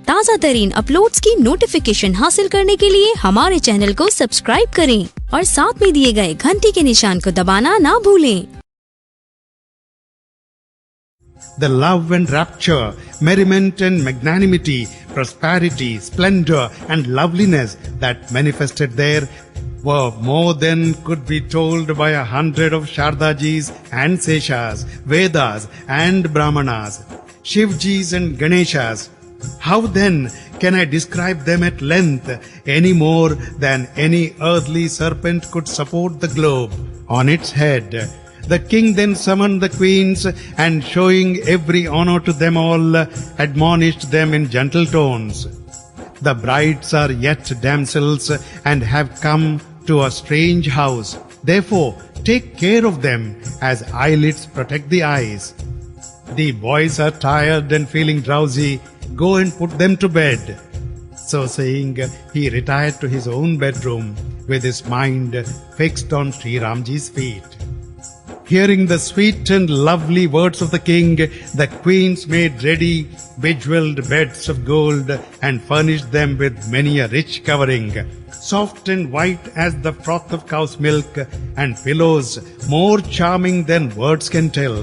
ताज़ा तरीन अपलोड्स की नोटिफिकेशन हासिल करने के लिए हमारे चैनल को सब्सक्राइब करें और साथ में दिए गए घंटी के निशान को दबाना ना भूलें। The love and rapture, merriment and magnanimity, prosperity, splendor and loveliness that manifested there were more than could be told by 100 of Shardajis and Seshas, Vedas and Brahmanas, Shivjis and Ganeshas. How then can I describe them at length any more than any earthly serpent could support the globe on its head? The king then summoned the queens and, showing every honor to them all, admonished them in gentle tones. The brides are yet damsels and have come to a strange house. Therefore, take care of them as eyelids protect the eyes. The boys are tired and feeling drowsy. Go and put them to bed. So saying, he retired to his own bedroom with his mind fixed on Sri Ramji's feet. Hearing the sweet and lovely words of the king, the queens made ready bejeweled beds of gold and furnished them with many a rich covering, soft and white as the froth of cow's milk, and pillows more charming than words can tell.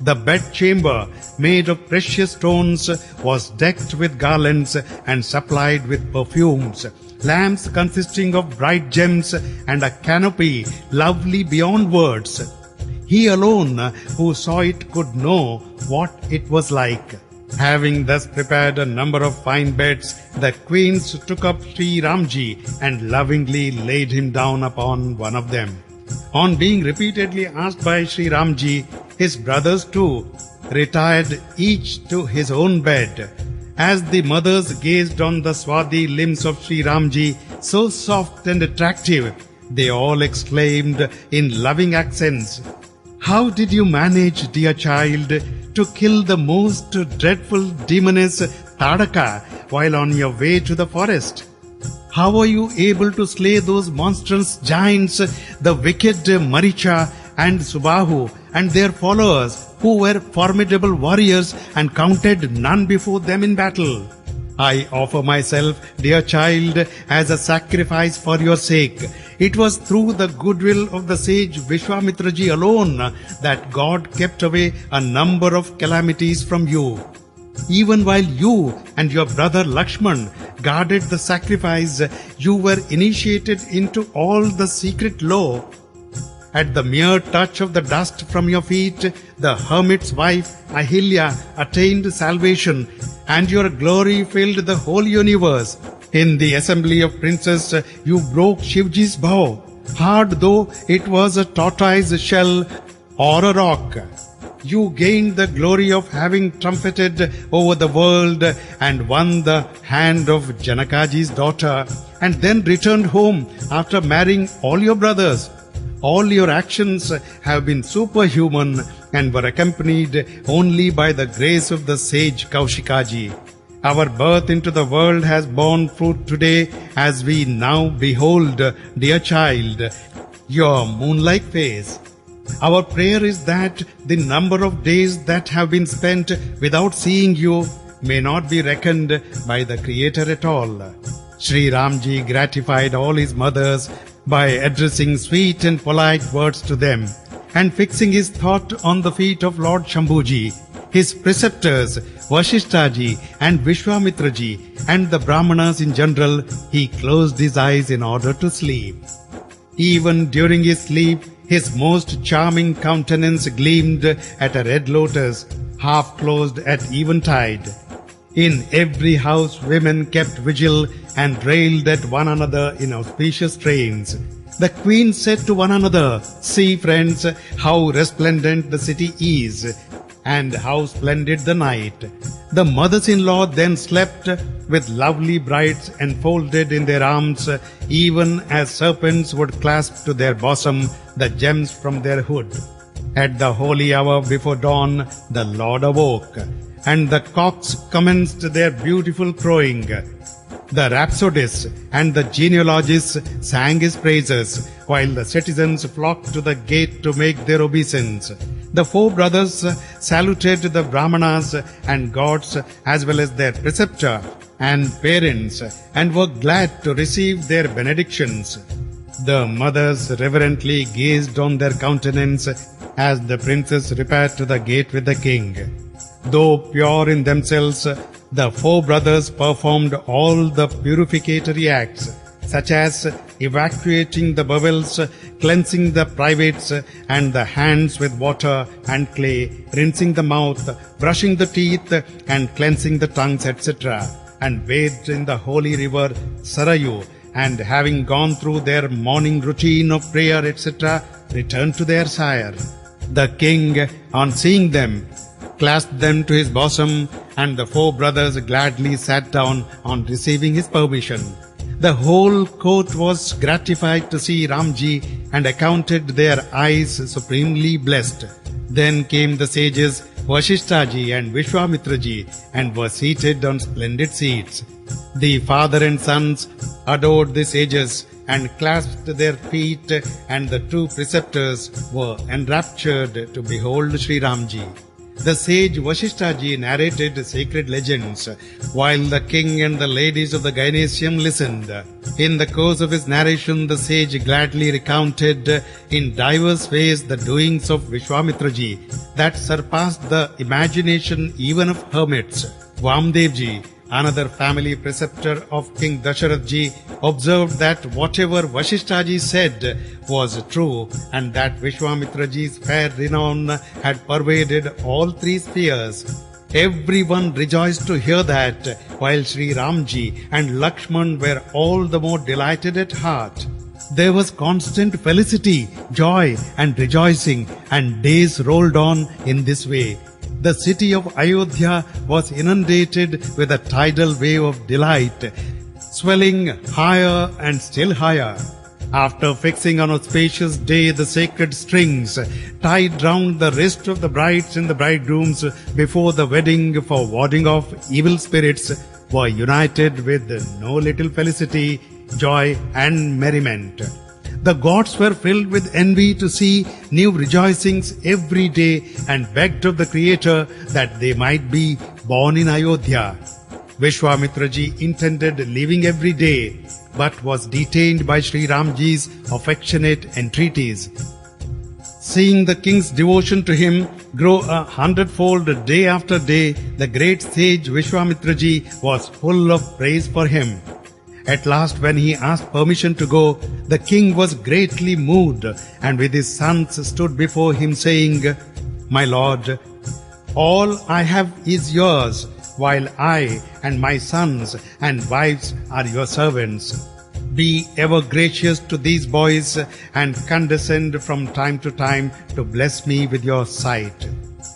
The bedchamber, made of precious stones, was decked with garlands and supplied with perfumes, lamps consisting of bright gems, and a canopy lovely beyond words. He alone who saw it could know what it was like. Having thus prepared a number of fine beds, the queens took up Sri Ramji and lovingly laid him down upon one of them. On being repeatedly asked by Sri Ramji, his brothers too retired each to his own bed. As the mothers gazed on the swarthy limbs of Sri Ramji, so soft and attractive, they all exclaimed in loving accents, "How did you manage, dear child, to kill the most dreadful demoness Tadaka while on your way to the forest? How were you able to slay those monstrous giants, the wicked Maricha and Subahu and their followers, who were formidable warriors and counted none before them in battle? I offer myself, dear child, as a sacrifice for your sake. It was through the goodwill of the sage Vishwamitraji alone that God kept away a number of calamities from you. Even while you and your brother Lakshman guarded the sacrifice, you were initiated into all the secret law. At the mere touch of the dust from your feet, the hermit's wife Ahilya attained salvation, and your glory filled the whole universe. In the assembly of princes, you broke Shivji's bow, hard though it was a tortoise shell or a rock. You gained the glory of having trumpeted over the world and won the hand of Janakaji's daughter, and then returned home after marrying all your brothers. All your actions have been superhuman and were accompanied only by the grace of the sage Kaushikaji. Our birth into the world has borne fruit today as we now behold, dear child, your moon-like face. Our prayer is that the number of days that have been spent without seeing you may not be reckoned by the Creator at all. Sri Ramji gratified all his mothers by addressing sweet and polite words to them, and fixing his thought on the feet of Lord Shambhuji, his preceptors Vashishtaji and Vishwamitraji, and the Brahmanas in general, he closed his eyes in order to sleep. Even during his sleep, his most charming countenance gleamed at a red lotus, half closed at eventide. In every house women kept vigil and railed at one another in auspicious strains. The queen said to one another, "See, friends, how resplendent the city is, and how splendid the night." The mothers-in-law then slept with lovely brides enfolded in their arms, even as serpents would clasp to their bosom the gems from their hood. At the holy hour before dawn, the Lord awoke, and the cocks commenced their beautiful crowing. The rhapsodists and the genealogists sang his praises, while the citizens flocked to the gate to make their obeisance. The four brothers saluted the Brahmanas and gods as well as their preceptor and parents and were glad to receive their benedictions. The mothers reverently gazed on their countenance as the princes repaired to the gate with the king. Though pure in themselves, the four brothers performed all the purificatory acts, such as evacuating the bowels, cleansing the privates and the hands with water and clay, rinsing the mouth, brushing the teeth and cleansing the tongues, etc., and bathed in the holy river Sarayu, and having gone through their morning routine of prayer, etc., returned to their sire. The king, on seeing them, clasped them to his bosom, and the four brothers gladly sat down on receiving his permission. The whole court was gratified to see Ramji and accounted their eyes supremely blessed. Then came the sages Vashishtaji and Vishwamitraji and were seated on splendid seats. The father and sons adored the sages and clasped their feet, and the two preceptors were enraptured to behold Sri Ramji. The sage Vashishtaji narrated sacred legends, while the king and the ladies of the gymnasium listened. In the course of his narration, the sage gladly recounted in diverse ways the doings of Vishwamitraji that surpassed the imagination even of hermits. Vamdevji, another family preceptor of King Dashrath, observed that whatever Vashishtaji said was true, and that Vishwamitraji's fair renown had pervaded all three spheres. Everyone rejoiced to hear that, while Shri Ramji and Lakshman were all the more delighted at heart. There was constant felicity, joy and rejoicing, and days rolled on in this way. The city of Ayodhya was inundated with a tidal wave of delight, swelling higher and still higher. After fixing on a spacious day the sacred strings tied round the wrist of the brides and the bridegrooms before the wedding for warding off evil spirits, were united with no little felicity, joy and merriment. The gods were filled with envy to see new rejoicings every day and begged of the Creator that they might be born in Ayodhya. Vishwamitraji intended leaving every day, but was detained by Sri Ramji's affectionate entreaties. Seeing the king's devotion to him grow 100-fold day after day, the great sage Vishwamitraji was full of praise for him. At last, when he asked permission to go, the king was greatly moved, and with his sons stood before him, saying, "My lord, all I have is yours, while I and my sons and wives are your servants. Be ever gracious to these boys, and condescend from time to time to bless me with your sight."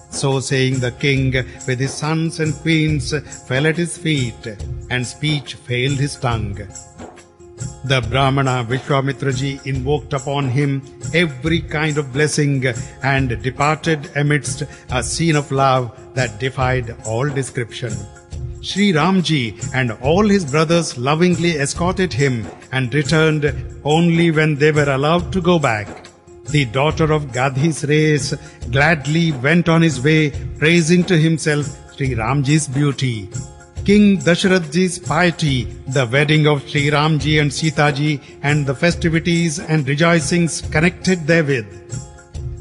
So saying, the king with his sons and queens fell at his feet, and speech failed his tongue. The Brahmana Vishwamitraji invoked upon him every kind of blessing and departed amidst a scene of love that defied all description. Sri Ramji and all his brothers lovingly escorted him and returned only when they were allowed to go back. The daughter of Gadhi's race gladly went on his way, praising to himself Sri Ramji's beauty. King Dashrathji's piety, the wedding of Sri Ramji and Sitaji, and the festivities and rejoicings connected therewith.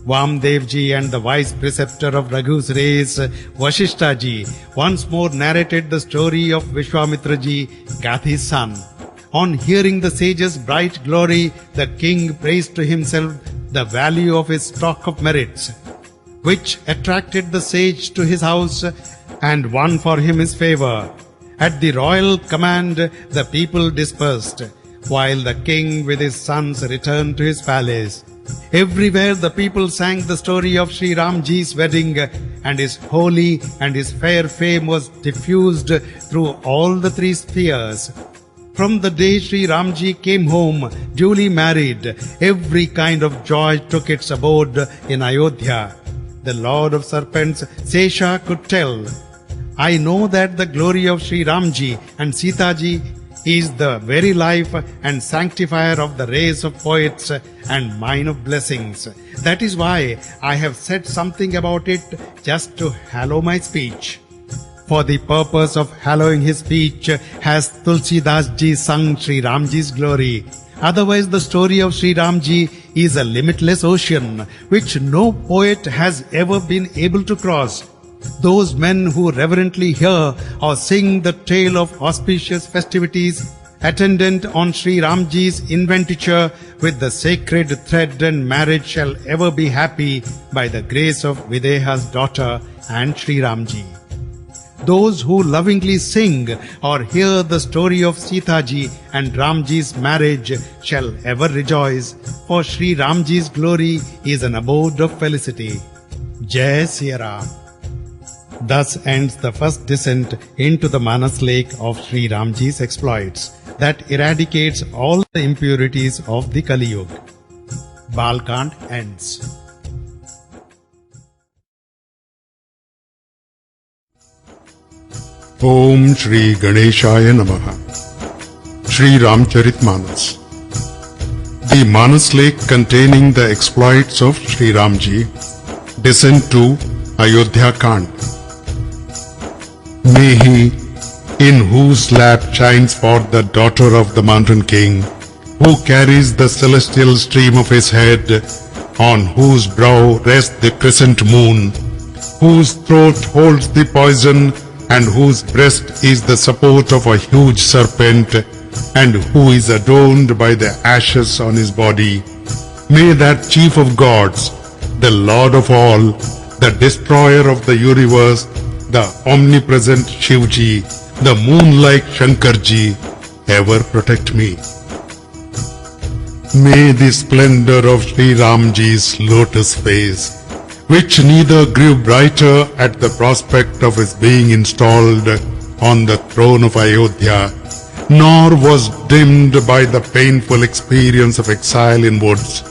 Vamdevji and the wise preceptor of Raghu's race, Vashishtaji, once more narrated the story of Vishwamitraji, Gadhi's son. On hearing the sage's bright glory, the king praised to himself the value of his stock of merits, which attracted the sage to his house and won for him his favor. At the royal command, the people dispersed, while the king with his sons returned to his palace. Everywhere the people sang the story of Sri Ramji's wedding, and his holy and his fair fame was diffused through all the three spheres. From the day Sri Ramji came home, duly married, every kind of joy took its abode in Ayodhya. The Lord of Serpents, Sesha, could tell, "I know that the glory of Sri Ramji and Sitaji He is the very life and sanctifier of the race of poets and mine of blessings. That is why I have said something about it just to hallow my speech. For the purpose of hallowing his speech has Tulsidas ji sung Shri Ramji's glory. Otherwise the story of Shri Ramji is a limitless ocean which no poet has ever been able to cross. Those men who reverently hear or sing the tale of auspicious festivities attendant on Shri Ramji's investiture with the sacred thread and marriage shall ever be happy by the grace of Videha's daughter and Shri Ramji. Those who lovingly sing or hear the story of Sita ji and Ramji's marriage shall ever rejoice, for Shri Ramji's glory is an abode of felicity. Jai Sri Ram. Thus ends the first descent into the Manas lake of Shri Ramji's exploits that eradicates all the impurities of the Kali Yuga. Bal Kand ends. Om Shri Ganeshaya Namaha. Shri Ram Charit Manas. The Manas lake containing the exploits of Shri Ramji, descent to Ayodhya Kand. May he, in whose lap shines forth the daughter of the mountain king, who carries the celestial stream of his head, on whose brow rests the crescent moon, whose throat holds the poison, and whose breast is the support of a huge serpent, and who is adorned by the ashes on his body. May that chief of gods, the Lord of all, the destroyer of the universe, the omnipresent Shivji, the moon-like Shankarji, ever protect me. May the splendor of Shri Ramji's lotus face, which neither grew brighter at the prospect of his being installed on the throne of Ayodhya, nor was dimmed by the painful experience of exile in woods,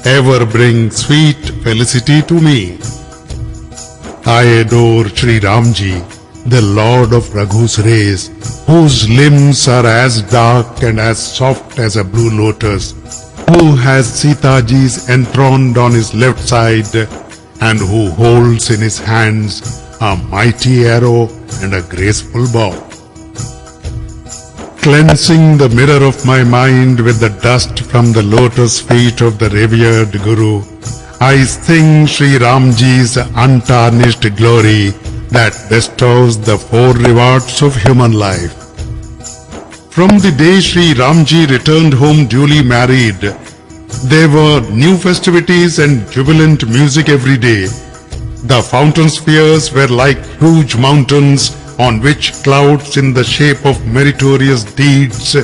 ever bring sweet felicity to me. I adore Shri Ramji, the Lord of Raghu's race, whose limbs are as dark and as soft as a blue lotus, who has Sita Ji's enthroned on his left side, and who holds in his hands a mighty arrow and a graceful bow. Cleansing the mirror of my mind with the dust from the lotus feet of the revered Guru, I sing Shri Ramji's untarnished glory that bestows the four rewards of human life. From the day Shri Ramji returned home duly married, there were new festivities and jubilant music every day. The fountain spheres were like huge mountains on which clouds in the shape of meritorious deeds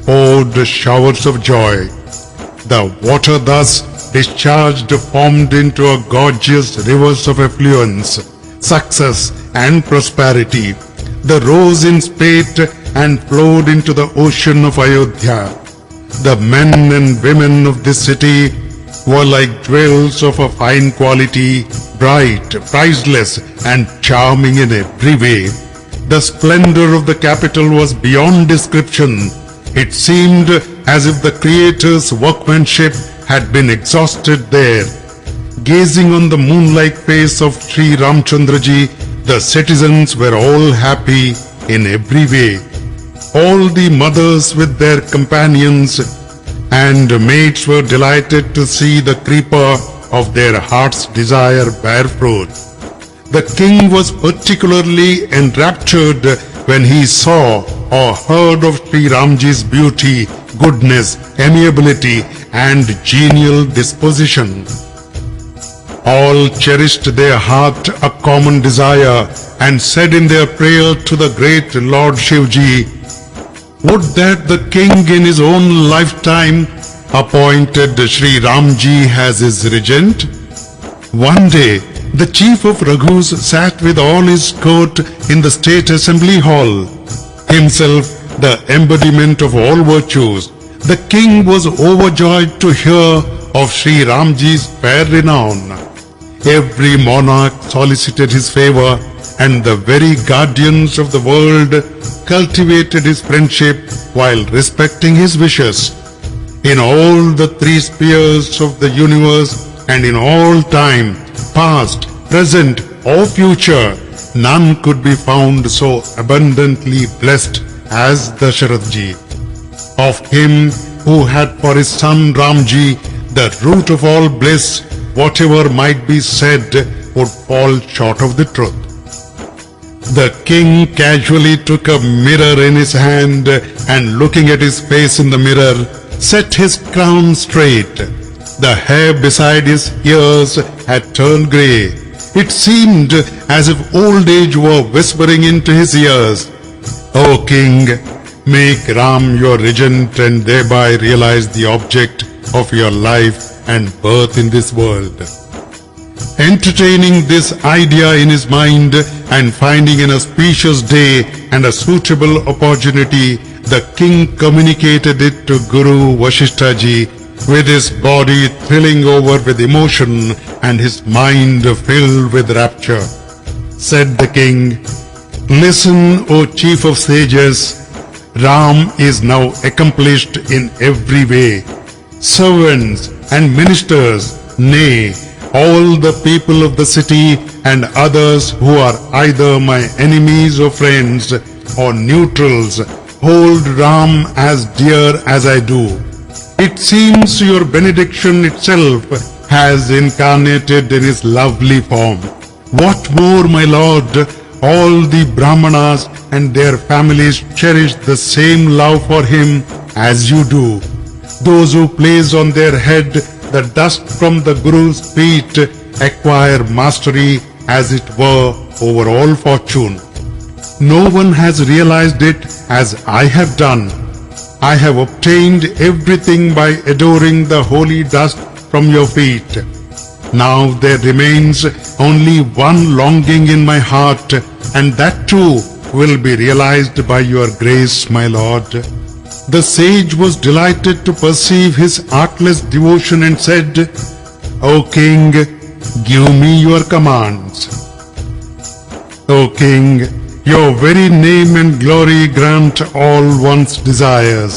poured showers of joy. The water thus discharged formed into a gorgeous rivers of affluence, success and prosperity. The rose in spate and flowed into the ocean of Ayodhya. The men and women of this city were like jewels of a fine quality, bright, priceless, and charming in every way. The splendor of the capital was beyond description. It seemed as if the Creator's workmanship had been exhausted there. Gazing on the moon-like face of Shri Ramchandraji, the citizens were all happy in every way. All the mothers with their companions and maids were delighted to see the creeper of their heart's desire bear fruit. The king was particularly enraptured when he saw or heard of Shri Ramji's beauty, goodness, amiability, and genial disposition. All cherished their heart a common desire and said in their prayer to the great Lord Shivji, would that the king in his own lifetime appointed Shri Ramji as his regent. One day, the chief of Raghus sat with all his court in the state assembly hall. Himself the embodiment of all virtues, the king was overjoyed to hear of Shri Ramji's fair renown. Every monarch solicited his favor, and the very guardians of the world cultivated his friendship while respecting his wishes. In all the three spheres of the universe and in all time, past, present or future, none could be found so abundantly blessed as Dashrath ji. Of him who had for his son Ramji the root of all bliss, whatever might be said would fall short of the truth. The king casually took a mirror in his hand and looking at his face in the mirror, set his crown straight. The hair beside his ears had turned grey. It seemed as if old age were whispering into his ears, "O king, make Ram your regent and thereby realize the object of your life and birth in this world." Entertaining this idea in his mind and finding an auspicious day and a suitable opportunity, the king communicated it to Guru Vasishtha ji with his body thrilling over with emotion and his mind filled with rapture. Said the king, "Listen, O chief of sages, Ram is now accomplished in every way. Servants and ministers, nay, all the people of the city and others who are either my enemies or friends or neutrals hold Ram as dear as I do. It seems your benediction itself has incarnated in his lovely form. What more, my lord, all the Brahmanas and their families cherish the same love for him as you do. Those who place on their head the dust from the Guru's feet acquire mastery, as it were, over all fortune. No one has realized it as I have done. I have obtained everything by adoring the holy dust from your feet. Now there remains only one longing in my heart, and that too will be realized by your grace, my lord." The sage was delighted to perceive his artless devotion and said, "O king, give me your commands." "O king, your very name and glory grant all one's desires.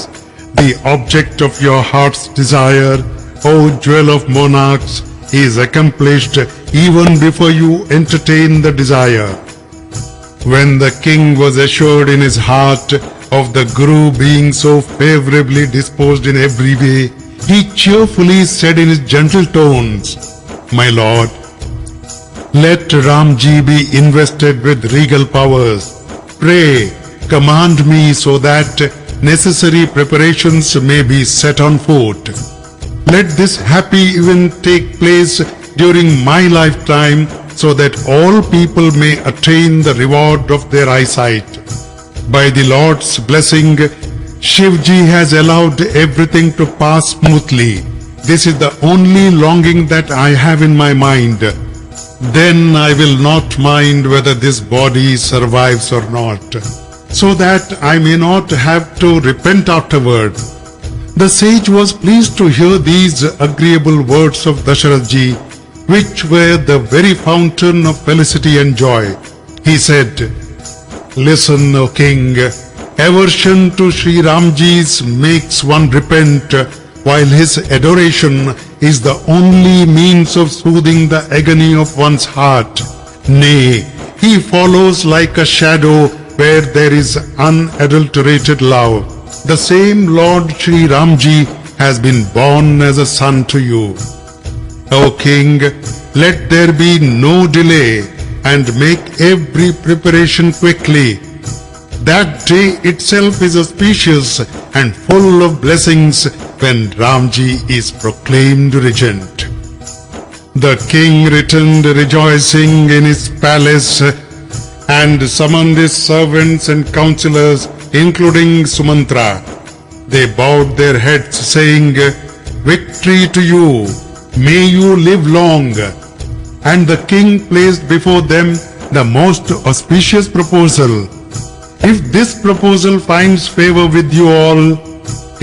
The object of your heart's desire, O jewel of monarchs, is accomplished even before you entertain the desire." When the king was assured in his heart of the Guru being so favorably disposed in every way, he cheerfully said in his gentle tones, "My lord, let Ramji be invested with regal powers. Pray, command me so that necessary preparations may be set on foot. Let this happy event take place during my lifetime so that all people may attain the reward of their eyesight. By the Lord's blessing, Shivji has allowed everything to pass smoothly. This is the only longing that I have in my mind. Then I will not mind whether this body survives or not, so that I may not have to repent afterward." The sage was pleased to hear these agreeable words of Dashrath ji, which were the very fountain of felicity and joy. He said, "Listen, O king, aversion to Shri Ramji's makes one repent, while his adoration is the only means of soothing the agony of one's heart. Nay, he follows like a shadow where there is unadulterated love. The same Lord Shri Ramji has been born as a son to you. O king, let there be no delay and make every preparation quickly. That day itself is auspicious and full of blessings when Ramji is proclaimed regent." The king returned rejoicing in his palace and summoned his servants and counselors, including Sumantara. They bowed their heads, saying, "Victory to you! May you live long!" And the king placed before them the most auspicious proposal. "If this proposal finds favor with you all,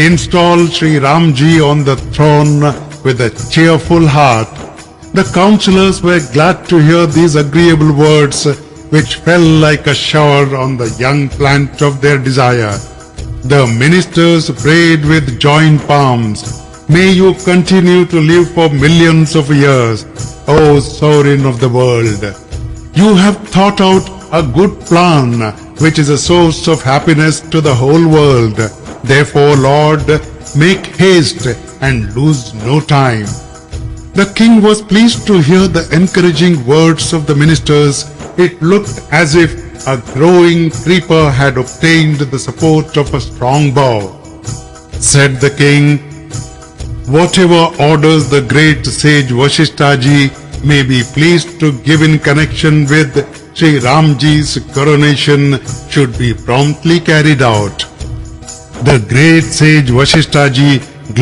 install Shri Ramji on the throne with a cheerful heart." The counselors were glad to hear these agreeable words, which fell like a shower on the young plant of their desire. The ministers prayed with joined palms, "May you continue to live for millions of years, O Sovereign of the world. You have thought out a good plan, which is a source of happiness to the whole world. Therefore, Lord, make haste and lose no time." The king was pleased to hear the encouraging words of the ministers. It looked as if a growing creeper had obtained the support of a strong bough. Said the king, "Whatever orders the great sage Vasishthaji may be pleased to give in connection with Shri Ramji's coronation should be promptly carried out." The great sage Vasishthaji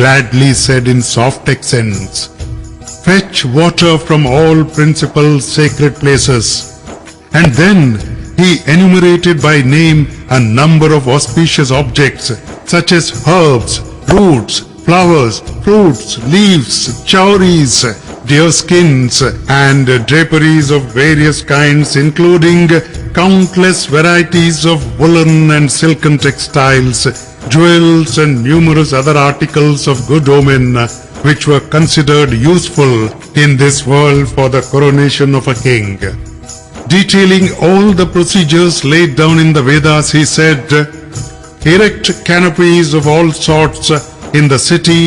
gladly said in soft accents, "Fetch water from all principal sacred places." And then he enumerated by name a number of auspicious objects such as herbs, roots, flowers, fruits, leaves, chowries, deer skins, and draperies of various kinds, including countless varieties of woolen and silken textiles, jewels, and numerous other articles of good omen, which were considered useful in this world for the coronation of a king. Detailing all the procedures laid down in the Vedas, he said, "Erect canopies of all sorts in the city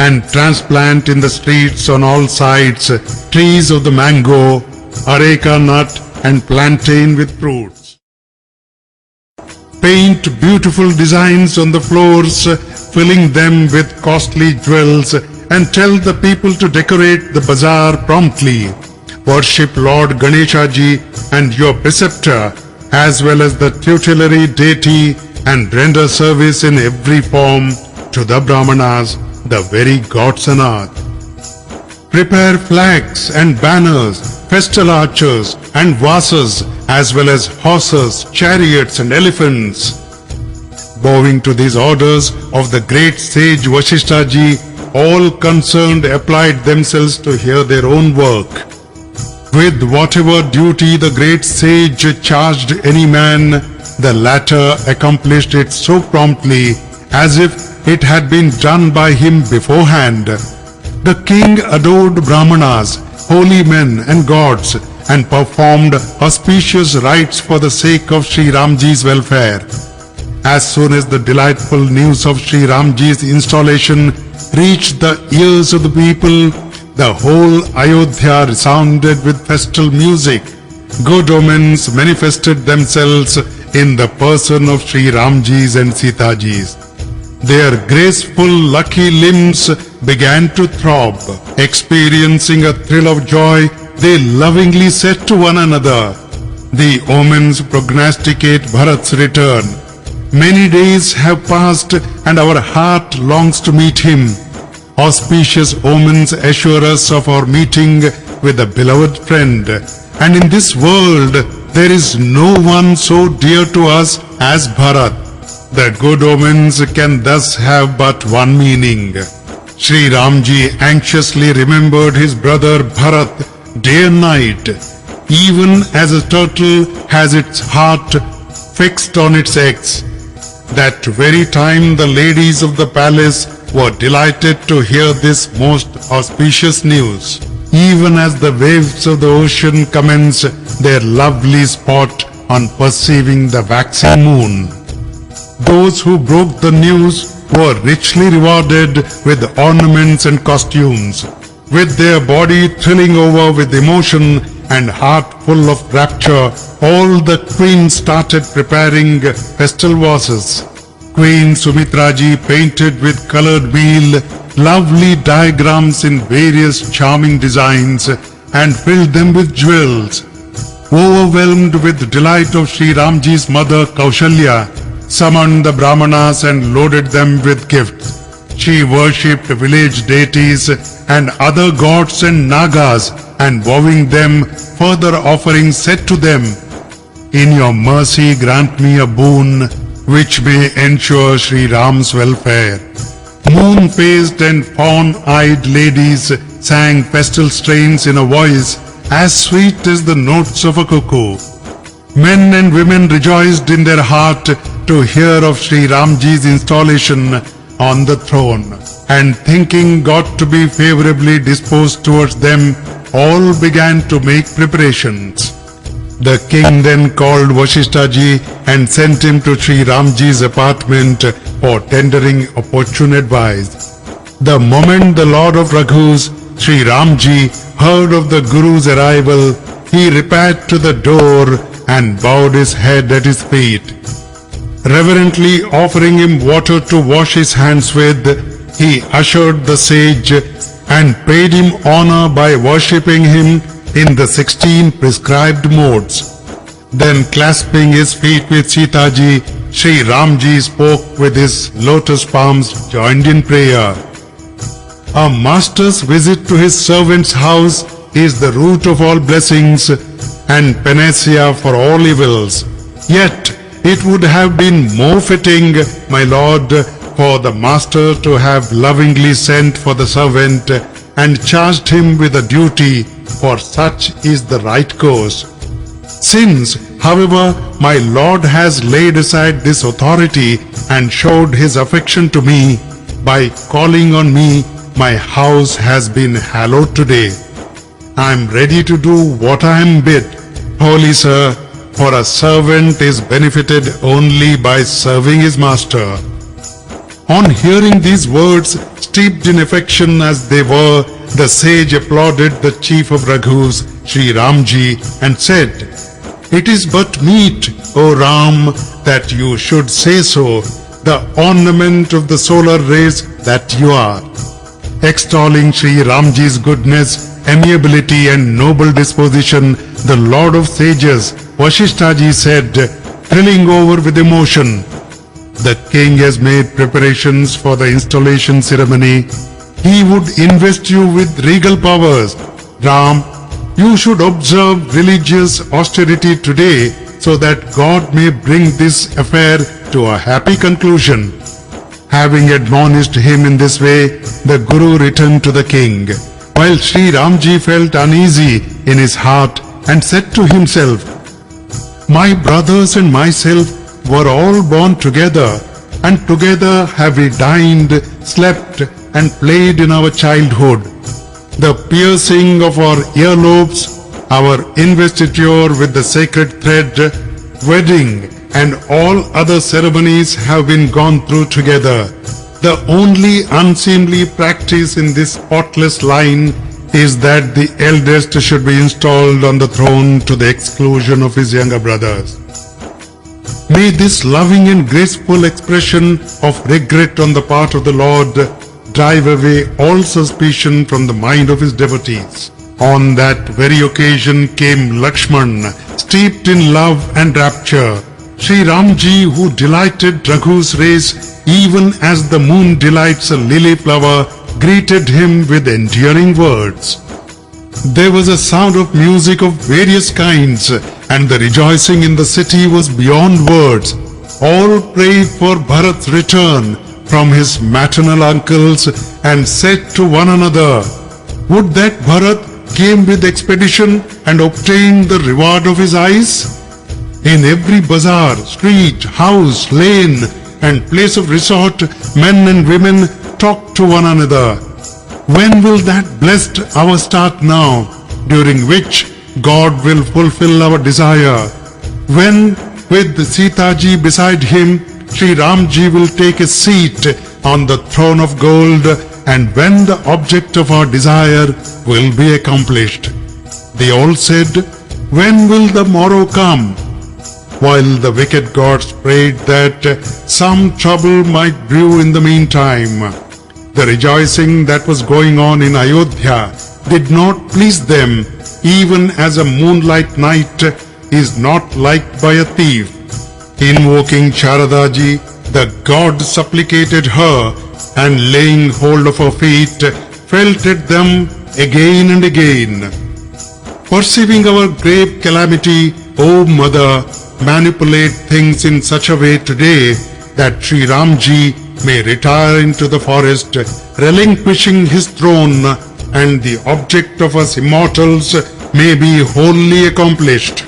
and transplant in the streets on all sides trees of the mango, areca nut, and plantain with fruits. Paint beautiful designs on the floors, filling them with costly jewels, and tell the people to decorate the bazaar promptly. Worship Lord Ganeshaji and your preceptor, as well as the tutelary deity, and render service in every form to the Brahmanas, the very gods on earth. Prepare flags and banners, festal archers and vases, as well as horses, chariots and elephants." Bowing to these orders of the great sage Vasishthaji, all concerned applied themselves to hear their own work. With whatever duty the great sage charged any man, the latter accomplished it so promptly as if it had been done by him beforehand. The king adored Brahmanas, holy men and gods, and performed auspicious rites for the sake of Shri Ramji's welfare. As soon as the delightful news of Shri Ramji's installation reached the ears of the people, the whole Ayodhya resounded with festal music. Good omens manifested themselves in the person of Shri Ramji's and Sitaji's. Their graceful, lucky limbs began to throb. Experiencing a thrill of joy, they lovingly said to one another, "The omens prognosticate Bharat's return. Many days have passed and our heart longs to meet him. Auspicious omens assure us of our meeting with a beloved friend. And in this world, there is no one so dear to us as Bharat. The good omens can thus have but one meaning." Shri Ramji anxiously remembered his brother Bharat day and night, even as a turtle has its heart fixed on its eggs. That very time the ladies of the palace were delighted to hear this most auspicious news, even as the waves of the ocean commence their lovely sport on perceiving the waxing moon. Those who broke the news were richly rewarded with ornaments and costumes. With their body thrilling over with emotion and heart full of rapture, all the queens started preparing festal vases. Queen Sumitraji painted with colored meal lovely diagrams in various charming designs and filled them with jewels. Overwhelmed with delight of Shri Ramji's mother Kaushlya, summoned the Brahmanas and loaded them with gifts. She worshipped village deities and other gods and nagas, and vowing them further offerings said to them, "In your mercy grant me a boon which may ensure Shri Ram's welfare." Moon-faced and fawn-eyed ladies sang festal strains in a voice as sweet as the notes of a cuckoo. Men and women rejoiced in their heart to hear of Sri Ramji's installation on the throne, and thinking God to be favorably disposed towards them, all began to make preparations. The king then called Vasishtha-ji and sent him to Sri Ramji's apartment for tendering opportune advice. The moment the Lord of Raghus, Sri Ramji, heard of the Guru's arrival, he repaired to the door and bowed his head at his feet. Reverently offering him water to wash his hands with, he ushered the sage and paid him honor by worshipping him in the 16 prescribed modes. Then clasping his feet with Sita-ji, Sri Ramji spoke with his lotus palms joined in prayer. A master's visit to his servant's house is the root of all blessings and panacea for all evils. Yet it would have been more fitting, my lord, for the master to have lovingly sent for the servant and charged him with a duty, for such is the right course. Since, however, my lord has laid aside this authority and showed his affection to me by calling on me, my house has been hallowed today. I am ready to do what I am bid. Holy sir, for a servant is benefited only by serving his master. On hearing these words, steeped in affection as they were, the sage applauded the chief of Raghus, Sri Ramji, and said, "It is but meet, O Ram, that you should say so, the ornament of the solar rays that you are." Extolling Sri Ramji's goodness, amiability and noble disposition, the Lord of Sages, Vasishtha-ji said, thrilling over with emotion, "The king has made preparations for the installation ceremony. He would invest you with regal powers. Ram, you should observe religious austerity today so that God may bring this affair to a happy conclusion." Having admonished him in this way, the Guru returned to the king, while Sri Ramji felt uneasy in his heart and said to himself, "My brothers and myself were all born together, and together have we dined, slept, and played in our childhood. The piercing of our earlobes, our investiture with the sacred thread, wedding, and all other ceremonies have been gone through together. The only unseemly practice in this spotless line is that the eldest should be installed on the throne to the exclusion of his younger brothers. May this loving and graceful expression of regret on the part of the Lord drive away all suspicion from the mind of his devotees." On that very occasion came Lakshman, steeped in love and rapture. Sri Ramji, who delighted Raghu's race even as the moon delights a lily flower, greeted him with endearing words. There was a sound of music of various kinds, and the rejoicing in the city was beyond words. All prayed for Bharat's return from his maternal uncles and said to one another, "Would that Bharat came with expedition and obtained the reward of his eyes?" In every bazaar, street, house, lane, and place of resort, men and women talked to one another. When will that blessed hour start now, during which God will fulfill our desire? When, with Sita-ji beside him, Sri Ramji will take a seat on the throne of gold, and when the object of our desire will be accomplished? They all said, "When will the morrow come?" While the wicked gods prayed that some trouble might brew in the meantime. The rejoicing that was going on in Ayodhya did not please them, even as a moonlight night is not liked by a thief. Invoking Sharadaji, the god supplicated her, and laying hold of her feet, felt at them again and again. Perceiving our grave calamity, O Mother, manipulate things in such a way today that Sri Ramji may retire into the forest, relinquishing his throne, and the object of us immortals may be wholly accomplished.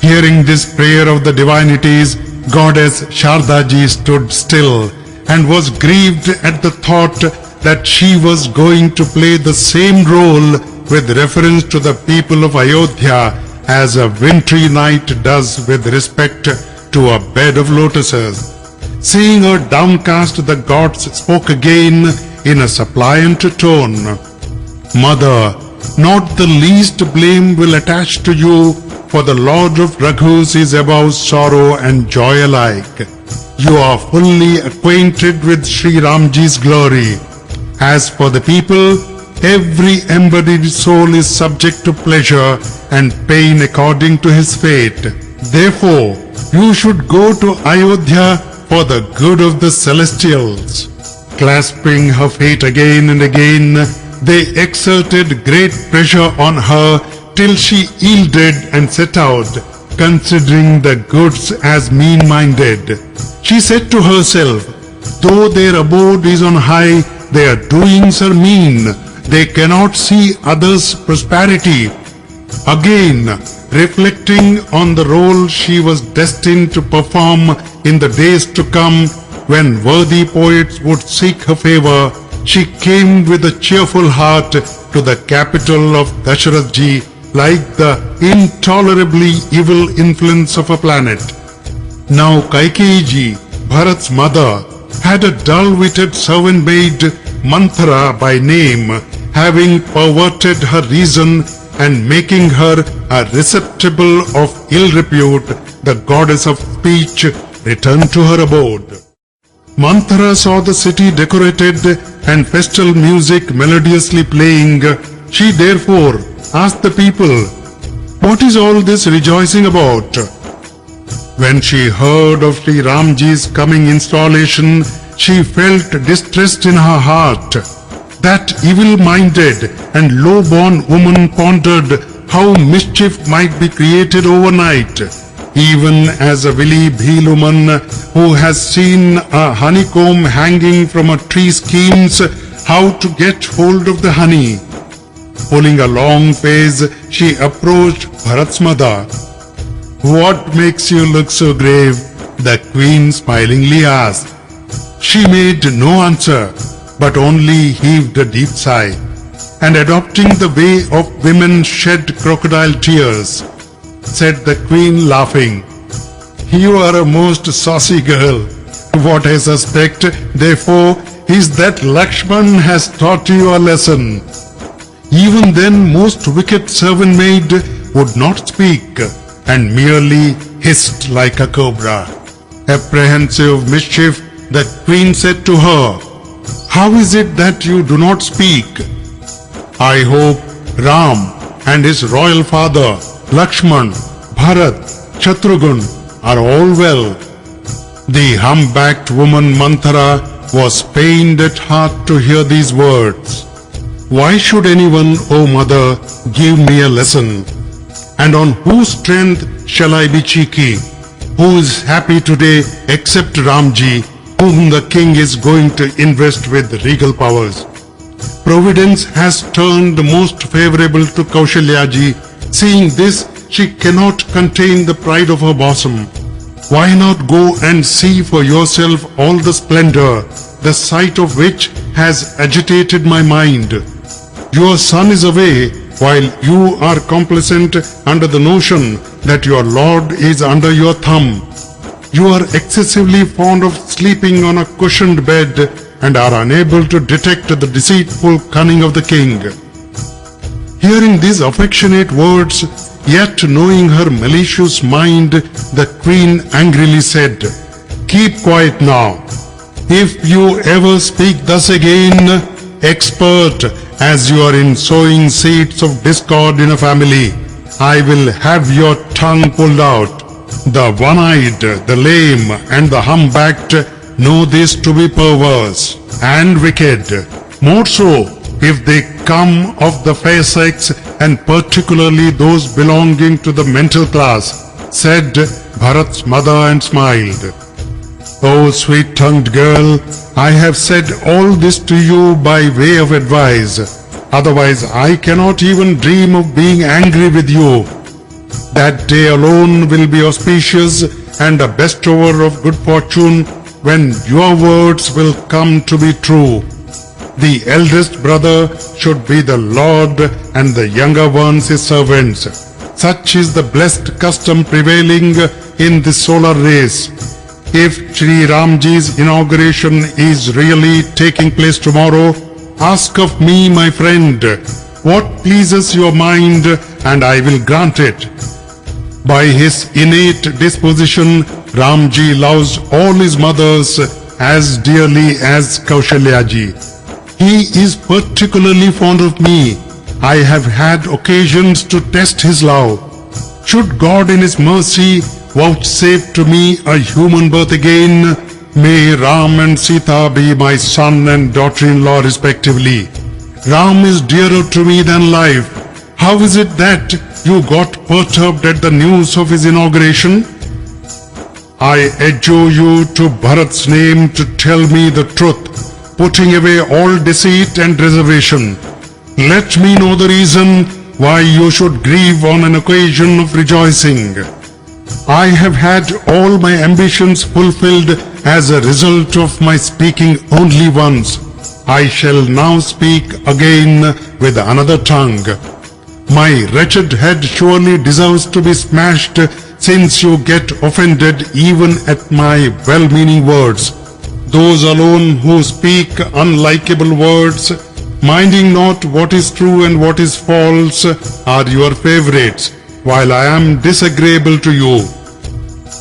Hearing this prayer of the divinities, Goddess Shardaji stood still and was grieved at the thought that she was going to play the same role with reference to the people of Ayodhya as a wintry night does with respect to a bed of lotuses. Seeing her downcast, the gods spoke again in a suppliant tone. Mother, not the least blame will attach to you, for the Lord of Raghus is above sorrow and joy alike. You are fully acquainted with Shri Ramji's glory. As for the people, every embodied soul is subject to pleasure and pain according to his fate. Therefore, you should go to Ayodhya for the good of the celestials. Clasping her feet again and again, they exerted great pressure on her till she yielded and set out, considering the goods as mean-minded. She said to herself, though their abode is on high, their doings are mean. They cannot see others' prosperity. Again, reflecting on the role she was destined to perform in the days to come, when worthy poets would seek her favor, she came with a cheerful heart to the capital of Dashrath like the intolerably evil influence of a planet. Now Kaikeyi, Bharat's mother, had a dull-witted servant maid, Manthara by name, having perverted her reason and making her a receptacle of ill repute, the goddess of speech returned to her abode. Manthara saw the city decorated and festal music melodiously playing. She therefore asked the people, what is all this rejoicing about? When she heard of Sri Ramji's coming installation, she felt distressed in her heart. That evil-minded and low-born woman pondered how mischief might be created overnight, even as a willy bheel woman who has seen a honeycomb hanging from a tree schemes how to get hold of the honey. Pulling a long face, she approached Bharat's mother. What makes you look so grave? The queen smilingly asked. She made no answer, but only heaved a deep sigh, and adopting the way of women shed crocodile tears, said the queen laughing, you are a most saucy girl. What I suspect, therefore, is that Lakshman has taught you a lesson. Even then most wicked servant maid would not speak, and merely hissed like a cobra. Apprehensive of mischief, the queen said to her, how is it that you do not speak? I hope Ram and his royal father, Lakshman, Bharat, Shatrughan are all well. The hump-backed woman Manthara was pained at heart to hear these words. Why should anyone, O mother, give me a lesson? And on whose strength shall I be cheeky? Who is happy today except Ramji, whom the king is going to invest with regal powers? Providence has turned most favorable to Kaushlya. Seeing this, she cannot contain the pride of her bosom. Why not go and see for yourself all the splendor, the sight of which has agitated my mind? Your son is away, while you are complacent under the notion that your lord is under your thumb. You are excessively fond of sleeping on a cushioned bed and are unable to detect the deceitful cunning of the king. Hearing these affectionate words, yet knowing her malicious mind, the queen angrily said, keep quiet now. If you ever speak thus again, expert as you are in sowing seeds of discord in a family, I will have your tongue pulled out. The one-eyed, the lame, and the hump-backed know this to be perverse and wicked. More so, if they come of the fair sex, and particularly those belonging to the mental class, said Bharat's mother and smiled. Oh, sweet-tongued girl, I have said all this to you by way of advice. Otherwise, I cannot even dream of being angry with you. That day alone will be auspicious and a bestower of good fortune when your words will come to be true. The eldest brother should be the Lord and the younger ones his servants. Such is the blessed custom prevailing in the solar race. If Shri Ramji's inauguration is really taking place tomorrow, ask of me, my friend, what pleases your mind, and I will grant it. By his innate disposition, Ramji loves all his mothers as dearly as Kaushlya ji. He is particularly fond of me. I have had occasions to test his love. Should God in his mercy vouchsafe to me a human birth again, may Ram and Sita be my son and daughter-in-law respectively. Ram is dearer to me than life. How is it that you got perturbed at the news of his inauguration? I adjure you to Bharat's name to tell me the truth, putting away all deceit and reservation. Let me know the reason why you should grieve on an occasion of rejoicing. I have had all my ambitions fulfilled as a result of my speaking only once. I shall now speak again with another tongue. My wretched head surely deserves to be smashed, since you get offended even at my well-meaning words. Those alone who speak unlikable words, minding not what is true and what is false, are your favorites, while I am disagreeable to you.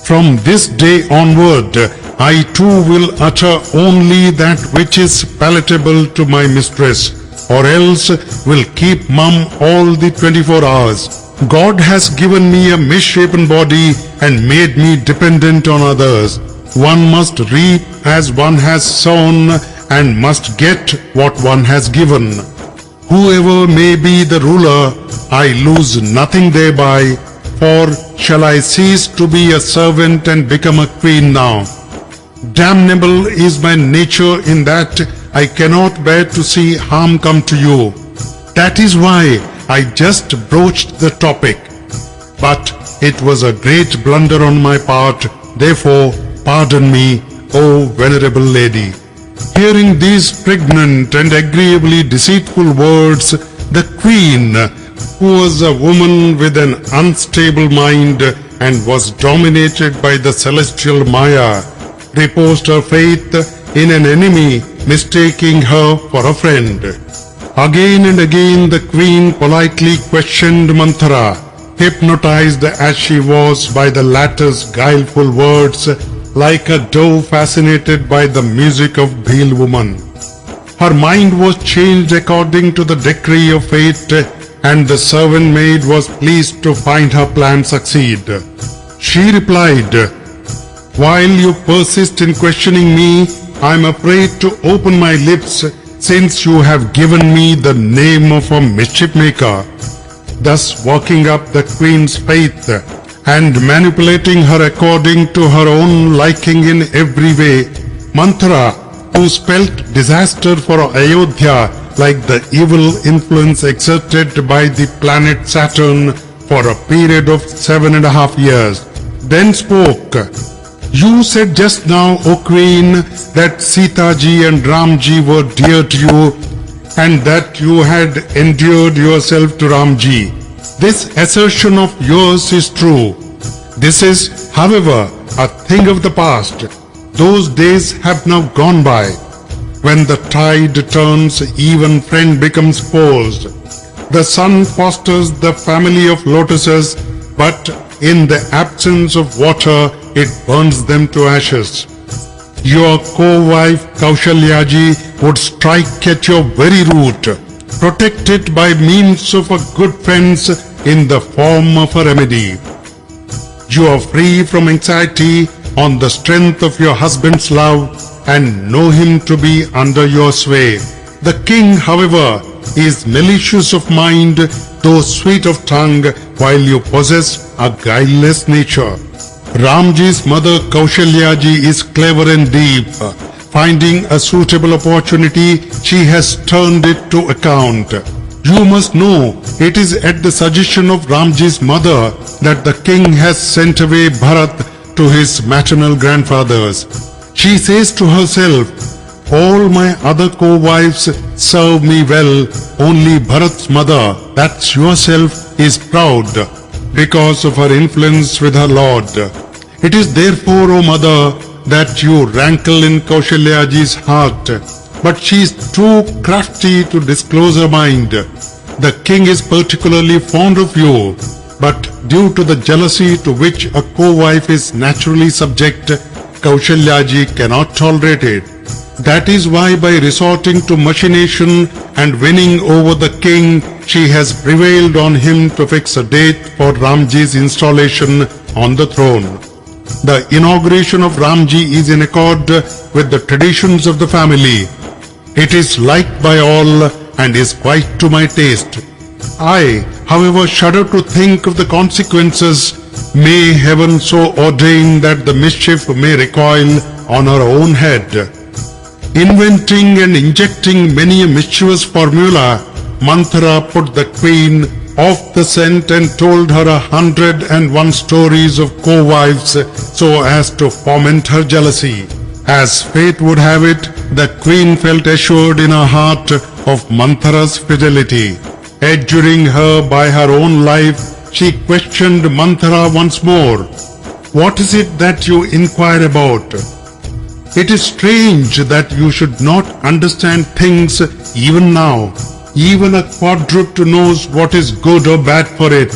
From this day onward, I too will utter only that which is palatable to my mistress, or else will keep mum all the 24 hours. God has given me a misshapen body and made me dependent on others. One must reap as one has sown and must get what one has given. Whoever may be the ruler, I lose nothing thereby, for shall I cease to be a servant and become a queen now? Damnable is my nature in that I cannot bear to see harm come to you. That is why I just broached the topic. But it was a great blunder on my part, therefore pardon me, O venerable lady. Hearing these pregnant and agreeably deceitful words, the queen, who was a woman with an unstable mind and was dominated by the celestial Maya, reposed her faith in an enemy, mistaking her for a friend. Again and again the queen politely questioned Manthara, hypnotized as she was by the latter's guileful words, like a dove fascinated by the music of Bhil woman. Her mind was changed according to the decree of fate, and the servant maid was pleased to find her plan succeed. She replied, "While you persist in questioning me, I am afraid to open my lips, since you have given me the name of a mischief maker." Thus working up the queen's faith and manipulating her according to her own liking in every way, Manthara, who spelt disaster for Ayodhya like the evil influence exerted by the planet Saturn for a period of 7.5 years, then spoke, "You said just now, O Queen, that Sita ji and Ram ji were dear to you, and that you had endeared yourself to Ram ji. This assertion of yours is true. This is, however, a thing of the past. Those days have now gone by. When the tide turns, even friend becomes foes. The sun fosters the family of lotuses, but in the absence of water, it burns them to ashes. Your co-wife Kaushlya ji would strike at your very root. Protect it by means of a good fence in the form of a remedy. You are free from anxiety on the strength of your husband's love and know him to be under your sway. The king, however, is malicious of mind, though sweet of tongue, while you possess a guileless nature. Ramji's mother Kaushlya ji is clever and deep. Finding a suitable opportunity, she has turned it to account. You must know it is at the suggestion of Ramji's mother that the king has sent away Bharat to his maternal grandfathers. She says to herself, all my other co-wives serve me well, only Bharat's mother, that's yourself, is proud because of her influence with her lord. It is therefore, O mother, that you rankle in Kaushalyaji's heart, but she is too crafty to disclose her mind. The king is particularly fond of you, but due to the jealousy to which a co-wife is naturally subject, Kaushalyaji cannot tolerate it. That is why by resorting to machination and winning over the king, she has prevailed on him to fix a date for Ramji's installation on the throne. The inauguration of Ramji is in accord with the traditions of the family. It is liked by all and is quite to my taste. I, however, shudder to think of the consequences. May heaven so ordain that the mischief may recoil on her own head. Inventing and injecting many a mischievous formula, Manthara put the queen off the scent and told her 101 stories of co-wives so as to foment her jealousy. As fate would have it, the queen felt assured in her heart of Manthara's fidelity. Adjuring her by her own life, she questioned Manthara once more. What is it that you inquire about? It is strange that you should not understand things even now. Even a quadruped knows what is good or bad for it.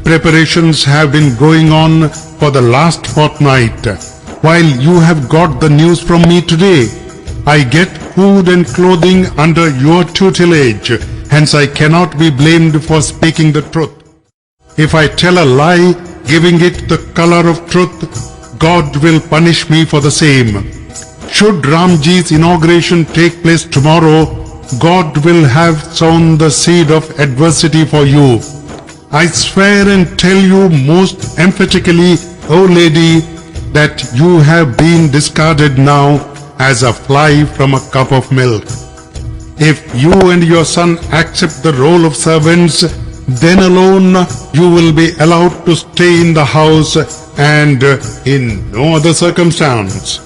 Preparations have been going on for the last fortnight. While you have got the news from me today, I get food and clothing under your tutelage, hence I cannot be blamed for speaking the truth. If I tell a lie, giving it the color of truth, God will punish me for the same. Should Ramji's inauguration take place tomorrow, God will have sown the seed of adversity for you. I swear and tell you most emphatically, O lady, that you have been discarded now as a fly from a cup of milk. If you and your son accept the role of servants, then alone you will be allowed to stay in the house and in no other circumstance.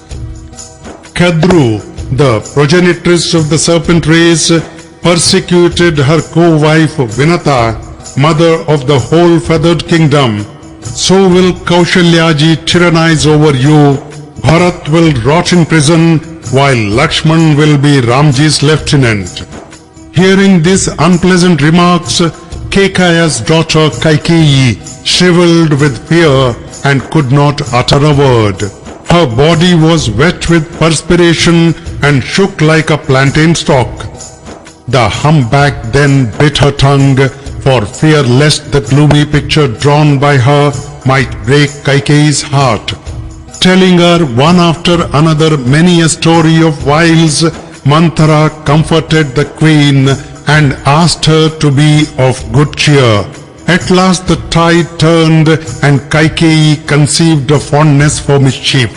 Kadru, the progenitress of the serpent race, persecuted her co-wife Vinata, mother of the whole feathered kingdom. So will Kaushalyaji tyrannize over you. Bharat will rot in prison, while Lakshman will be Ramji's lieutenant. Hearing these unpleasant remarks, Kekaya's daughter Kaikeyi shriveled with fear and could not utter a word. Her body was wet with perspiration and shook like a plantain stalk. The humpback then bit her tongue for fear lest the gloomy picture drawn by her might break Kaikeyi's heart. Telling her one after another many a story of wiles, Manthara comforted the queen and asked her to be of good cheer. At last the tide turned and Kaikeyi conceived a fondness for mischief.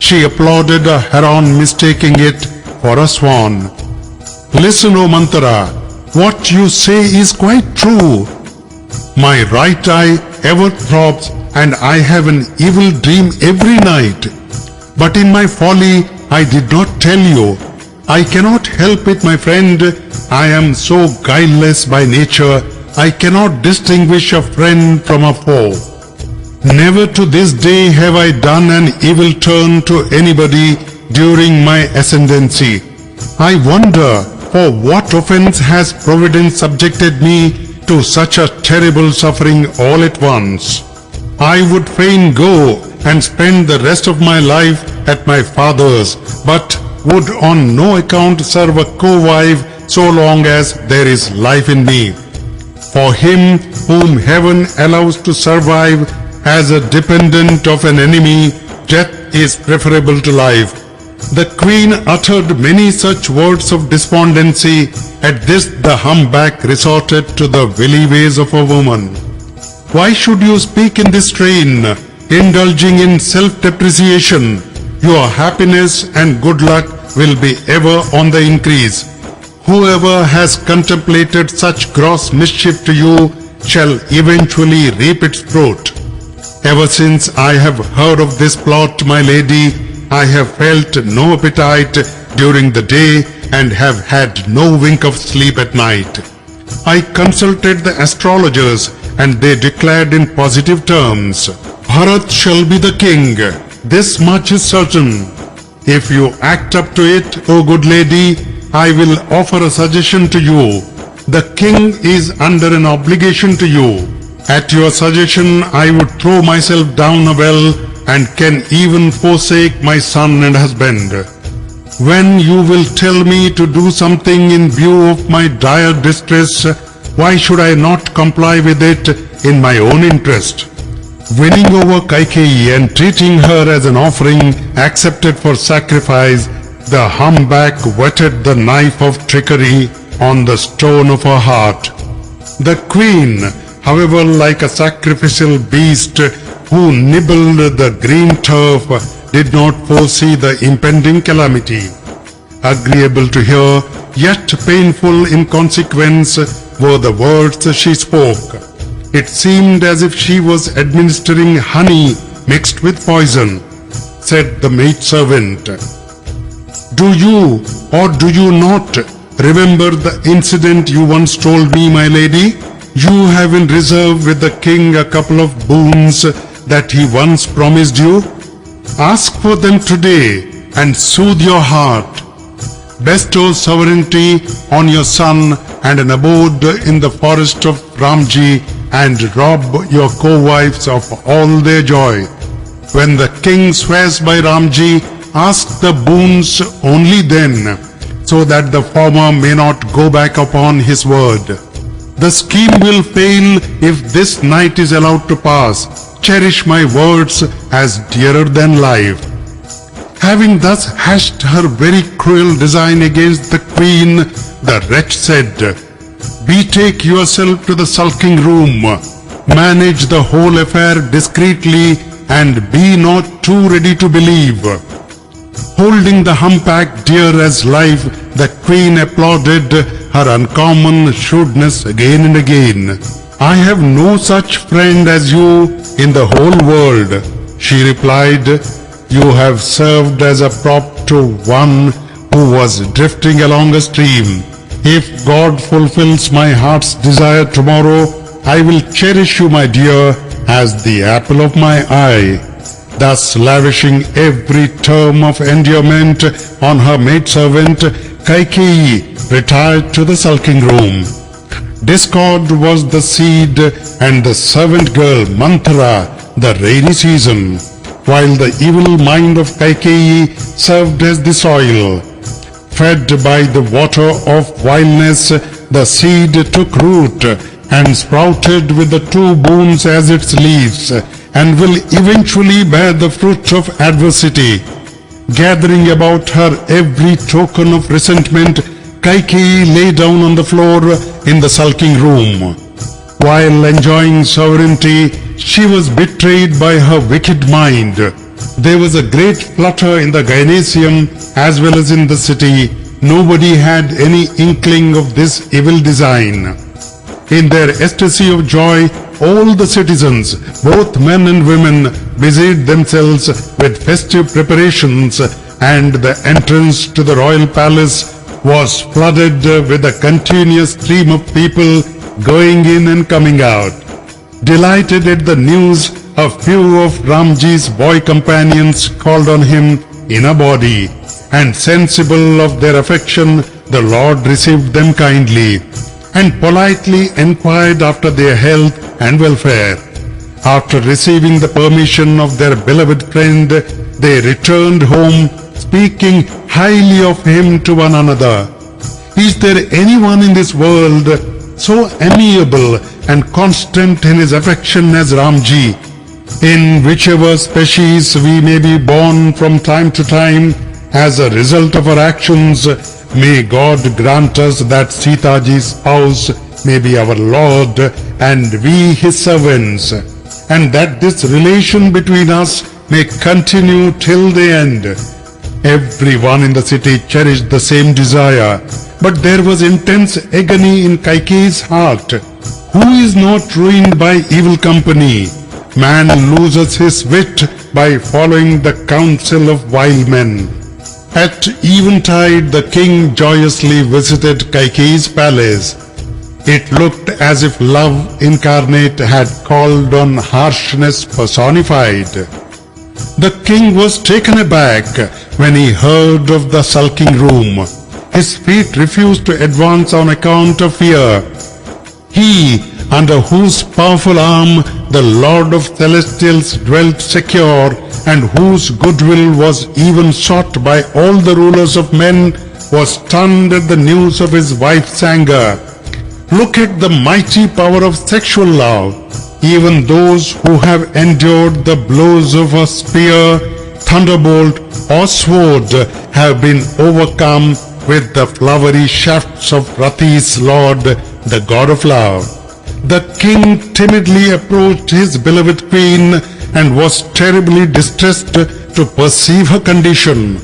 She applauded a heron, mistaking it for a swan. Listen, O Manthara, what you say is quite true. My right eye ever throbs and I have an evil dream every night. But in my folly I did not tell you. I cannot help it, my friend. I am so guileless by nature, I cannot distinguish a friend from a foe. Never to this day have I done an evil turn to anybody during my ascendancy. I wonder for what offense has Providence subjected me to such a terrible suffering all at once. I would fain go and spend the rest of my life at my father's, but would on no account serve a co-wife so long as there is life in me. For him whom heaven allows to survive as a dependent of an enemy, death is preferable to life. The queen uttered many such words of despondency. At this the humpback resorted to the willy ways of a woman. Why should you speak in this strain, indulging in self-depreciation? Your happiness and good luck will be ever on the increase. Whoever has contemplated such gross mischief to you shall eventually reap its fruit. Ever since I have heard of this plot, my lady, I have felt no appetite during the day and have had no wink of sleep at night. I consulted the astrologers and they declared in positive terms, Bharat shall be the king. This much is certain. If you act up to it, O good lady, I will offer a suggestion to you. The king is under an obligation to you. At your suggestion, I would throw myself down a well and can even forsake my son and husband. When you will tell me to do something in view of my dire distress, why should I not comply with it in my own interest? Winning over Kaikeyi and treating her as an offering accepted for sacrifice, the humpback whetted the knife of trickery on the stone of her heart. The queen, however, like a sacrificial beast who nibbled the green turf, did not foresee the impending calamity. Agreeable to hear, yet painful in consequence, were the words she spoke. It seemed as if she was administering honey mixed with poison. Said the maidservant, Do you or do you not remember the incident you once told me, my lady? You have in reserve with the king a couple of boons that he once promised you. Ask for them today and soothe your heart. Bestow sovereignty on your son and an abode in the forest of Ramji and rob your co-wives of all their joy. When the king swears by Ramji, ask the boons only then, so that the former may not go back upon his word. The scheme will fail if this night is allowed to pass. Cherish my words as dearer than life. Having thus hashed her very cruel design against the queen, the wretch said, Betake yourself to the sulking room, manage the whole affair discreetly, and be not too ready to believe. Holding the humpback dear as life, the queen applauded her uncommon shrewdness again and again. I have no such friend as you in the whole world, she replied. You have served as a prop to one who was drifting along a stream. If God fulfills my heart's desire tomorrow, I will cherish you, my dear, as the apple of my eye. Thus lavishing every term of endearment on her maidservant, Kaikeyi retired to the sulking room. Discord was the seed and the servant girl Manthara the rainy season, while the evil mind of Kaikeyi served as the soil. Fed by the water of vileness, the seed took root and sprouted with the two boons as its leaves, and will eventually bear the fruit of adversity. Gathering about her every token of resentment, Kaikeyi lay down on the floor in the sulking room. While enjoying sovereignty, she was betrayed by her wicked mind. There was a great flutter in the gymnasium as well as in the city. Nobody had any inkling of this evil design. In their ecstasy of joy, all the citizens, both men and women, busied themselves with festive preparations, and the entrance to the royal palace was flooded with a continuous stream of people going in and coming out. Delighted at the news, a few of Ramji's boy companions called on him in a body, and sensible of their affection, the Lord received them kindly, and politely inquired after their health and welfare. After receiving the permission of their beloved friend, they returned home, speaking highly of him to one another. Is there anyone in this world so amiable and constant in his affection as Ramji? In whichever species we may be born from time to time, as a result of our actions, may God grant us that Sitaji's spouse may be our Lord and we his servants, and that this relation between us may continue till the end. Everyone in the city cherished the same desire, but there was intense agony in Kaikeyi's heart. Who is not ruined by evil company? Man loses his wit by following the counsel of wild men. At eventide, the king joyously visited Kaikeyi's palace. It looked as if love incarnate had called on harshness personified. The king was taken aback when he heard of the sulking room. His feet refused to advance on account of fear. He, under whose powerful arm the Lord of Celestials dwelt secure, and whose goodwill was even sought by all the rulers of men, was stunned at the news of his wife's anger. Look at the mighty power of sexual love. Even those who have endured the blows of a spear, thunderbolt, or sword have been overcome with the flowery shafts of Rati's Lord, the god of love. The king timidly approached his beloved queen and was terribly distressed to perceive her condition.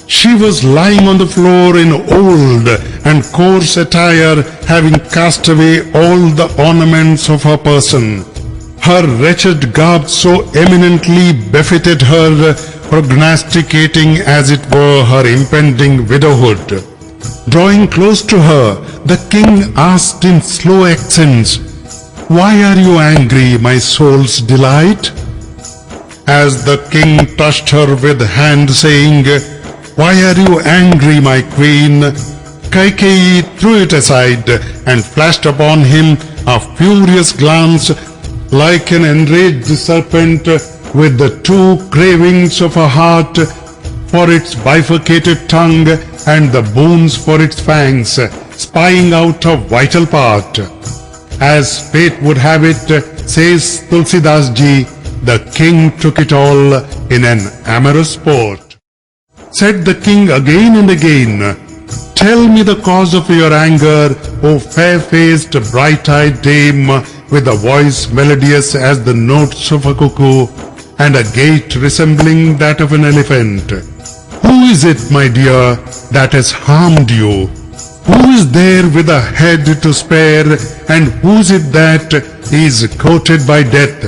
She was lying on the floor in old and coarse attire, having cast away all the ornaments of her person. Her wretched garb so eminently befitted her, prognosticating as it were her impending widowhood. Drawing close to her, the king asked in slow accents, "Why are you angry, my soul's delight?" As the king touched her with hand, saying, "Why are you angry, my queen?" Kaikeyi threw it aside and flashed upon him a furious glance like an enraged serpent, with the two cravings of her heart for its bifurcated tongue and the bones for its fangs, spying out a vital part. As fate would have it, says Tulsidas ji, the king took it all in an amorous sport. Said the king again and again, "Tell me the cause of your anger, O fair-faced, bright-eyed dame, with a voice melodious as the notes of a cuckoo, and a gait resembling that of an elephant. Who is it, my dear, that has harmed you? Who is there with a head to spare, and who is it that is courted by death?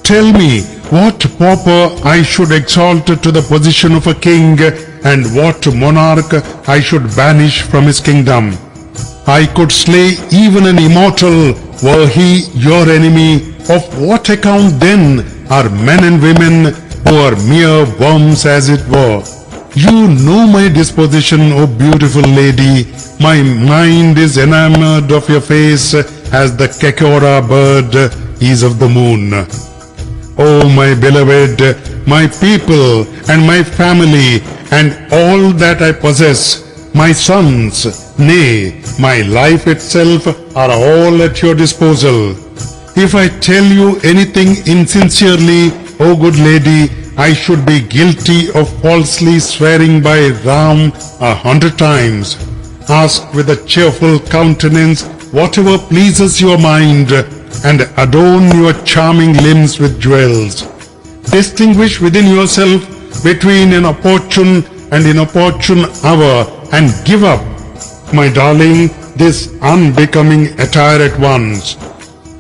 Tell me, what pauper I should exalt to the position of a king, and what monarch I should banish from his kingdom. I could slay even an immortal, were he your enemy. Of what account then are men and women, who are mere worms as it were? You know my disposition, O beautiful lady. My mind is enamored of your face as the Kekora bird is of the moon. O my beloved, my people and my family and all that I possess, my sons, nay, my life itself are all at your disposal. If I tell you anything insincerely, O good lady, I should be guilty of falsely swearing by Ram 100 times. Ask with a cheerful countenance whatever pleases your mind, and adorn your charming limbs with jewels. Distinguish within yourself between an opportune and inopportune hour, and give up, my darling, this unbecoming attire at once."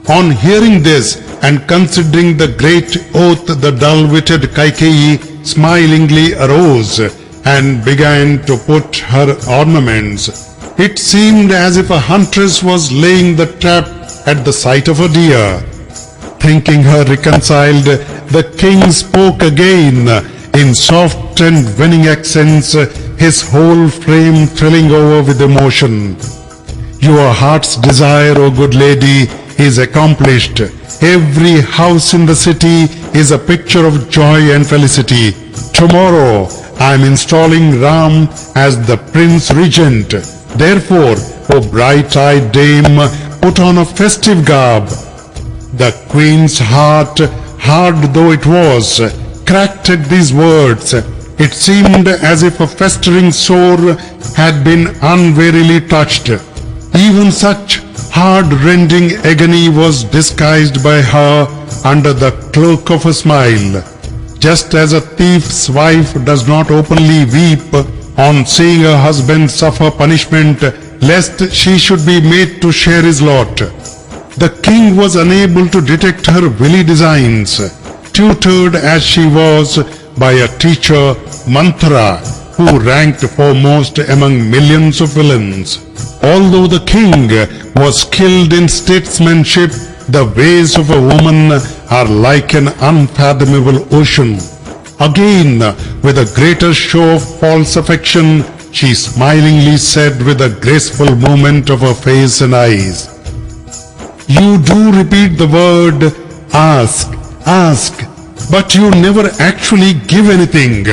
On hearing this, and considering the great oath, the dull-witted Kaikeyi smilingly arose and began to put her ornaments. It seemed as if a huntress was laying the trap at the sight of a deer. Thinking her reconciled, the king spoke again in soft and winning accents, his whole frame thrilling over with emotion. "Your heart's desire, O good lady, is accomplished. Every house in the city is a picture of joy and felicity. Tomorrow I am installing Ram as the Prince Regent. Therefore, O bright-eyed dame, put on a festive garb." The queen's heart, hard though it was, cracked at these words. It seemed as if a festering sore had been unwarily touched. Even such heart-rending agony was disguised by her under the cloak of a smile. Just as a thief's wife does not openly weep on seeing her husband suffer punishment, lest she should be made to share his lot. The king was unable to detect her wily designs, tutored as she was by a teacher, Manthara, who ranked foremost among millions of villains. Although the king was skilled in statesmanship, the ways of a woman are like an unfathomable ocean. Again, with a greater show of false affection, she smilingly said with a graceful movement of her face and eyes, "You do repeat the word, ask, ask, but you never actually give anything.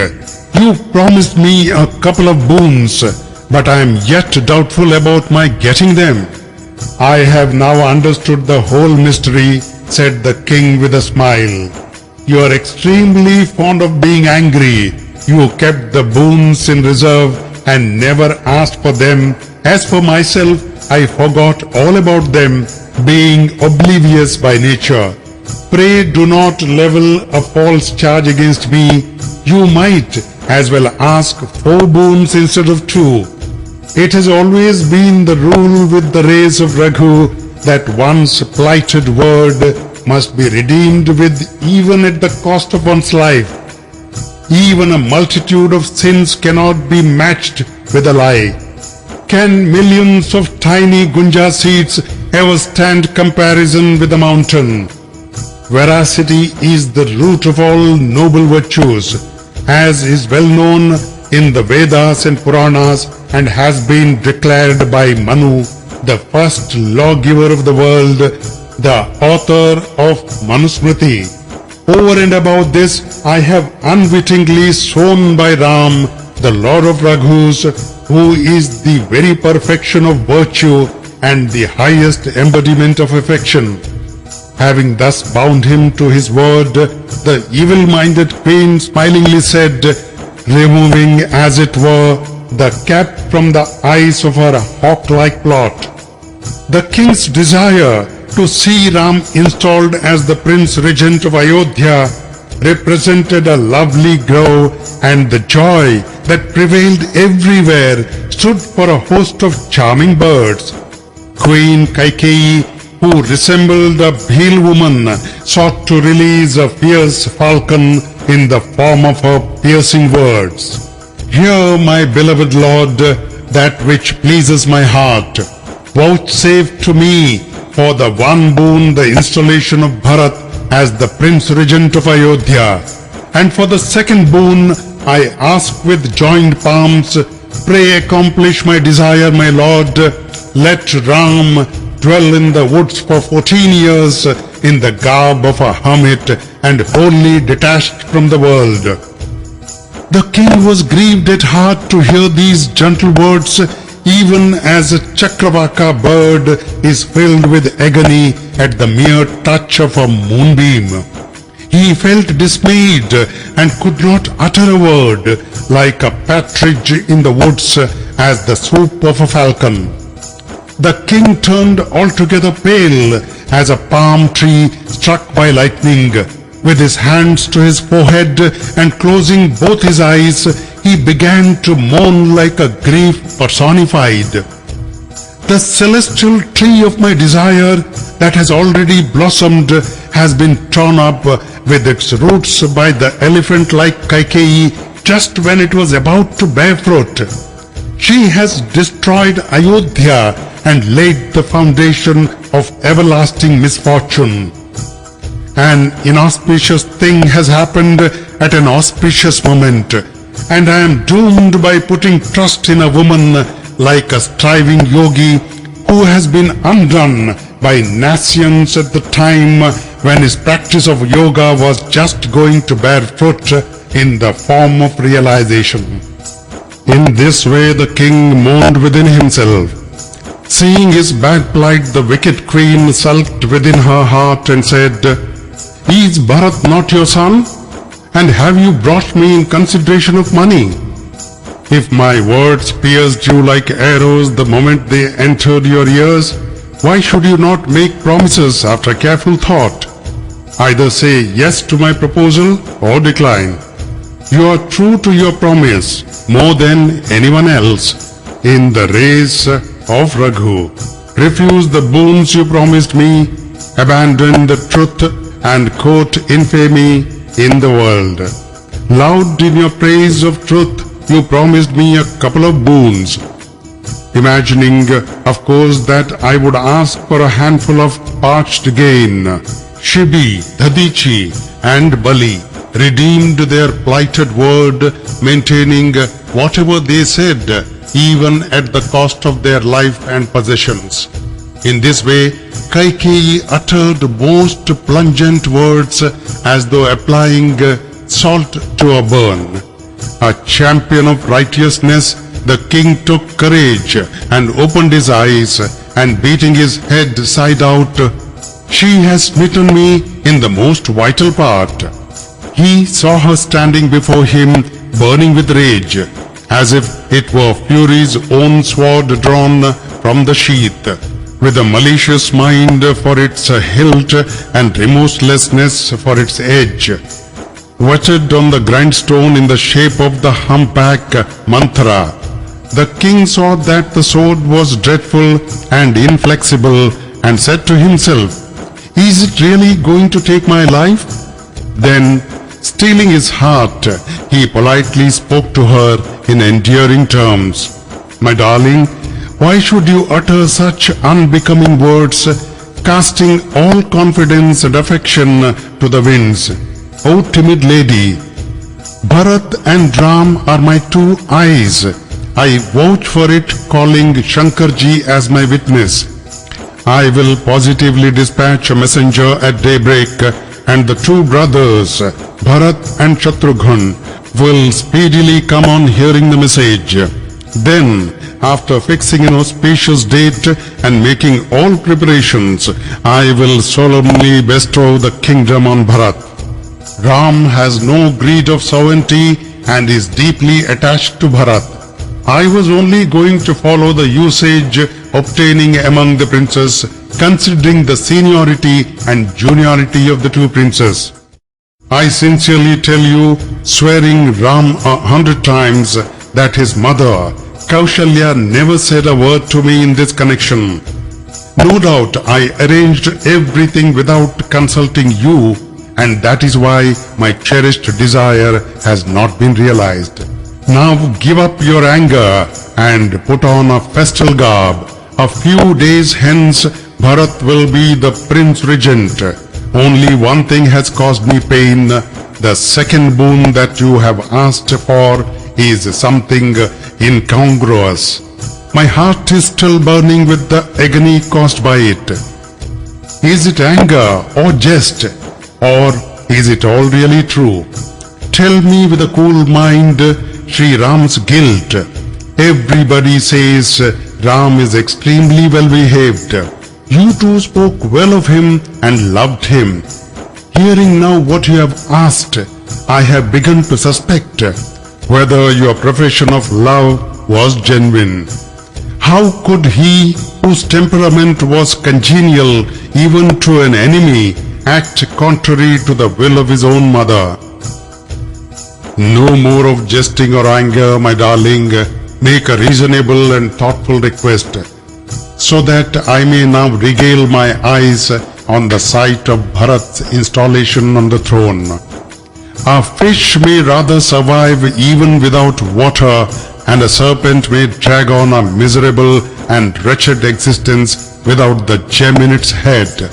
You promised me a couple of boons, but I am yet doubtful about my getting them." "I have now understood the whole mystery," said the king with a smile. "You are extremely fond of being angry. You kept the boons in reserve and never asked for them. As for myself, I forgot all about them, being oblivious by nature. Pray do not level a false charge against me. You might as well ask 4 boons instead of 2. It has always been the rule with the race of Raghu that one's plighted word must be redeemed with even at the cost of one's life. Even a multitude of sins cannot be matched with a lie. Can millions of tiny gunja seeds ever stand comparison with a mountain? Veracity is the root of all noble virtues, as is well known in the Vedas and Puranas, and has been declared by Manu, the first lawgiver of the world, the author of Manusmriti. Over and above this, I have unwittingly sworn by Ram, the Lord of Raghus, who is the very perfection of virtue and the highest embodiment of affection. Having thus bound him to his word, the evil-minded queen smilingly said, removing as it were the cap from the eyes of her hawk-like plot, "The king's desire to see Ram installed as the Prince Regent of Ayodhya represented a lovely glow, and the joy that prevailed everywhere stood for a host of charming birds. Queen Kekai, who resembled a Bhil woman, sought to release a fierce falcon in the form of her piercing words. Hear, my beloved Lord, that which pleases my heart. Vouchsafe to me for the one boon the installation of Bharat as the Prince Regent of Ayodhya, and for the second boon I ask with joined palms, pray accomplish my desire, my Lord. Let Ram dwell in the woods for 14 years in the garb of a hermit and wholly detached from the world." The king was grieved at heart to hear these gentle words, even as a Chakravaka bird is filled with agony at the mere touch of a moonbeam. He felt dismayed and could not utter a word, like a partridge in the woods as the swoop of a falcon. The king turned altogether pale as a palm tree struck by lightning. With his hands to his forehead and closing both his eyes, he began to moan like a grief personified. "The celestial tree of my desire that has already blossomed has been torn up with its roots by the elephant-like Kekai just when it was about to bear fruit. She has destroyed Ayodhya and laid the foundation of everlasting misfortune. An inauspicious thing has happened at an auspicious moment, and I am doomed by putting trust in a woman like a striving yogi who has been undone by nascience at the time when his practice of yoga was just going to bear fruit in the form of realization." In this way the king moaned within himself. Seeing his bad plight, the wicked queen sulked within her heart and said, "Is Bharat not your son? And have you brought me in consideration of money? If my words pierced you like arrows the moment they entered your ears, why should you not make promises after careful thought? Either say yes to my proposal or decline. You are true to your promise more than anyone else in the race of Raghu. Refuse the boons you promised me, abandon the truth and court infamy in the world. Loud in your praise of truth, you promised me a couple of boons, imagining, of course, that I would ask for a handful of parched grain. Shibi, Dadichi and Bali redeemed their plighted word, maintaining whatever they said, even at the cost of their life and possessions. In this way, Kaikeyi uttered most pungent words as though applying salt to a burn. A champion of righteousness, the king took courage and opened his eyes, and beating his head side out, "She has smitten me in the most vital part." He saw her standing before him, burning with rage, as if it were Fury's own sword drawn from the sheath, with a malicious mind for its hilt and remorselessness for its edge. Whetted on the grindstone in the shape of the humpback Manthara, the king saw that the sword was dreadful and inflexible, and said to himself, "Is it really going to take my life?" Then, steeling his heart, he politely spoke to her in endearing terms. "My darling, why should you utter such unbecoming words, casting all confidence and affection to the winds? O timid lady, Bharat and Ram are my two eyes. I vouch for it, calling Shankarji as my witness. I will positively dispatch a messenger at daybreak, and the two brothers, Bharat and Shatrughan, will speedily come on hearing the message. Then, after fixing an auspicious date and making all preparations, I will solemnly bestow the kingdom on Bharat. Ram has no greed of sovereignty and is deeply attached to Bharat. I was only going to follow the usage obtaining among the princes, considering the seniority and juniority of the two princes. I sincerely tell you, swearing Ram 100 times, that his mother, Kaushlya, never said a word to me in this connection. No doubt I arranged everything without consulting you, and that is why my cherished desire has not been realized. Now give up your anger and put on a festal garb. A few days hence, Bharat will be the Prince Regent. Only one thing has caused me pain. The second boon that you have asked for is something incongruous. My heart is still burning with the agony caused by it. Is it anger or jest? Or is it all really true? Tell me with a cool mind Shri Ram's guilt. Everybody says Ram is extremely well behaved. You too spoke well of him and loved him. Hearing now what you have asked, I have begun to suspect whether your profession of love was genuine. How could he, whose temperament was congenial even to an enemy, act contrary to the will of his own mother? No more of jesting or anger, my darling. Make a reasonable and thoughtful request, so that I may now regale my eyes on the sight of Bharat's installation on the throne. A fish may rather survive even without water, and a serpent may drag on a miserable and wretched existence without the gem in its head.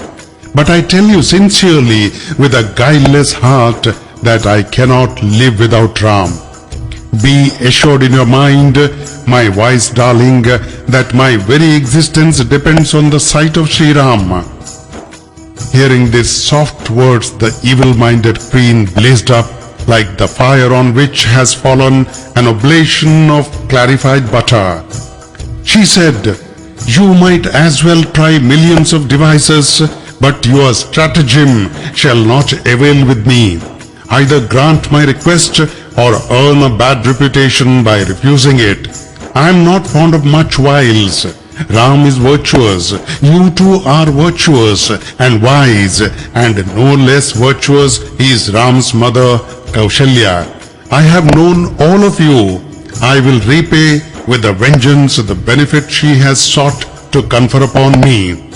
But I tell you sincerely, with a guileless heart, that I cannot live without Ram. Be assured in your mind, my wise darling, that my very existence depends on the sight of Sri Ram. Hearing these soft words, the evil-minded queen blazed up like the fire on which has fallen an oblation of clarified butter. She said, "You might as well try millions of devices, but your stratagem shall not avail with me. Either grant my request or earn a bad reputation by refusing it. I am not fond of much wiles. Ram is virtuous. You too are virtuous and wise, and no less virtuous is Ram's mother, Kaushlya. I have known all of you. I will repay with a vengeance the benefit she has sought to confer upon me.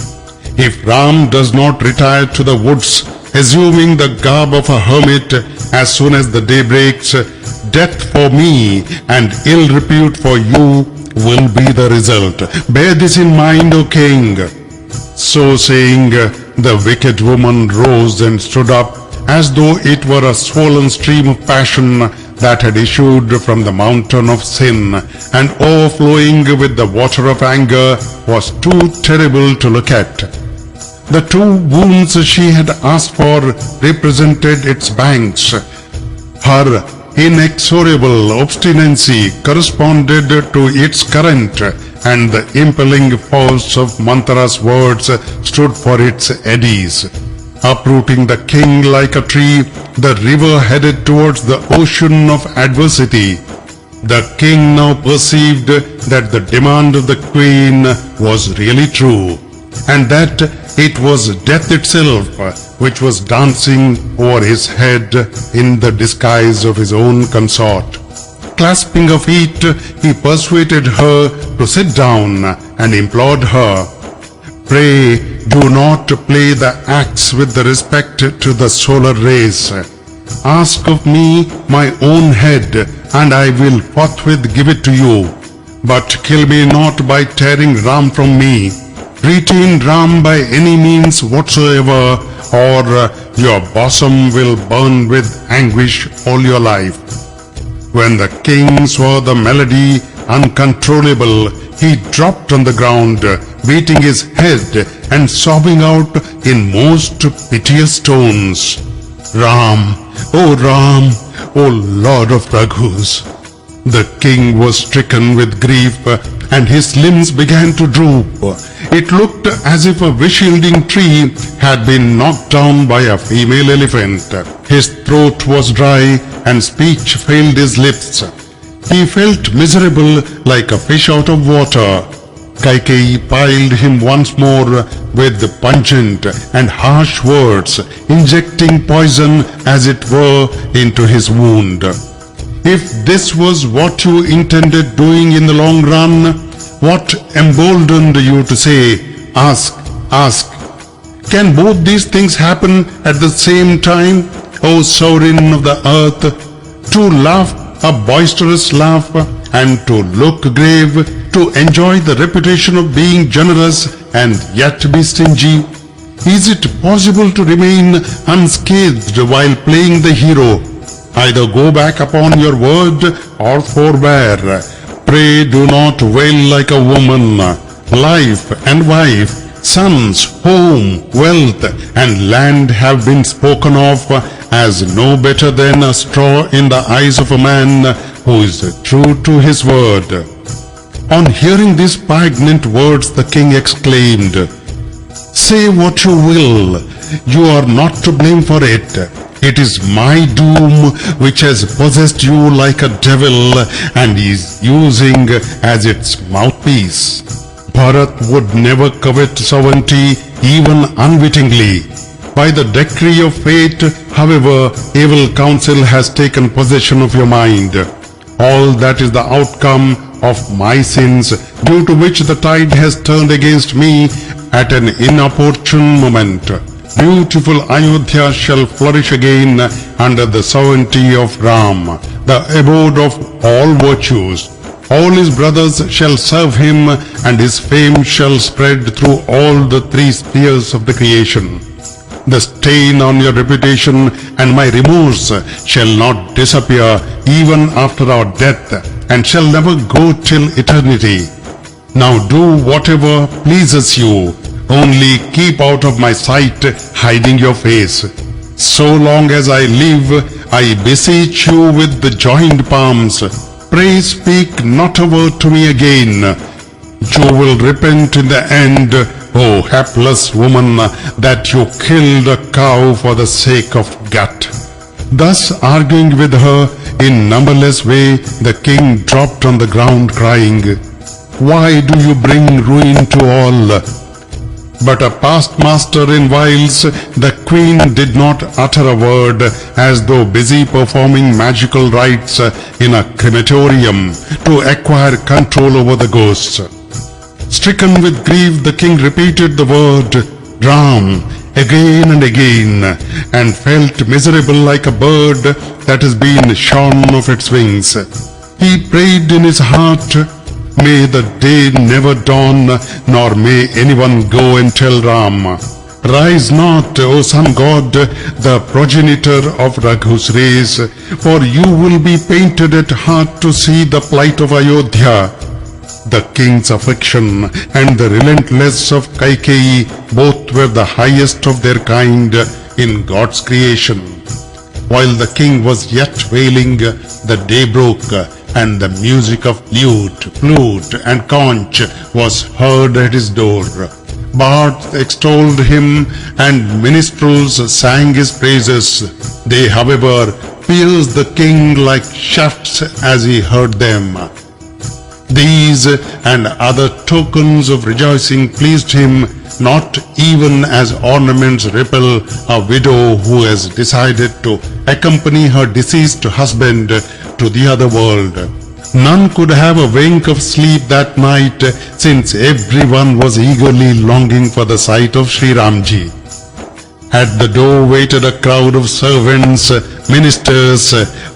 If Ram does not retire to the woods, assuming the garb of a hermit as soon as the day breaks, death for me and ill repute for you will be the result. Bear this in mind, O king. So saying, the wicked woman rose and stood up as though it were a swollen stream of passion that had issued from the mountain of sin, and overflowing with the water of anger was too terrible to look at. The two wounds she had asked for represented its banks. Her inexorable obstinacy corresponded to its current, and the impelling force of Manthara's words stood for its eddies. Uprooting the king like a tree, the river headed towards the ocean of adversity. The king now perceived that the demand of the queen was really true, and that it was death itself which was dancing over his head in the disguise of his own consort. Clasping her feet, he persuaded her to sit down and implored her, "Pray, do not play the axe with the respect to the solar race. Ask of me my own head, and I will forthwith give it to you. But kill me not by tearing Ram from me. Retain Ram by any means whatsoever, or your bosom will burn with anguish all your life." When the king saw the melody uncontrollable, he dropped on the ground, beating his head and sobbing out in most piteous tones, "Ram, O Lord of Raghus." The king was stricken with grief, and his limbs began to droop. It looked as if a wish-yielding tree had been knocked down by a female elephant. His throat was dry, and speech failed his lips. He felt miserable like a fish out of water. Kekai piled him once more with pungent and harsh words, injecting poison as it were into his wound. If this was what you intended doing in the long run, what emboldened you to say, "Ask"? Can both these things happen at the same time, O sovereign of the earth? To laugh a boisterous laugh, and to look grave, to enjoy the reputation of being generous and yet be stingy? Is it possible to remain unscathed while playing the hero? Either go back upon your word or forbear. Pray do not wail like a woman. Life and wife, sons, home, wealth, and land have been spoken of as no better than a straw in the eyes of a man who is true to his word. On hearing these poignant words, the king exclaimed, "Say what you will, you are not to blame for it. It is my doom which has possessed you like a devil and is using as its mouthpiece." Bharat would never covet sovereignty even unwittingly. By the decree of fate, however, evil counsel has taken possession of your mind. All that is the outcome of my sins, due to which the tide has turned against me at an inopportune moment. Beautiful Ayodhya shall flourish again under the sovereignty of Ram, the abode of all virtues. All his brothers shall serve him, and his fame shall spread through all the three spheres of the creation. The stain on your reputation and my remorse shall not disappear even after our death, and shall never go till eternity. Now do whatever pleases you. Only keep out of my sight, hiding your face. So long as I live, I beseech you with the joined palms. Pray speak not a word to me again. You will repent in the end, O hapless woman, that you killed a cow for the sake of gut. Thus arguing with her in numberless way, the king dropped on the ground crying, Why do you bring ruin to all? But a past master in wiles, the queen did not utter a word, as though busy performing magical rites in a crematorium to acquire control over the ghosts. Stricken with grief, the king repeated the word Ram again and again, and felt miserable like a bird that has been shorn of its wings. He prayed in his heart, may the day never dawn, nor may anyone go and tell Ram. Rise not, O sun god, the progenitor of Raghu's race, for you will be painted at heart to see the plight of Ayodhya. The king's affection and the relentlessness of Kaikeyi both were the highest of their kind in God's creation. While the king was yet wailing, the day broke, and the music of lute, flute, and conch was heard at his door. Bards extolled him, and minstrels sang his praises. They, however, pierced the king like shafts as he heard them. These and other tokens of rejoicing pleased him, not even as ornaments repel a widow who has decided to accompany her deceased husband to the other world. None could have a wink of sleep that night, since everyone was eagerly longing for the sight of Shri Ramji. At the door waited a crowd of servants, ministers,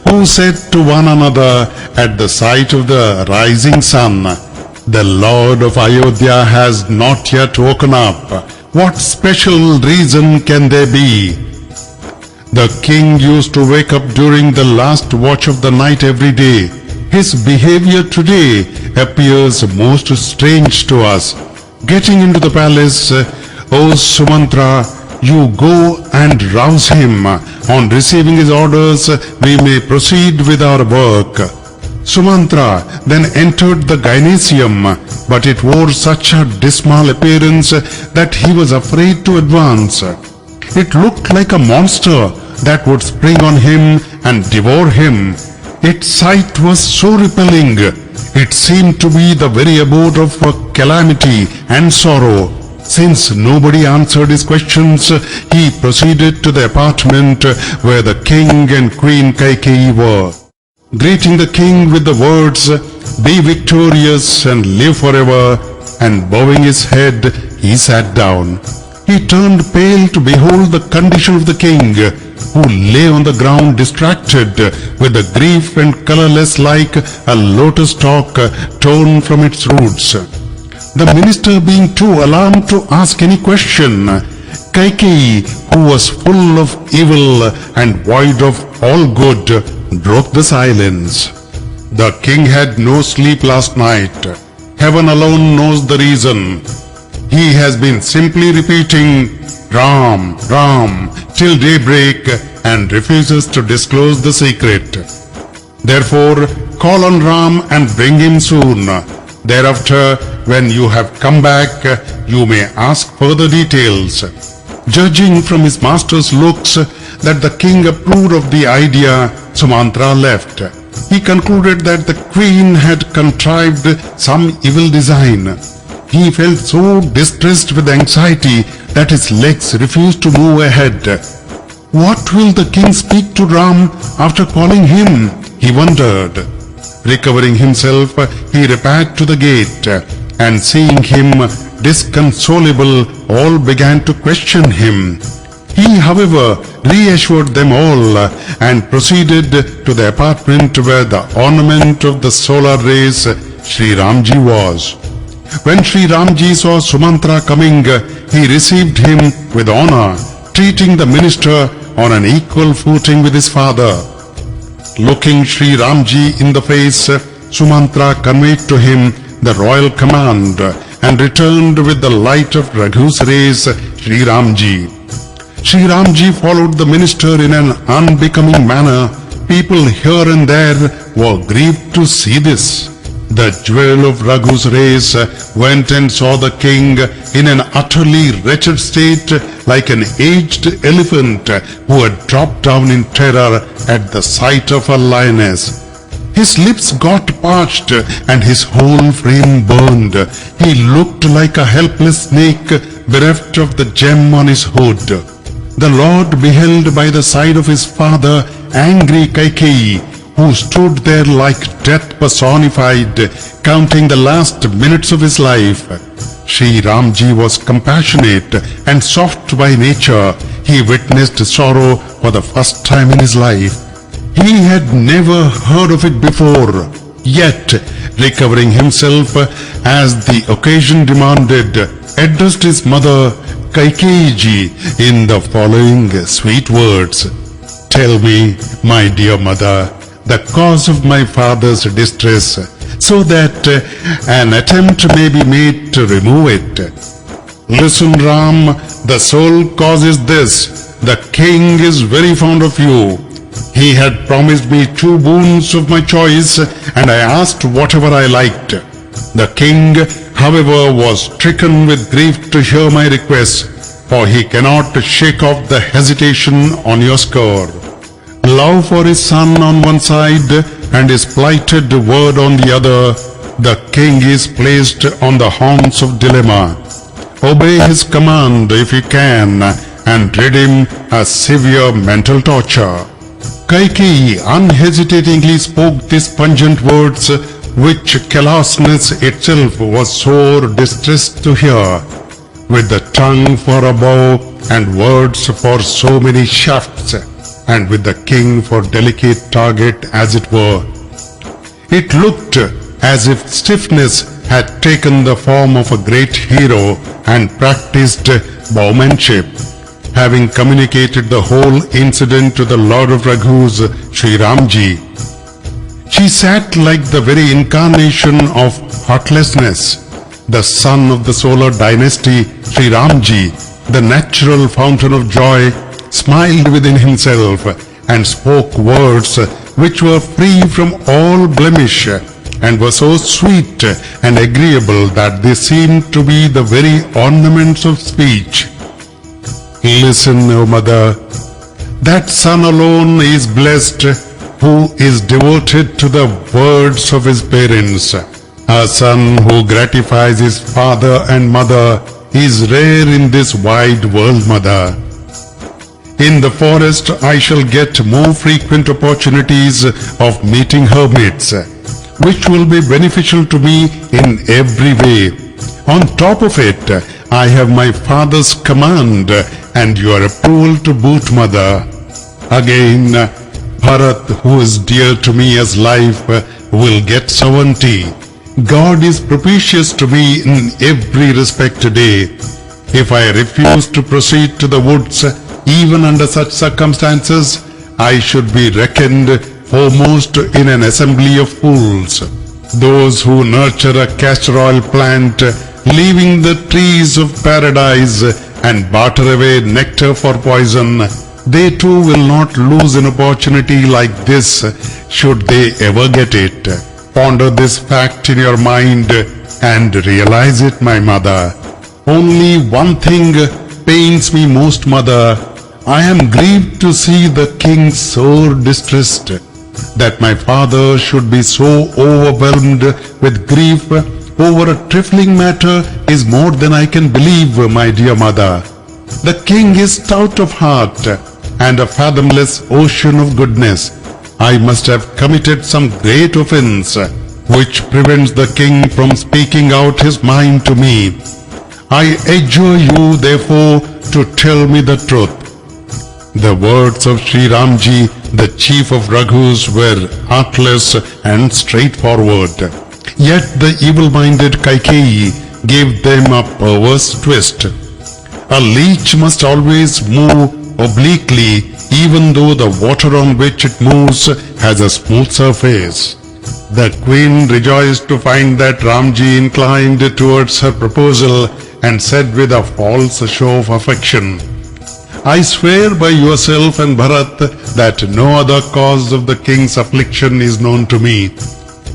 who said to one another at the sight of the rising sun, "The Lord of Ayodhya has not yet woken up. What special reason can there be?" The king used to wake up during the last watch of the night every day. His behavior today appears most strange to us. Getting into the palace, "O Sumantra, you go and rouse him. On receiving his orders, we may proceed with our work." Sumantra then entered the gynecium, but it wore such a dismal appearance that he was afraid to advance. It looked like a monster that would spring on him and devour him. Its sight was so repelling. It seemed to be the very abode of calamity and sorrow. Since nobody answered his questions, he proceeded to the apartment where the king and queen Kaikeyi were. Greeting the king with the words, "Be victorious and live forever," and bowing his head, he sat down. He turned pale to behold the condition of the king, who lay on the ground distracted with the grief and colorless like a lotus stalk torn from its roots. The minister being too alarmed to ask any question, Kaikeyi, who was full of evil and void of all good, broke the silence. "The king had no sleep last night. Heaven alone knows the reason. He has been simply repeating Ram, Ram till daybreak and refuses to disclose the secret. Therefore, call on Ram and bring him soon. Thereafter, when you have come back, you may ask further details." Judging from his master's looks that the king approved of the idea, Sumantra left. He concluded that the queen had contrived some evil design. He felt so distressed with anxiety that his legs refused to move ahead. What will the king speak to Ram after calling him? He wondered. Recovering himself, he repaired to the gate, and seeing him disconsolable, all began to question him. He, however, reassured them all and proceeded to the apartment where the ornament of the solar rays, Shri Ramji, was. When Shri Ramji saw Sumantra coming, he received him with honor, treating the minister on an equal footing with his father. Looking Shri Ramji in the face, Sumantra conveyed to him the royal command and returned with the light of Raghu's rays, Shri Ramji. Shri Ramji followed the minister in an unbecoming manner. People here and there were grieved to see this. The jewel of Raghu's race went and saw the king in an utterly wretched state, like an aged elephant who had dropped down in terror at the sight of a lioness. His lips got parched and his whole frame burned. He looked like a helpless snake bereft of the gem on his hood. The Lord beheld by the side of his father angry Kekai, who stood there like death personified, counting the last minutes of his life. Shri Ramji was compassionate and soft by nature. He witnessed sorrow for the first time in his life. He had never heard of it before. Yet, recovering himself as the occasion demanded, addressed his mother Kekai in the following sweet words. Tell me, my dear mother, the cause of my father's distress, so that an attempt may be made to remove it. Listen, Ram, the sole cause is this. The king is very fond of you. He had promised me 2 boons of my choice, and I asked whatever I liked. The king, however, was stricken with grief to hear my request, for he cannot shake off the hesitation on your score. Love for his son on one side and his plighted word on the other, the king is placed on the haunts of dilemma. Obey his command if you can, and rid him a severe mental torture. Kekai unhesitatingly spoke these pungent words, which callousness itself was sore distressed to hear. With the tongue for a bow and words for so many shafts, and with the king for delicate target as it were, it looked as if stiffness had taken the form of a great hero and practiced bowmanship. Having communicated the whole incident to the Lord of Raghu's Shri Ramji, she sat like the very incarnation of heartlessness. The son of the solar dynasty, Shri Ramji, the natural fountain of joy, smiled within himself and spoke words which were free from all blemish and were so sweet and agreeable that they seemed to be the very ornaments of speech. Listen, O mother, that son alone is blessed who is devoted to the words of his parents. A son who gratifies his father and mother is rare in this wide world, mother. In the forest I shall get more frequent opportunities of meeting hermits, which will be beneficial to me in every way. On top of it, I have my father's command and your approval to boot, mother. Again, Bharat, who is dear to me as life, will get sovereignty. God is propitious to me in every respect today. If I refuse to proceed to the woods, even under such circumstances, I should be reckoned foremost in an assembly of fools. Those who nurture a castor oil plant, leaving the trees of paradise and barter away nectar for poison, they too will not lose an opportunity like this should they ever get it. Ponder this fact in your mind and realize it, my mother. Only one thing pains me most, mother. I am grieved to see the king sore distressed. That my father should be so overwhelmed with grief over a trifling matter is more than I can believe, my dear mother. The king is stout of heart and a fathomless ocean of goodness. I must have committed some great offense, which prevents the king from speaking out his mind to me. I adjure you, therefore, to tell me the truth. The words of Shri Ramji, the chief of Raghus, were artless and straightforward. Yet the evil-minded Kekai gave them a perverse twist. A leech must always move obliquely, even though the water on which it moves has a smooth surface. The queen rejoiced to find that Ramji inclined towards her proposal and said with a false show of affection, I swear by yourself and Bharat that no other cause of the king's affliction is known to me.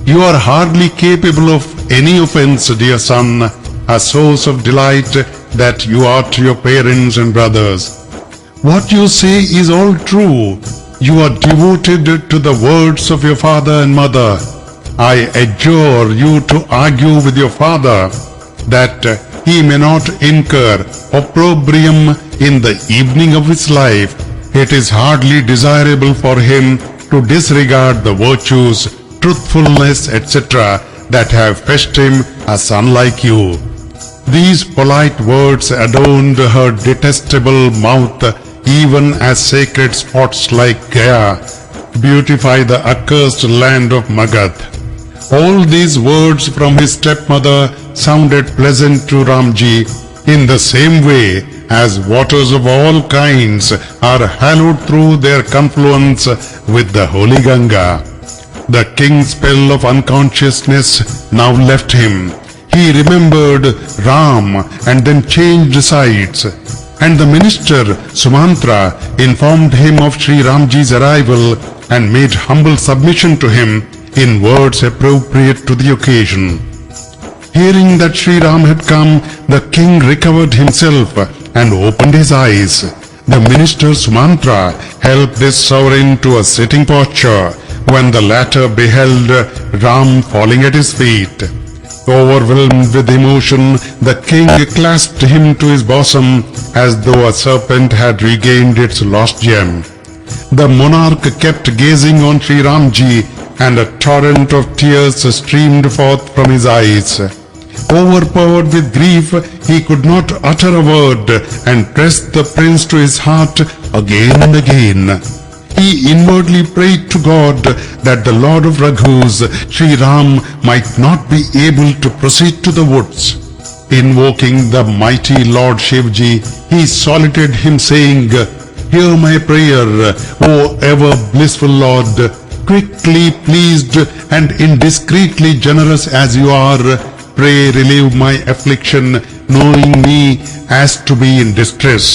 You are hardly capable of any offense, dear son, a source of delight that you are to your parents and brothers. What you say is all true. you are devoted to the words of your father and mother. I adjure you to argue with your father, that he may not incur opprobrium in the evening of his life. It is hardly desirable for him to disregard the virtues, truthfulness, etc. that have fetched him a son like you. These polite words adorned her detestable mouth, even as sacred spots like Gaya beautify the accursed land of Magad. All these words from his stepmother sounded pleasant to Ramji in the same way as waters of all kinds are hallowed through their confluence with the holy Ganga. The king's spell of unconsciousness now left him. He remembered Ram and then changed sides. And the minister Sumantra informed him of Shri Ramji's arrival and made humble submission to him in words appropriate to the occasion. Hearing that Shri Ram had come, the king recovered himself and opened his eyes. The minister Sumantra helped this sovereign to a sitting posture when the latter beheld Ram falling at his feet. Overwhelmed with emotion, the king clasped him to his bosom as though a serpent had regained its lost gem. The monarch kept gazing on Shri Ramji, and a torrent of tears streamed forth from his eyes. Overpowered with grief, he could not utter a word and pressed the prince to his heart again and again. He inwardly prayed to God that the Lord of Raghus, Shri Ram, might not be able to proceed to the woods. Invoking the mighty Lord Shivji, he saluted him saying, "Hear my prayer, O ever blissful Lord. Quickly pleased and indiscreetly generous as you are, pray relieve my affliction, knowing me as to be in distress.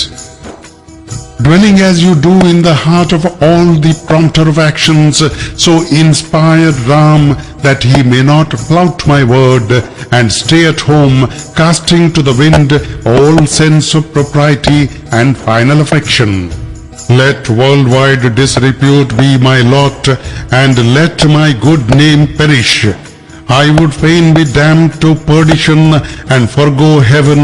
Dwelling as you do in the heart of all the prompter of actions, so inspire Ram that he may not flout my word and stay at home, casting to the wind all sense of propriety and final affection. Let worldwide disrepute be my lot, and let my good name perish. I would fain be damned to perdition and forgo heaven,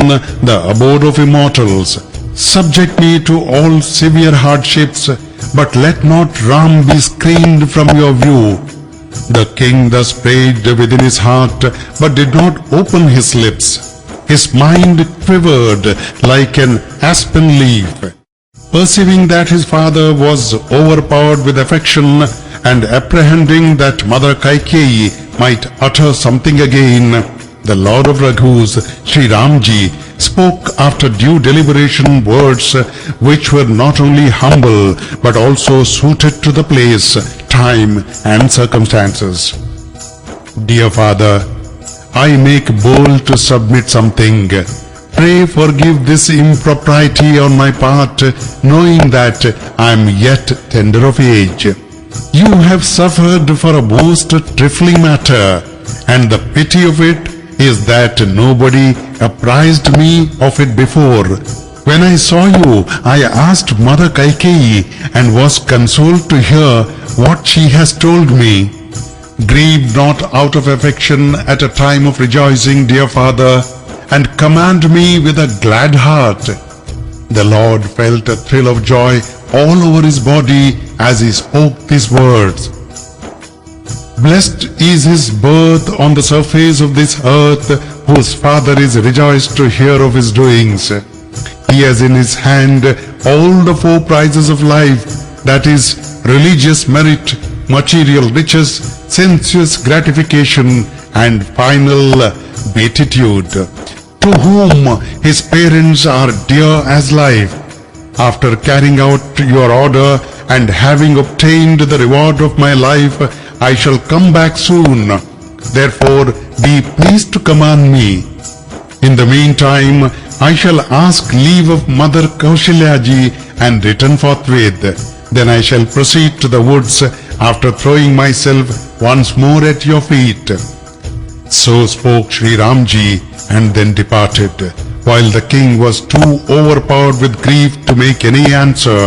the abode of immortals. Subject me to all severe hardships, but let not Ram be screened from your view." The king thus prayed within his heart, but did not open his lips. His mind quivered like an aspen leaf. Perceiving that his father was overpowered with affection, and apprehending that Mother Kaikeyi might utter something again, the Lord of Raghus, Shri Ramji, spoke after due deliberation words which were not only humble but also suited to the place, time and circumstances. "Dear father, I make bold to submit something. Pray forgive this impropriety on my part, knowing that I am yet tender of age. You have suffered for a most trifling matter, and the pity of it is that nobody apprised me of it before. When I saw you, I asked Mother Kaikeyi and was consoled to hear what she has told me. Grieve not out of affection at a time of rejoicing, dear father, and command me with a glad heart." The Lord felt a thrill of joy all over his body as he spoke these words. "Blessed is his birth on the surface of this earth, whose father is rejoiced to hear of his doings. He has in his hand all the four prizes of life, that is, religious merit, material riches, sensuous gratification, and final beatitude. To whom his parents are dear as life. After carrying out your order and having obtained the reward of my life, I shall come back soon. Therefore, be pleased to command me. In the meantime, I shall ask leave of Mother Kaushlya ji and return forthwith. Then I shall proceed to the woods after throwing myself once more at your feet." So spoke Shri Ramji and then departed, while the king was too overpowered with grief to make any answer.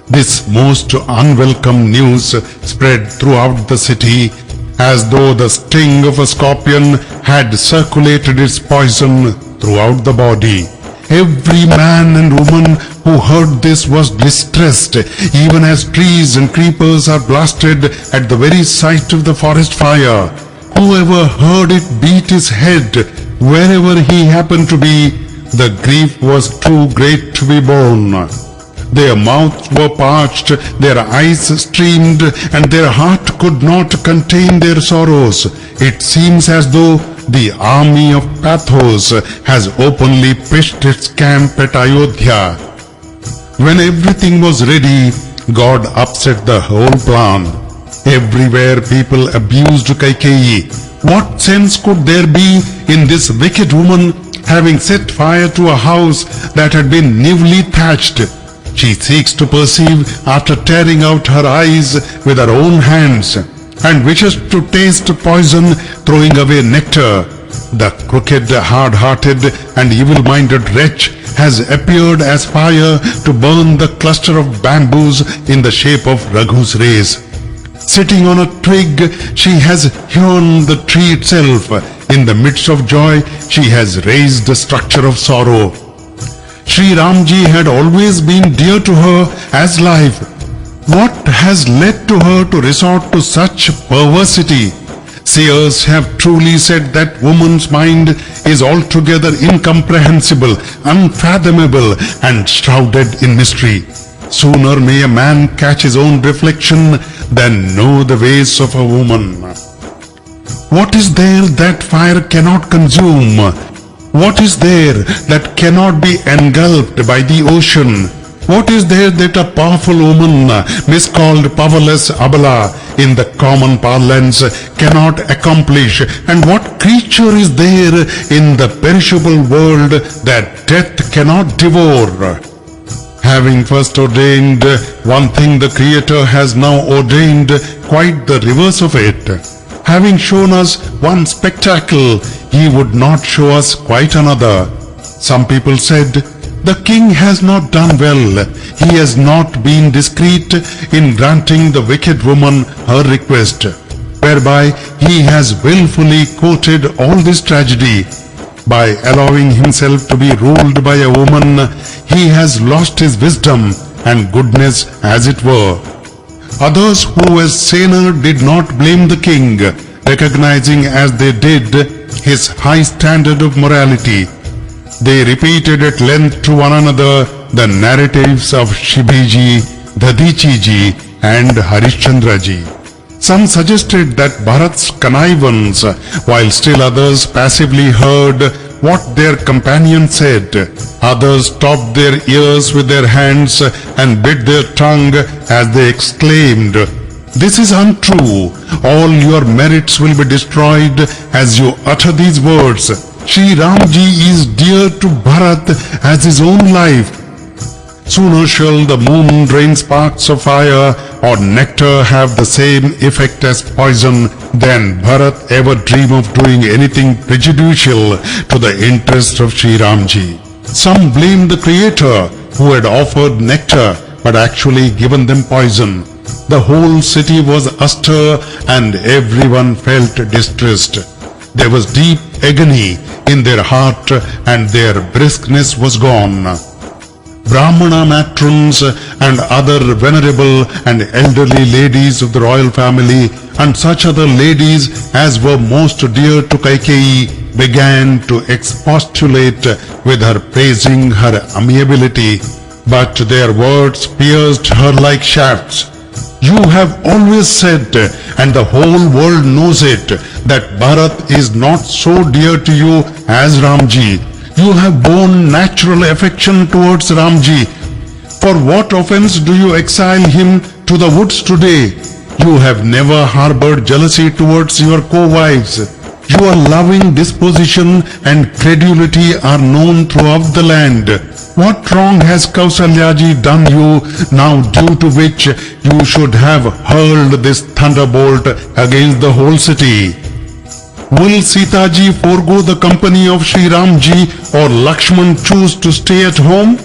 This most unwelcome news spread throughout the city, as though the sting of a scorpion had circulated its poison throughout the body. Every man and woman who heard this was distressed, even as trees and creepers are blasted at the very sight of the forest fire. Whoever heard it beat his head wherever he happened to be. The grief was too great to be borne. Their mouths were parched, their eyes streamed, and their heart could not contain their sorrows. It seems as though the army of Pathos has openly pitched its camp at Ayodhya. When everything was ready, God upset the whole plan. Everywhere people abused Kaikeyi. What sense could there be in this wicked woman having set fire to a house that had been newly thatched? She seeks to perceive after tearing out her eyes with her own hands, and wishes to taste poison, throwing away nectar. The crooked, hard-hearted and evil-minded wretch has appeared as fire to burn the cluster of bamboos in the shape of Raghu's race. Sitting on a twig, she has hewn the tree itself. In the midst of joy, she has raised the structure of sorrow. Shri Ramji had always been dear to her as life. What has led to her to resort to such perversity? Seers have truly said that woman's mind is altogether incomprehensible, unfathomable, and shrouded in mystery. Sooner may a man catch his own reflection than know the ways of a woman. What is there that fire cannot consume? What is there that cannot be engulfed by the ocean? What is there that a powerful woman, miscalled powerless Abala in the common parlance, cannot accomplish? And what creature is there in the perishable world that death cannot devour? Having first ordained one thing, the Creator has now ordained quite the reverse of it. Having shown us one spectacle, He would not show us quite another. Some people said, the king has not done well. He has not been discreet in granting the wicked woman her request, whereby he has willfully courted all this tragedy. By allowing himself to be ruled by a woman, he has lost his wisdom and goodness, as it were. Others who as saner did not blame the king, recognizing as they did his high standard of morality. They repeated at length to one another the narratives of Shibiji, Dadichiji and Harishchandraji. Some suggested that Bharat's connivance, while still others passively heard what their companion said. Others stopped their ears with their hands and bit their tongue as they exclaimed, "This is untrue. All your merits will be destroyed as you utter these words. Shri Ramji is dear to Bharat as his own life. Sooner shall the moon rain sparks of fire or nectar have the same effect as poison than Bharat ever dream of doing anything prejudicial to the interest of Shri Ramji." Some blamed the Creator who had offered nectar but actually given them poison. The whole city was astir and everyone felt distressed. There was deep agony in their heart and their briskness was gone. Brahmana matrons and other venerable and elderly ladies of the royal family and such other ladies as were most dear to Kaikeyi began to expostulate with her, praising her amiability, but their words pierced her like shafts. "You have always said, and the whole world knows it, that Bharat is not so dear to you as Ramji. You have borne natural affection towards Ramji. For what offense do you exile him to the woods today? You have never harbored jealousy towards your co-wives. Your loving disposition and credulity are known throughout the land. What wrong has Kaushalyaji done you now due to which you should have hurled this thunderbolt against the whole city? Will Sita ji forego the company of Shri Ramji or Lakshman choose to stay at home?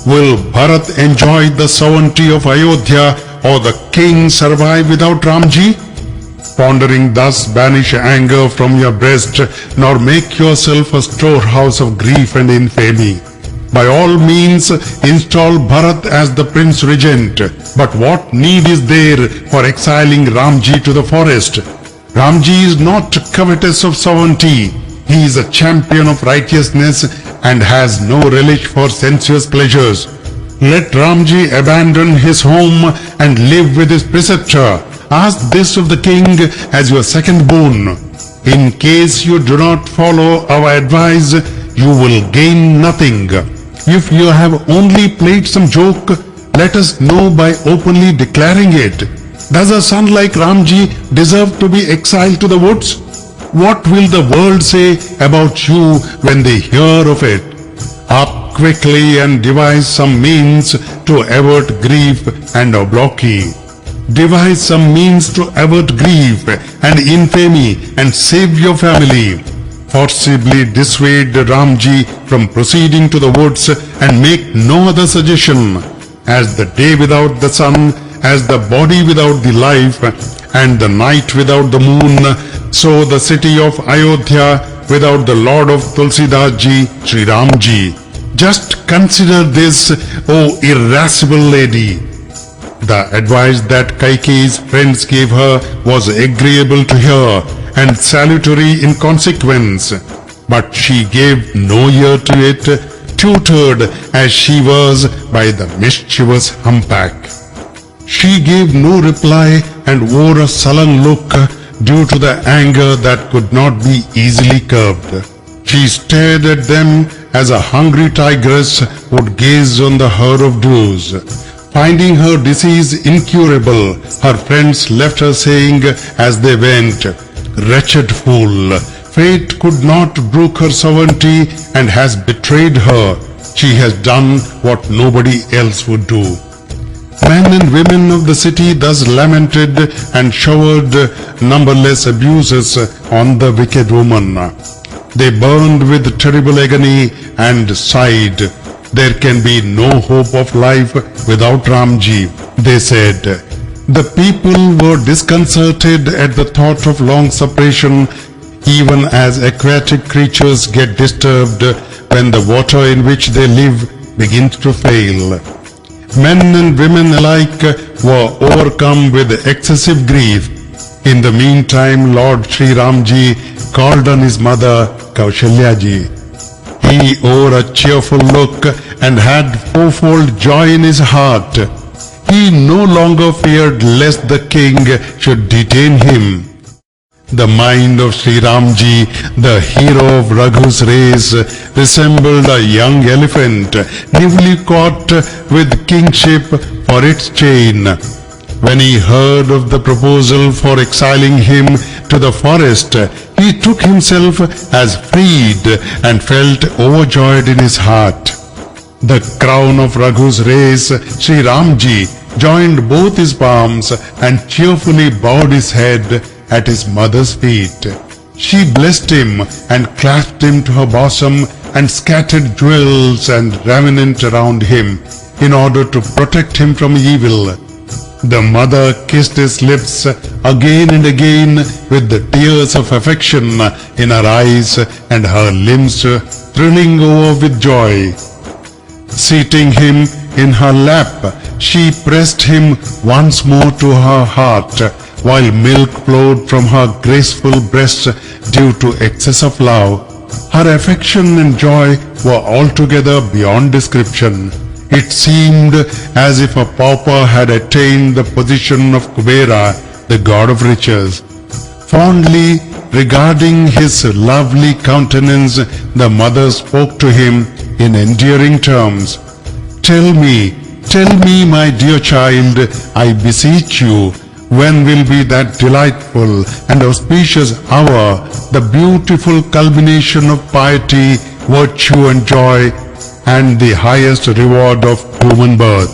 Will Bharat enjoy the sovereignty of Ayodhya or the king survive without Ramji? Pondering thus, banish anger from your breast, nor make yourself a storehouse of grief and infamy. By all means, install Bharat as the Prince Regent. But what need is there for exiling Ramji to the forest? Ramji is not covetous of sovereignty. He is a champion of righteousness and has no relish for sensuous pleasures. Let Ramji abandon his home and live with his preceptor. Ask this of the king as your second boon. In case you do not follow our advice, you will gain nothing. If you have only played some joke, let us know by openly declaring it. Does a son like Ramji deserve to be exiled to the woods? What will the world say about you when they hear of it? Up quickly and devise some means to avert grief and obloquy. Devise some means to avert grief and infamy and save your family. Forcibly dissuade Ramji from proceeding to the woods and make no other suggestion. As the day without the sun, as the body without the life, and the night without the moon, so the city of Ayodhya without the Lord of Tulsidas ji, Shri Ramji. Just consider this, O irascible lady. The advice that Kaikeyi's friends gave her was agreeable to her and salutary in consequence, but she gave no ear to it, tutored as she was by the mischievous humpback. She gave no reply and wore a sullen look due to the anger that could not be easily curbed. She stared at them as a hungry tigress would gaze on the herd of does. Finding her disease incurable, her friends left her saying as they went, "Wretched fool, fate could not brook her sovereignty and has betrayed her. She has done what nobody else would do." Men and women of the city thus lamented and showered numberless abuses on the wicked woman. They burned with terrible agony and sighed, "There can be no hope of life without Ramji," they said. The people were disconcerted at the thought of long separation, even as aquatic creatures get disturbed when the water in which they live begins to fail. Men and women alike were overcome with excessive grief. In the meantime, Lord Shri Ramji called on his mother, Kaushlya ji. He wore a cheerful look and had fourfold joy in his heart. He no longer feared lest the king should detain him. The mind of Shri Ramji, the hero of Raghu's race, resembled a young elephant newly caught with kingship for its chain. When he heard of the proposal for exiling him to the forest, he took himself as freed and felt overjoyed in his heart. The crown of Raghu's race, Shri Ramji, joined both his palms and cheerfully bowed his head at his mother's feet. She blessed him and clasped him to her bosom and scattered jewels and raiment around him in order to protect him from evil. The mother kissed his lips again and again with the tears of affection in her eyes and her limbs thrilling over with joy. Seating him in her lap, she pressed him once more to her heart, while milk flowed from her graceful breast due to excess of love. Her affection and joy were altogether beyond description. It seemed as if a pauper had attained the position of Kubera, the god of riches. Fondly regarding his lovely countenance, the mother spoke to him in endearing terms. Tell me, my dear child, I beseech you, when will be that delightful and auspicious hour, the beautiful culmination of piety, virtue and joy, and the highest reward of human birth,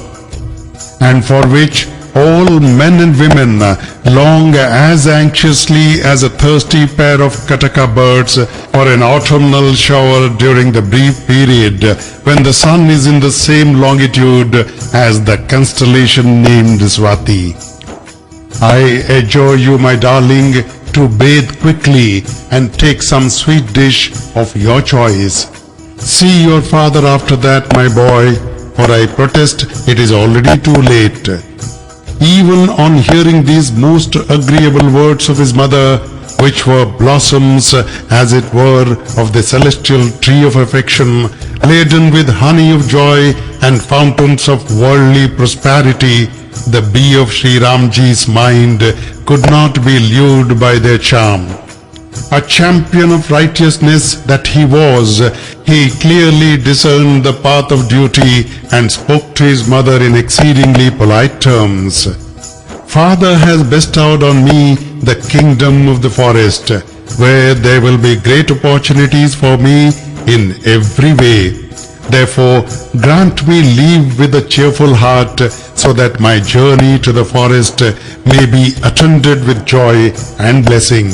and for which all men and women long as anxiously as a thirsty pair of kataka birds for an autumnal shower during the brief period when the sun is in the same longitude as the constellation named Swati. I adjure you, my darling, to bathe quickly and take some sweet dish of your choice. See your father after that, my boy, for I protest it is already too late. Even on hearing these most agreeable words of his mother, which were blossoms, as it were, of the celestial tree of affection, laden with honey of joy and fountains of worldly prosperity, the bee of Shri Ramji's mind could not be lured by their charm. A champion of righteousness that he was, he clearly discerned the path of duty and spoke to his mother in exceedingly polite terms. Father has bestowed on me the kingdom of the forest, where there will be great opportunities for me in every way. Therefore, grant me leave with a cheerful heart, so that my journey to the forest may be attended with joy and blessing.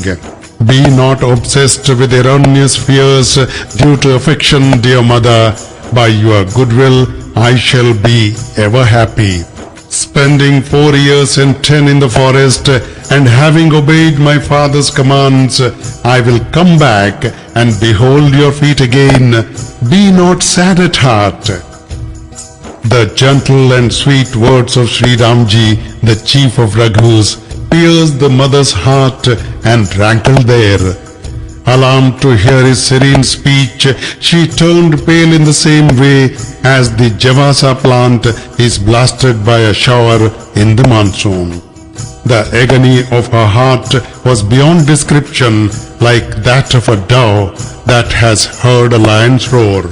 Be not obsessed with erroneous fears due to affection, dear mother. By your goodwill, I shall be ever happy. Spending 4 years and 10 in the forest, and having obeyed my father's commands, I will come back and behold your feet again. Be not sad at heart. The gentle and sweet words of Shri Ramji, the chief of Raghus, pierced the mother's heart and rankled there. Alarmed to hear his serene speech, she turned pale in the same way as the Javasa plant is blasted by a shower in the monsoon. The agony of her heart was beyond description, like that of a dove that has heard a lion's roar.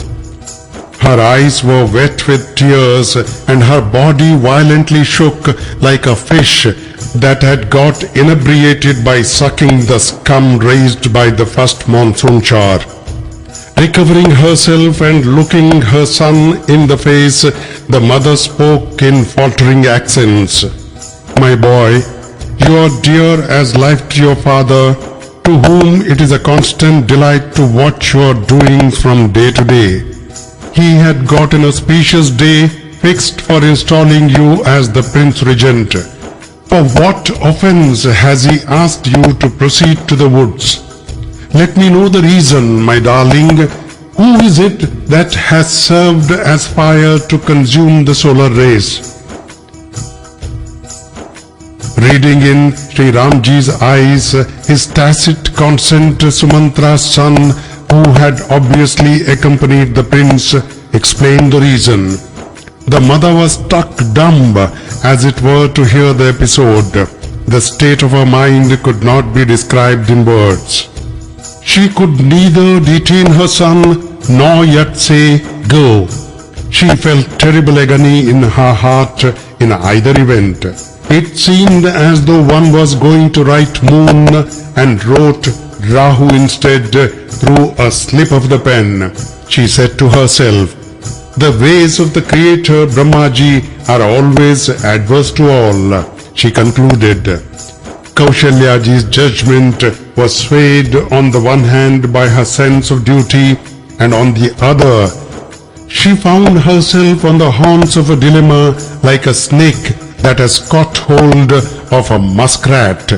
Her eyes were wet with tears, and her body violently shook like a fish that had got inebriated by sucking the scum raised by the first monsoon shower. Recovering herself and looking her son in the face, the mother spoke in faltering accents. My boy, you are dear as life to your father, to whom it is a constant delight to watch your doings from day to day. He had got an auspicious day fixed for installing you as the Prince Regent. For what offense has he asked you to proceed to the woods? Let me know the reason, my darling. Who is it that has served as fire to consume the solar rays? Reading in Shri Ramji's eyes his tacit consent, Sumantra's son, who had obviously accompanied the prince, explained the reason. The mother was struck dumb, as it were, to hear the episode. The state of her mind could not be described in words. She could neither detain her son nor yet say, "Go." She felt terrible agony in her heart in either event. It seemed as though one was going to write moon and wrote Rahu instead through a slip of the pen. She said to herself, "The ways of the Creator Brahmaji are always adverse to all," she concluded. Kaushalyaji's judgment was swayed on the one hand by her sense of duty, and on the other she found herself on the haunts of a dilemma, like a snake that has caught hold of a muskrat.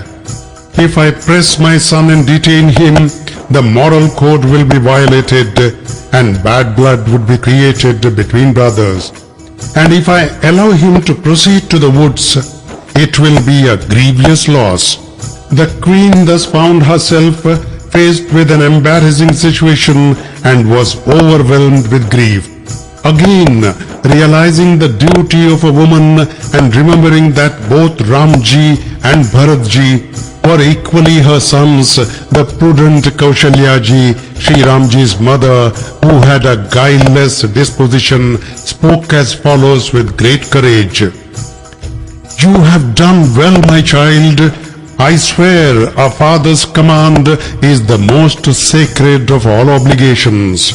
If I press my son and detain him, the moral code will be violated and bad blood would be created between brothers. And if I allow him to proceed to the woods, it will be a grievous loss. The queen thus found herself faced with an embarrassing situation and was overwhelmed with grief. Again, realizing the duty of a woman and remembering that both Ramji and Bharatji were equally her sons, the prudent Kaushalyaji, Shri Ramji's mother, who had a guileless disposition, spoke as follows with great courage. "You have done well, my child. I swear a father's command is the most sacred of all obligations.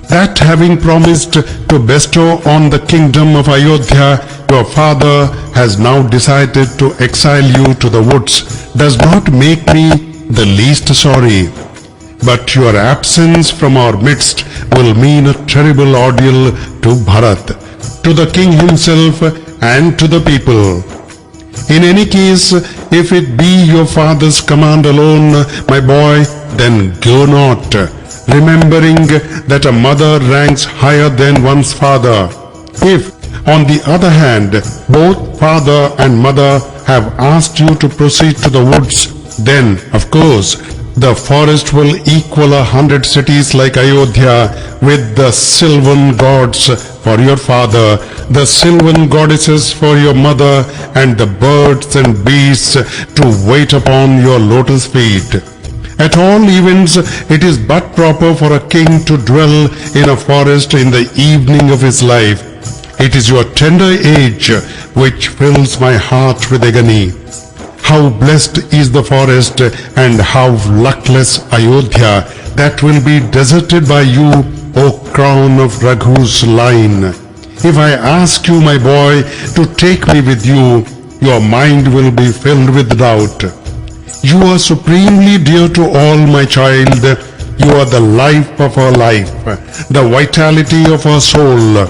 that having promised to bestow on the kingdom of Ayodhya, your father has now decided to exile you to the woods does not make me the least sorry. But your absence from our midst will mean a terrible ordeal to Bharat, to the king himself and to the people. In any case, if it be your father's command alone, my boy, then go not, remembering that a mother ranks higher than one's father. If, on the other hand, both father and mother have asked you to proceed to the woods, then, of course, the forest will equal 100 cities like Ayodhya with the sylvan gods for your father, the sylvan goddesses for your mother, and the birds and beasts to wait upon your lotus feet. At all events, it is but proper for a king to dwell in a forest in the evening of his life. It is your tender age which fills my heart with agony. How blessed is the forest and how luckless Ayodhya that will be deserted by you, O crown of Raghu's line. If I ask you, my boy, to take me with you, your mind will be filled with doubt. You are supremely dear to all, my child. You are the life of our life, the vitality of our soul.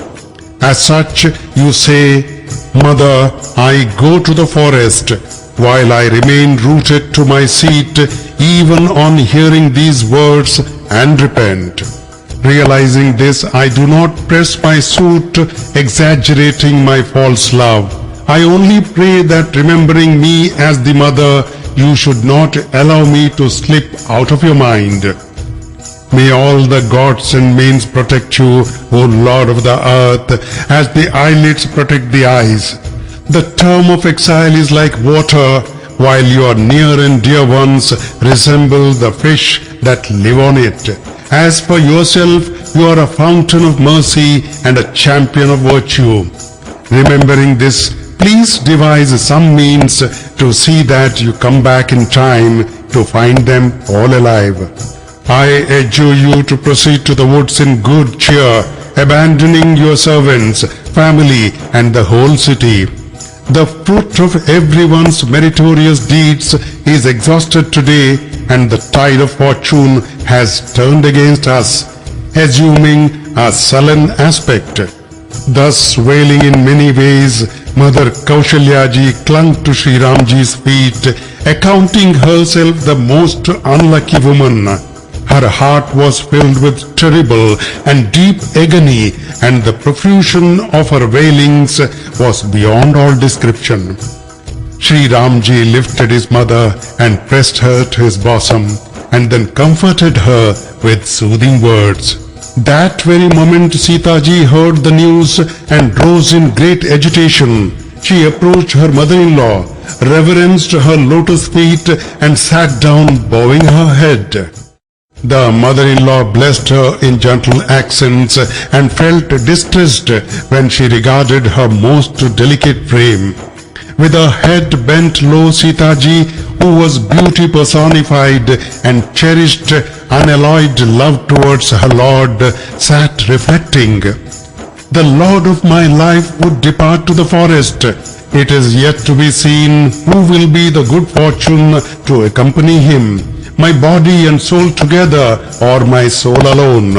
As such, you say, Mother, I go to the forest, while I remain rooted to my seat, even on hearing these words, and repent. Realizing this, I do not press my suit, exaggerating my false love. I only pray that remembering me as the mother, you should not allow me to slip out of your mind. May all the gods and manes protect you, O Lord of the earth, as the eyelids protect the eyes. The term of exile is like water, while your near and dear ones resemble the fish that live on it. As for yourself, you are a fountain of mercy and a champion of virtue. Remembering this, please devise some means to see that you come back in time to find them all alive. I adjure you to proceed to the woods in good cheer, abandoning your servants, family, and the whole city. The fruit of everyone's meritorious deeds is exhausted today, and the tide of fortune has turned against us, assuming a sullen aspect. Thus, wailing in many ways, Mother Kaushlya ji clung to Shri Ramji's feet, accounting herself the most unlucky woman. Her heart was filled with terrible and deep agony, and the profusion of her wailings was beyond all description. Shri Ramji lifted his mother and pressed her to his bosom, and then comforted her with soothing words. That very moment Sita ji heard the news and rose in great agitation. She approached her mother-in-law, reverenced her lotus feet, and sat down bowing her head. The mother-in-law blessed her in gentle accents and felt distressed when she regarded her most delicate frame. With her head bent low, Sita ji, who was beauty personified and cherished unalloyed love towards her lord, sat reflecting. The lord of my life would depart to the forest. It is yet to be seen who will be the good fortune to accompany him, my body and soul together, or my soul alone.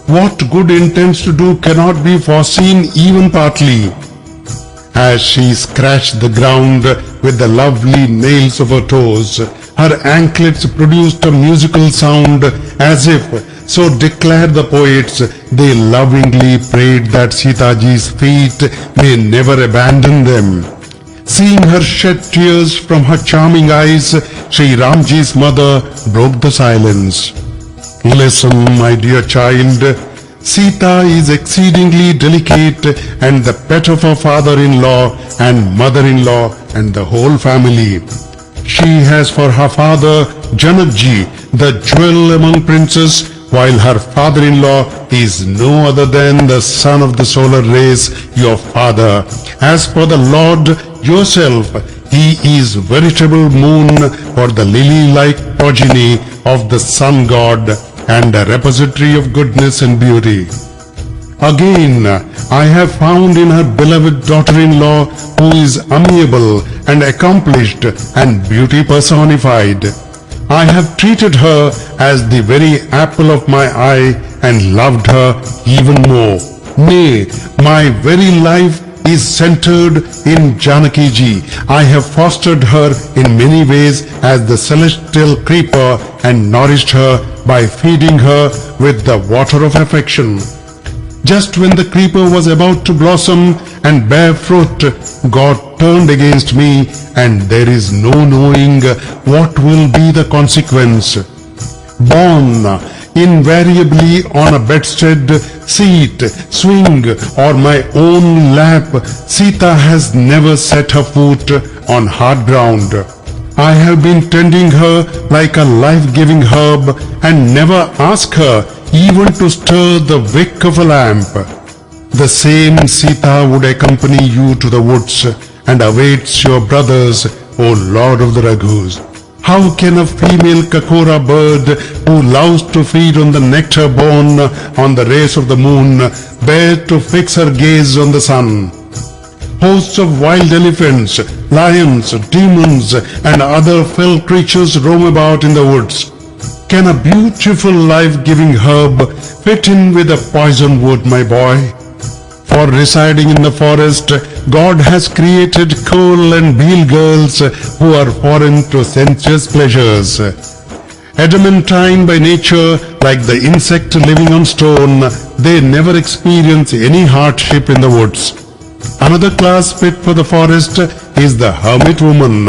What good intends to do cannot be foreseen even partly. As she scratched the ground with the lovely nails of her toes, her anklets produced a musical sound, as if, so declared the poets, they lovingly prayed that Sita ji's feet may never abandon them. Seeing her shed tears from her charming eyes, Shri Ramji's mother broke the silence. Listen, my dear child. Sita is exceedingly delicate and the pet of her father-in-law and mother-in-law and the whole family. She has for her father Janakji, the jewel among princes, while her father-in-law is no other than the son of the solar race, your father. As for the Lord yourself, he is veritable moon for the lily-like progeny of the sun god, and a repository of goodness and beauty. Again, I have found in her beloved daughter-in-law, who is amiable and accomplished and beauty personified. I have treated her as the very apple of my eye and loved her even more. Nay, my very life is centered in Janaki ji. I have fostered her in many ways as the celestial creeper and nourished her by feeding her with the water of affection. Just when the creeper was about to blossom and bear fruit, God turned against me, and there is no knowing what will be the consequence. Born invariably on a bedstead, seat, swing, or my own lap, Sita has never set her foot on hard ground. I have been tending her like a life-giving herb and never asked her even to stir the wick of a lamp. The same Sita would accompany you to the woods and awaits your brothers, O Lord of the Raghus. How can a female kakora bird who loves to feed on the nectar borne on the rays of the moon bear to fix her gaze on the sun? Hosts of wild elephants, lions, demons, and other fell creatures roam about in the woods. Can a beautiful life-giving herb fit in with a poison wood, my boy? For residing in the forest, God has created coal and beal girls who are foreign to sensuous pleasures. Adamantine by nature, like the insect living on stone, they never experience any hardship in the woods. Another class fit for the forest is the hermit woman,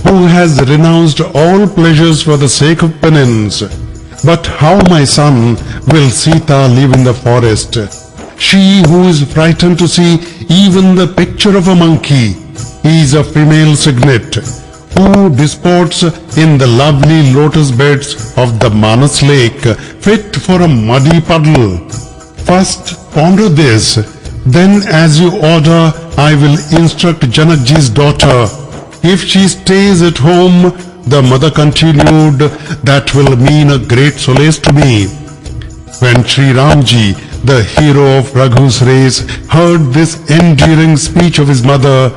who has renounced all pleasures for the sake of penance. But how, my son, will Sita live in the forest? She who is frightened to see even the picture of a monkey is a female cygnet, who disports in the lovely lotus beds of the Manas lake, fit for a muddy puddle. First ponder this, then as you order, I will instruct Janakji's daughter. If she stays at home, the mother continued, that will mean a great solace to me. When Shri Ramji, the hero of Raghu's race, heard this endearing speech of his mother,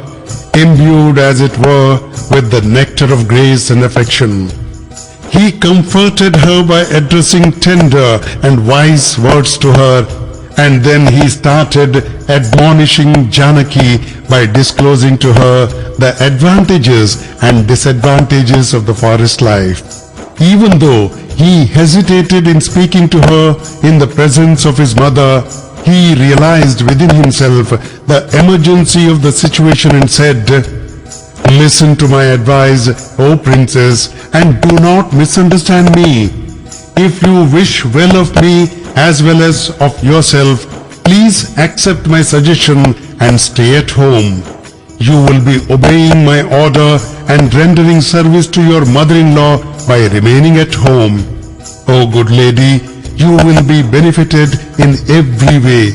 imbued as it were with the nectar of grace and affection, he comforted her by addressing tender and wise words to her, and then he started admonishing Janaki by disclosing to her the advantages and disadvantages of the forest life. Even though he hesitated in speaking to her in the presence of his mother, he realized within himself the emergency of the situation and said, "Listen to my advice, O princess, and do not misunderstand me. If you wish well of me as well as of yourself, please accept my suggestion and stay at home. You will be obeying my order and rendering service to your mother-in-law by remaining at home. O good lady, you will be benefited in every way.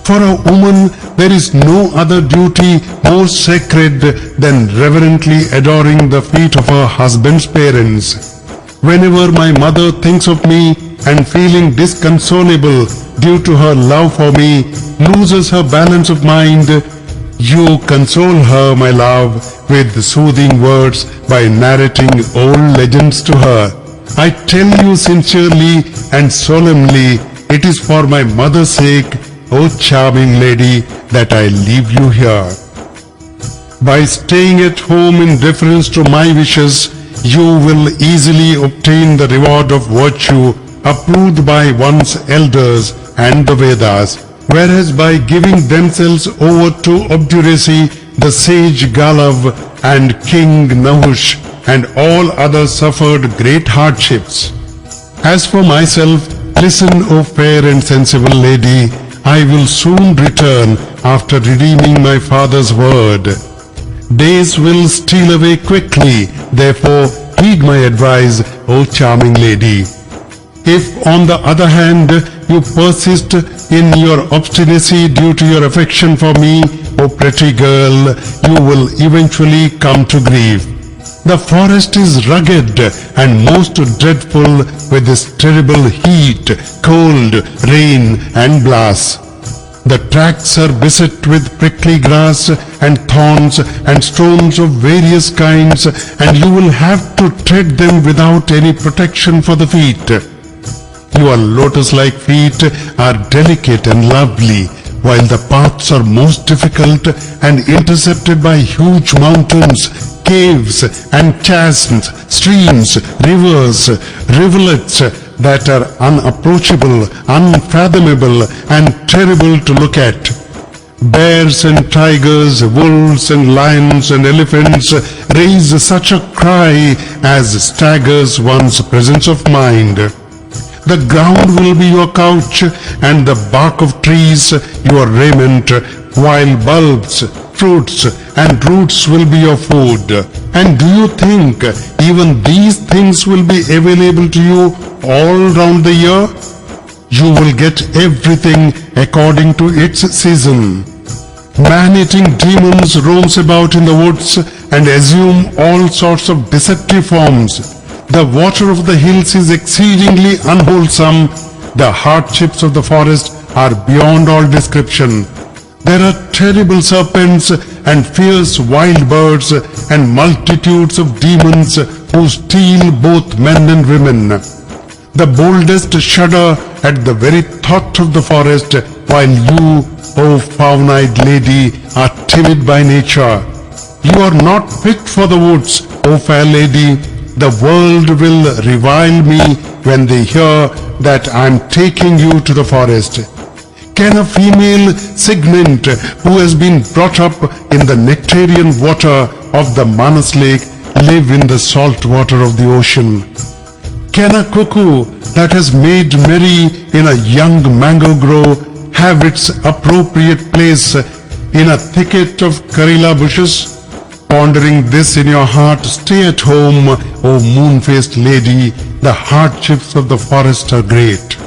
For a woman, there is no other duty more sacred than reverently adoring the feet of her husband's parents. Whenever my mother thinks of me and feeling disconsolable due to her love for me, loses her balance of mind, you console her, my love, with soothing words by narrating old legends to her. I tell you sincerely and solemnly, it is for my mother's sake, O charming lady, that I leave you here. By staying at home in deference to my wishes, you will easily obtain the reward of virtue approved by one's elders and the Vedas, whereas by giving themselves over to obduracy, the sage Galav and King Nahush and all others suffered great hardships. As for myself, listen, O fair and sensible lady, I will soon return after redeeming my father's word. Days will steal away quickly, therefore heed my advice, O charming lady. If on the other hand you persist in your obstinacy due to your affection for me, O pretty girl, you will eventually come to grief. The forest is rugged and most dreadful with this terrible heat, cold, rain and blast. The tracks are beset with prickly grass and thorns and stones of various kinds, and you will have to tread them without any protection for the feet. Your lotus-like feet are delicate and lovely, while the paths are most difficult and intercepted by huge mountains, caves and chasms, streams, rivers, rivulets that are unapproachable, unfathomable and terrible to look at. Bears and tigers, wolves and lions and elephants raise such a cry as staggers one's presence of mind. The ground will be your couch and the bark of trees your raiment, while bulbs, fruits and roots will be your food. And do you think even these things will be available to you all round the year? You will get everything according to its season. Man-eating demons roams about in the woods and assume all sorts of deceptive forms. The water of the hills is exceedingly unwholesome. The hardships of the forest are beyond all description. There are terrible serpents and fierce wild birds and multitudes of demons who steal both men and women. The boldest shudder at the very thought of the forest, while you, O fawn-eyed lady, are timid by nature. You are not fit for the woods, O fair lady. The world will revile me when they hear that I am taking you to the forest. Can a female cygnet who has been brought up in the nectarian water of the Manas lake live in the salt water of the ocean? Can a cuckoo that has made merry in a young mango grove have its appropriate place in a thicket of karela bushes? Pondering this in your heart, stay at home, O moon-faced lady. The hardships of the forest are great.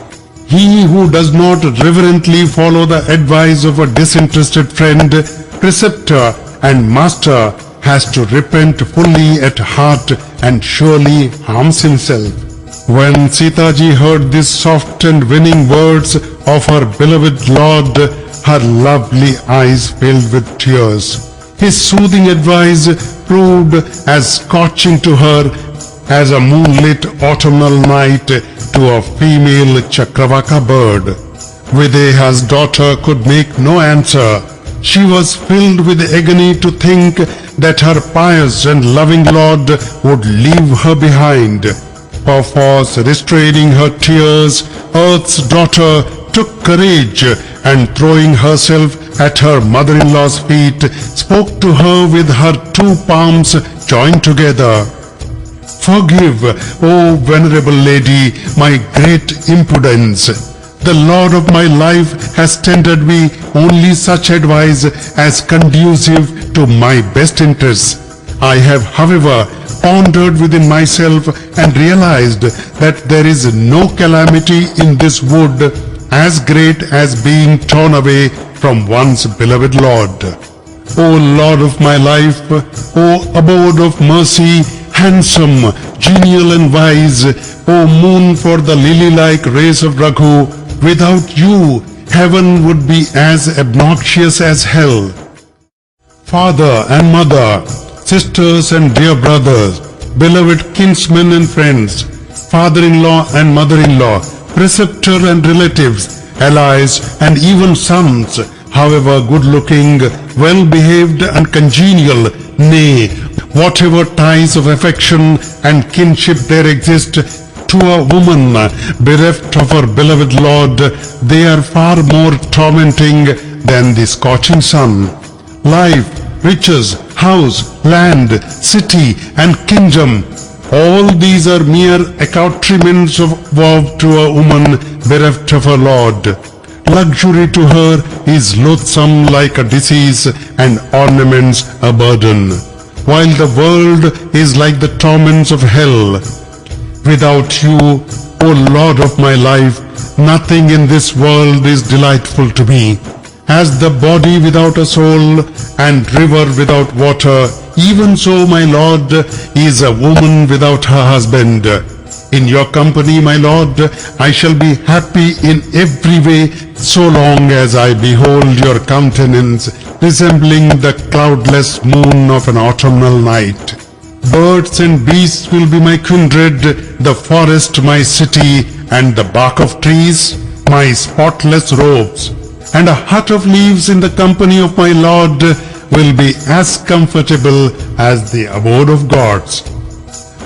He who does not reverently follow the advice of a disinterested friend, preceptor and master has to repent fully at heart and surely harms himself. When Sita ji heard these soft and winning words of her beloved Lord, her lovely eyes filled with tears. His soothing advice proved as scorching to her as a moonlit autumnal night to a female Chakravaka bird. Videha's daughter could make no answer. She was filled with agony to think that her pious and loving Lord would leave her behind. Perforce restraining her tears, Earth's daughter took courage and throwing herself at her mother-in-law's feet, spoke to her with her two palms joined together. Forgive, O venerable lady, my great impudence. The Lord of my life has tendered me only such advice as conducive to my best interests. I have, however, pondered within myself and realized that there is no calamity in this wood as great as being torn away from one's beloved Lord. O Lord of my life, O abode of mercy, handsome, genial and wise, O moon for the lily-like race of Raghu, without you, heaven would be as obnoxious as hell. Father and mother, sisters and dear brothers, beloved kinsmen and friends, father-in-law and mother-in-law, preceptor and relatives, allies and even sons, however good-looking, well-behaved and congenial, nay, whatever ties of affection and kinship there exist, to a woman bereft of her beloved Lord, they are far more tormenting than the scorching sun. Life, riches, house, land, city and kingdom, all these are mere accoutrements of woe to a woman bereft of her Lord. Luxury to her is loathsome like a disease and ornaments a burden, while the world is like the torments of hell. Without you, O Lord of my life, nothing in this world is delightful to me, As the body without a soul and river without water, even so my Lord is a woman without her husband. In your company, my Lord, I shall be happy in every way so long as I behold your countenance resembling the cloudless moon of an autumnal night. Birds and beasts will be my kindred, the forest my city, and the bark of trees my spotless robes. And a hut of leaves in the company of my Lord will be as comfortable as the abode of gods.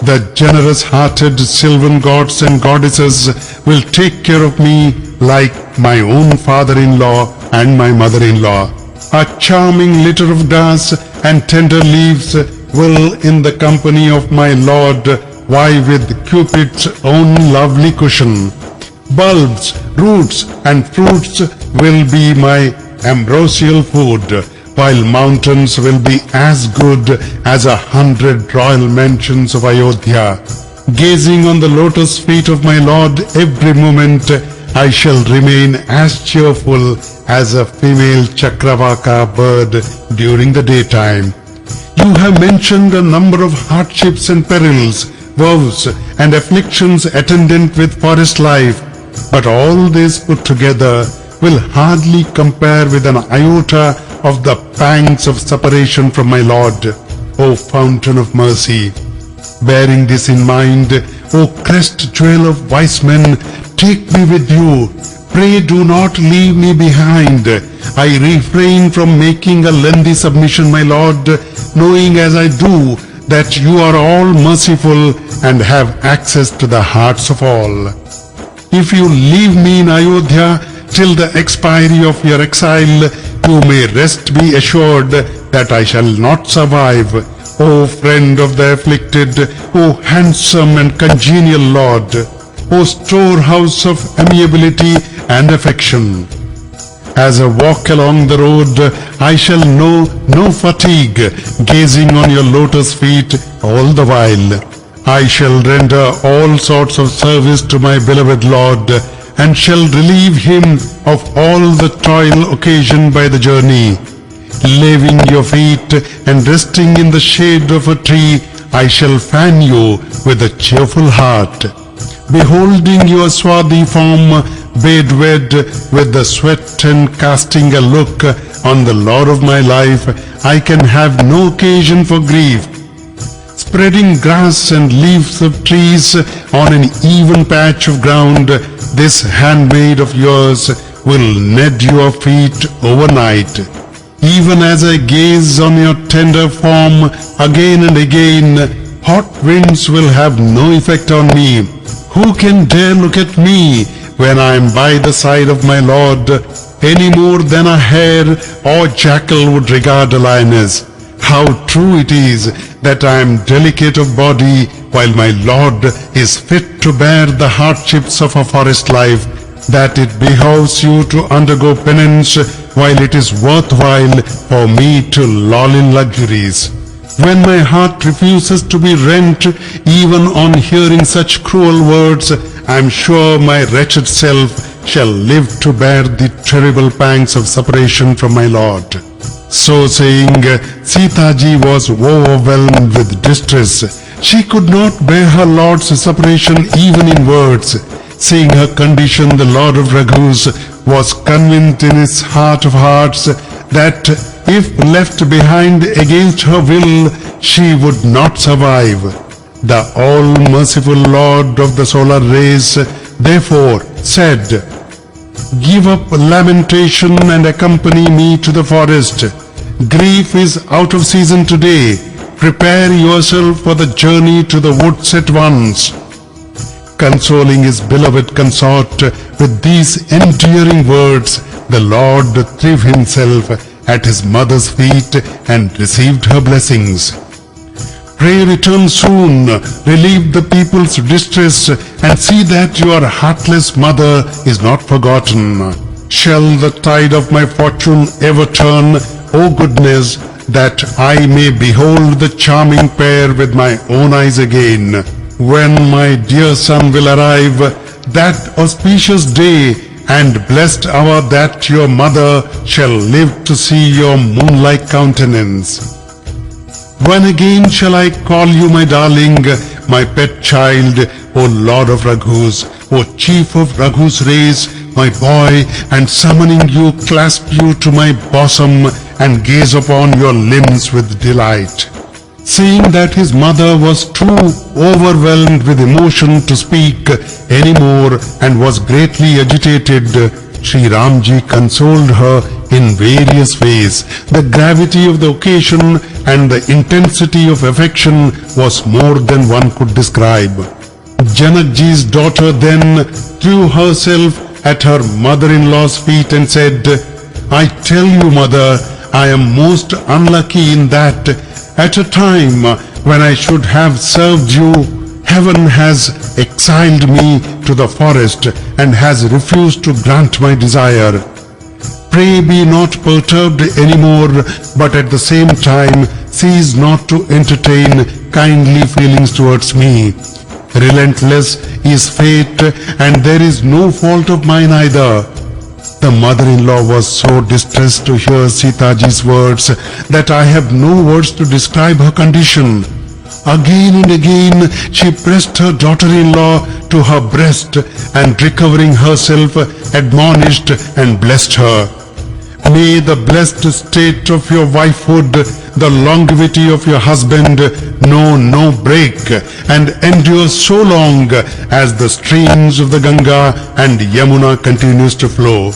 The generous-hearted sylvan gods and goddesses will take care of me like my own father-in-law and my mother-in-law. A charming litter of grass and tender leaves will in the company of my Lord vie with Cupid's own lovely cushion. Bulbs, roots and fruits will be my ambrosial food, while mountains will be as good as 100 royal mansions of Ayodhya. Gazing on the lotus feet of my Lord every moment, I shall remain as cheerful as a female Chakravaka bird during the daytime. You have mentioned a number of hardships and perils, woes and afflictions attendant with forest life, but all this put together will hardly compare with an iota of the pangs of separation from my Lord, O fountain of mercy. Bearing this in mind, O crest jewel of wise men, take me with you. Pray do not leave me behind. I refrain from making a lengthy submission, my Lord, knowing as I do that you are all merciful and have access to the hearts of all. If you leave me in Ayodhya till the expiry of your exile, you may rest be assured that I shall not survive. O friend of the afflicted, O handsome and congenial Lord, O storehouse of amiability and affection. As I walk along the road, I shall know no fatigue, gazing on your lotus feet all the while. I shall render all sorts of service to my beloved Lord, and shall relieve him of all the toil occasioned by the journey. Laving your feet and resting in the shade of a tree, I shall fan you with a cheerful heart. Beholding your swarthy form bedwed with the sweat and casting a look on the Lord of my life, I can have no occasion for grief. Spreading grass and leaves of trees on an even patch of ground, this handmaid of yours will knead your feet overnight. Even as I gaze on your tender form again and again, hot winds will have no effect on me. Who can dare look at me when I am by the side of my Lord, any more than a hare or jackal would regard a lioness? How true it is that I am delicate of body while my Lord is fit to bear the hardships of a forest life, that it behoves you to undergo penance while it is worthwhile for me to loll in luxuries. When my heart refuses to be rent even on hearing such cruel words, I am sure my wretched self shall live to bear the terrible pangs of separation from my Lord. So saying, Sita ji was overwhelmed with distress. She could not bear her Lord's separation even in words. Seeing her condition, the Lord of Raghus was convinced in his heart of hearts that if left behind against her will, she would not survive. The all-merciful Lord of the solar race therefore said, "Give up lamentation and accompany me to the forest. Grief is out of season today. Prepare yourself for the journey to the woods at once." Consoling his beloved consort with these endearing words, the Lord threw himself at his mother's feet and received her blessings. Pray return soon, relieve the people's distress, and see that your heartless mother is not forgotten. Shall the tide of my fortune ever turn, O goodness, that I may behold the charming pair with my own eyes again? When my dear son will arrive, that auspicious day and blessed hour that your mother shall live to see your moon-like countenance. When again shall I call you my darling, my pet child, O Lord of Raghus, O chief of Raghu's race, my boy, and summoning you, clasp you to my bosom and gaze upon your limbs with delight. Seeing that his mother was too overwhelmed with emotion to speak any more and was greatly agitated, Shri Ramji consoled her in various ways. The gravity of the occasion and the intensity of affection was more than one could describe. Janakji's daughter then threw herself at her mother-in-law's feet and said, I tell you, mother, I am most unlucky in that at a time when I should have served you, heaven has exiled me to the forest and has refused to grant my desire. Pray be not perturbed any more, but at the same time cease not to entertain kindly feelings towards me. Relentless is fate, and there is no fault of mine either. The mother-in-law was so distressed to hear Sitaji's words that I have no words to describe her condition. Again and again she pressed her daughter-in-law to her breast and recovering herself admonished and blessed her. May the blessed state of your wifehood, the longevity of your husband, know no break and endure so long as the streams of the Ganga and Yamuna continues to flow.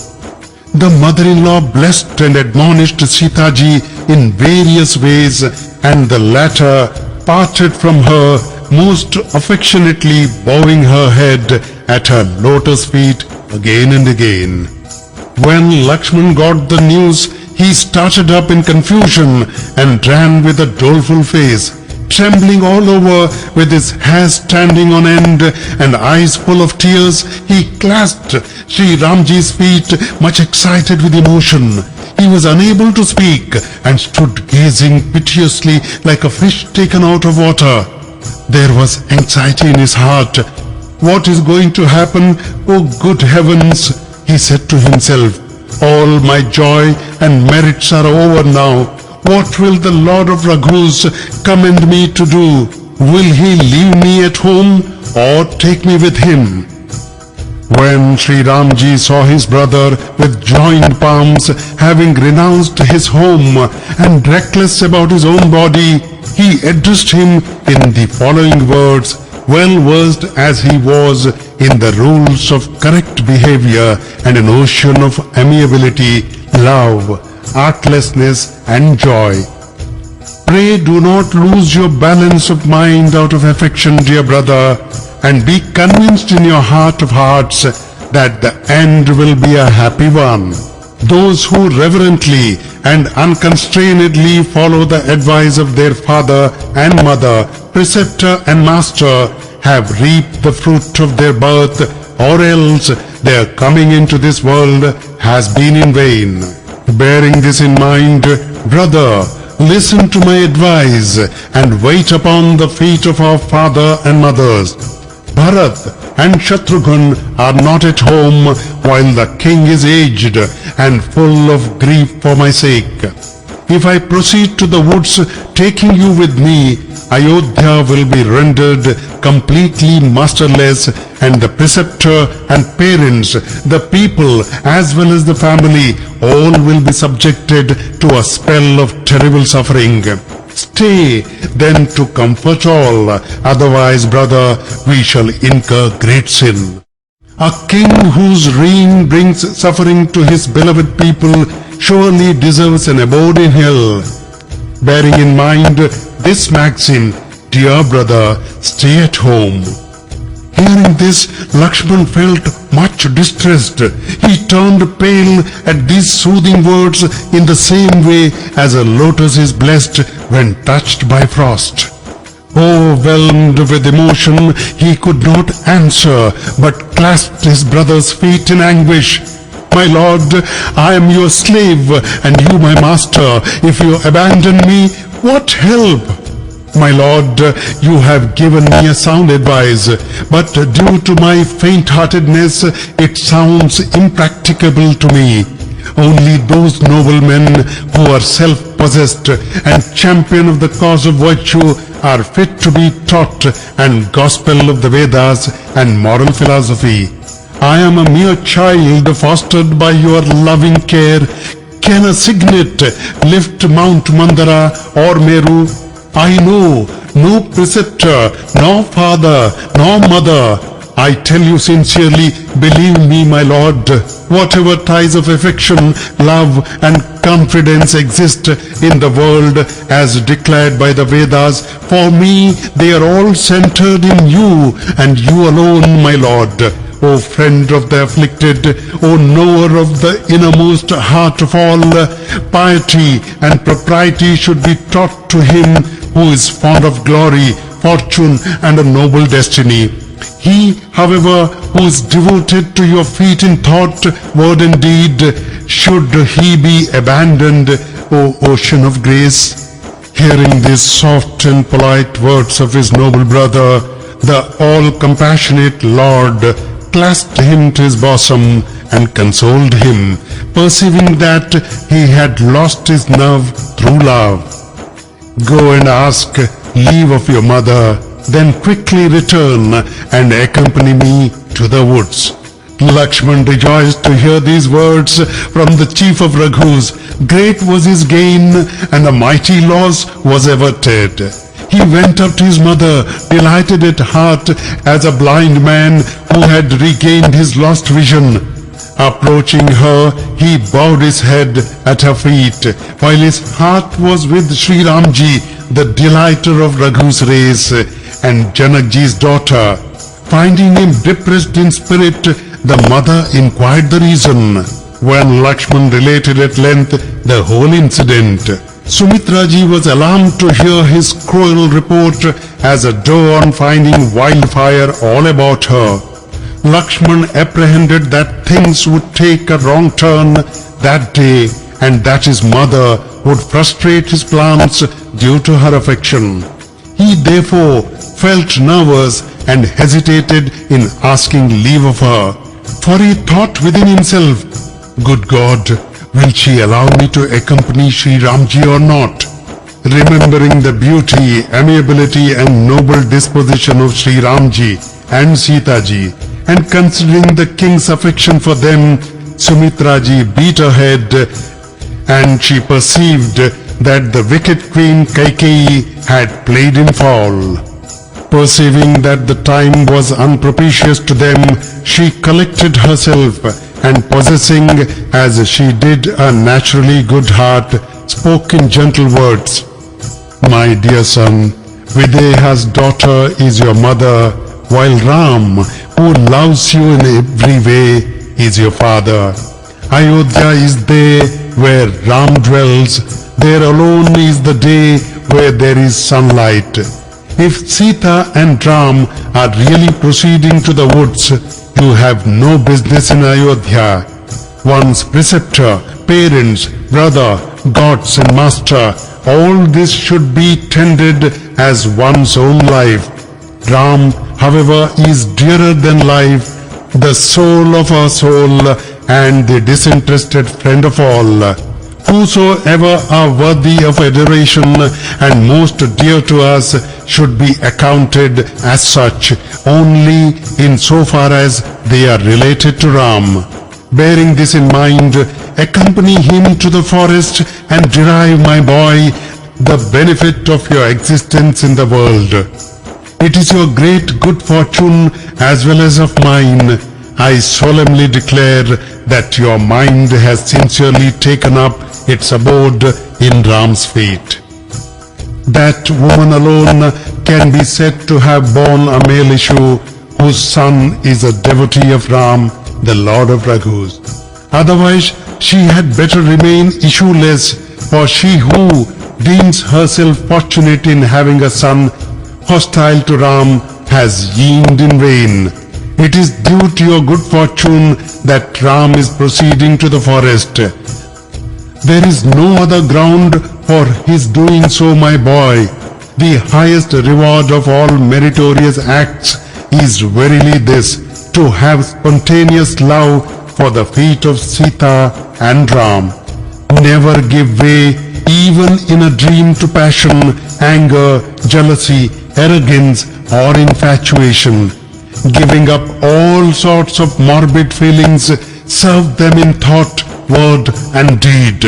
The mother-in-law blessed and admonished Sitaji in various ways, and the latter parted from her most affectionately, bowing her head at her lotus feet again and again. When Lakshman got the news, he started up in confusion and ran with a doleful face, trembling all over, with his hair standing on end and eyes full of tears. He clasped Shri Ramji's feet, much excited with emotion. He was unable to speak and stood gazing piteously like a fish taken out of water. There was anxiety in his heart. What is going to happen? Oh good heavens, he said to himself. All my joy and merits are over now. What will the Lord of Raghus commend me to do? Will he leave me at home or take me with him? When Shri Ramji saw his brother with joined palms, having renounced his home and reckless about his own body, he addressed him in the following words, well versed as he was in the rules of correct behavior and an ocean of amiability, love, artlessness and joy. Pray do not lose your balance of mind out of affection, dear brother, and be convinced in your heart of hearts that the end will be a happy one. Those who reverently and unconstrainedly follow the advice of their father and mother, preceptor and master, have reaped the fruit of their birth, or else their coming into this world has been in vain. Bearing this in mind, brother, listen to my advice and wait upon the feet of our father and mothers. Bharat and Shatrughan are not at home while the king is aged and full of grief for my sake. If I proceed to the woods taking you with me, Ayodhya will be rendered completely masterless, and the preceptor and parents, the people as well as the family, all will be subjected to a spell of terrible suffering. Stay then to comfort all, otherwise, brother, we shall incur great sin. A king whose reign brings suffering to his beloved people surely deserves an abode in hell. Bearing in mind this maxim, dear brother, stay at home. Hearing this, Lakshman felt much distressed. He turned pale at these soothing words in the same way as a lotus is blessed when touched by frost. Overwhelmed with emotion, he could not answer, but clasped his brother's feet in anguish. My lord, I am your slave, and you my master. If you abandon me, what help? My lord, you have given me a sound advice, but due to my faint-heartedness, it sounds impracticable to me. Only those noblemen who are self-possessed and champion of the cause of virtue are fit to be taught and gospel of the Vedas and moral philosophy. I am a mere child fostered by your loving care. Can a cygnet lift Mount Mandara or Meru? I know no preceptor, nor father, nor mother. I tell you sincerely, believe me, my lord, whatever ties of affection, love and confidence exist in the world as declared by the Vedas, for me they are all centered in you and you alone, my lord. O friend of the afflicted, O knower of the innermost heart of all, piety and propriety should be taught to him who is fond of glory, fortune and a noble destiny. He, however, who is devoted to your feet in thought, word and deed, should he be abandoned, O ocean of grace? Hearing these soft and polite words of his noble brother, the all-compassionate Lord clasped him to his bosom and consoled him, perceiving that he had lost his nerve through love. Go and ask leave of your mother, then quickly return and accompany me to the woods. Lakshman rejoiced to hear these words from the chief of Raghus. Great was his gain and a mighty loss was averted. He went up to his mother, delighted at heart as a blind man who had regained his lost vision. Approaching her, he bowed his head at her feet, while his heart was with Shri Ramji, the delighter of Raghu's race, and Janakji's daughter. Finding him depressed in spirit, the mother inquired the reason. When Lakshman related at length the whole incident, Sumitraji was alarmed to hear his cruel report as a doe on finding wildfire all about her. Lakshman apprehended that things would take a wrong turn that day and that his mother would frustrate his plans due to her affection. He therefore felt nervous and hesitated in asking leave of her, for he thought within himself, "Good God, will she allow me to accompany Shri Ramji or not?" Remembering the beauty, amiability and noble disposition of Shri Ramji and Sita ji, and considering the king's affection for them, Sumitraji beat her head, and she perceived that the wicked queen Kekai had played him foul. Perceiving that the time was unpropitious to them, she collected herself and, possessing as she did a naturally good heart, spoke in gentle words. "My dear son, Videha's daughter is your mother, while Ram, who loves you in every way, is your father. Ayodhya is there where Ram dwells. There alone is the day where there is sunlight. If Sita and Ram are really proceeding to the woods, you have no business in Ayodhya. One's preceptor, parents, brother, gods and master, all this should be tended as one's own life. Ram, however, is dearer than life, the soul of our soul and the disinterested friend of all. Whosoever are worthy of adoration and most dear to us should be accounted as such only in so far as they are related to Ram. Bearing this in mind, accompany him to the forest and derive, my boy, the benefit of your existence in the world. It is your great good fortune as well as of mine. I solemnly declare that your mind has sincerely taken up its abode in Ram's feet. That woman alone can be said to have borne a male issue whose son is a devotee of Ram, the Lord of Raghus. Otherwise, she had better remain issueless, for she who deems herself fortunate in having a son hostile to Ram has yearned in vain. It is due to your good fortune that Ram is proceeding to the forest. There is no other ground for his doing so, my boy. The highest reward of all meritorious acts is verily this, to have spontaneous love for the feet of Sita and Ram. Never give way even in a dream to passion, anger, jealousy, arrogance or infatuation. Giving up all sorts of morbid feelings, serve them in thought, word and deed.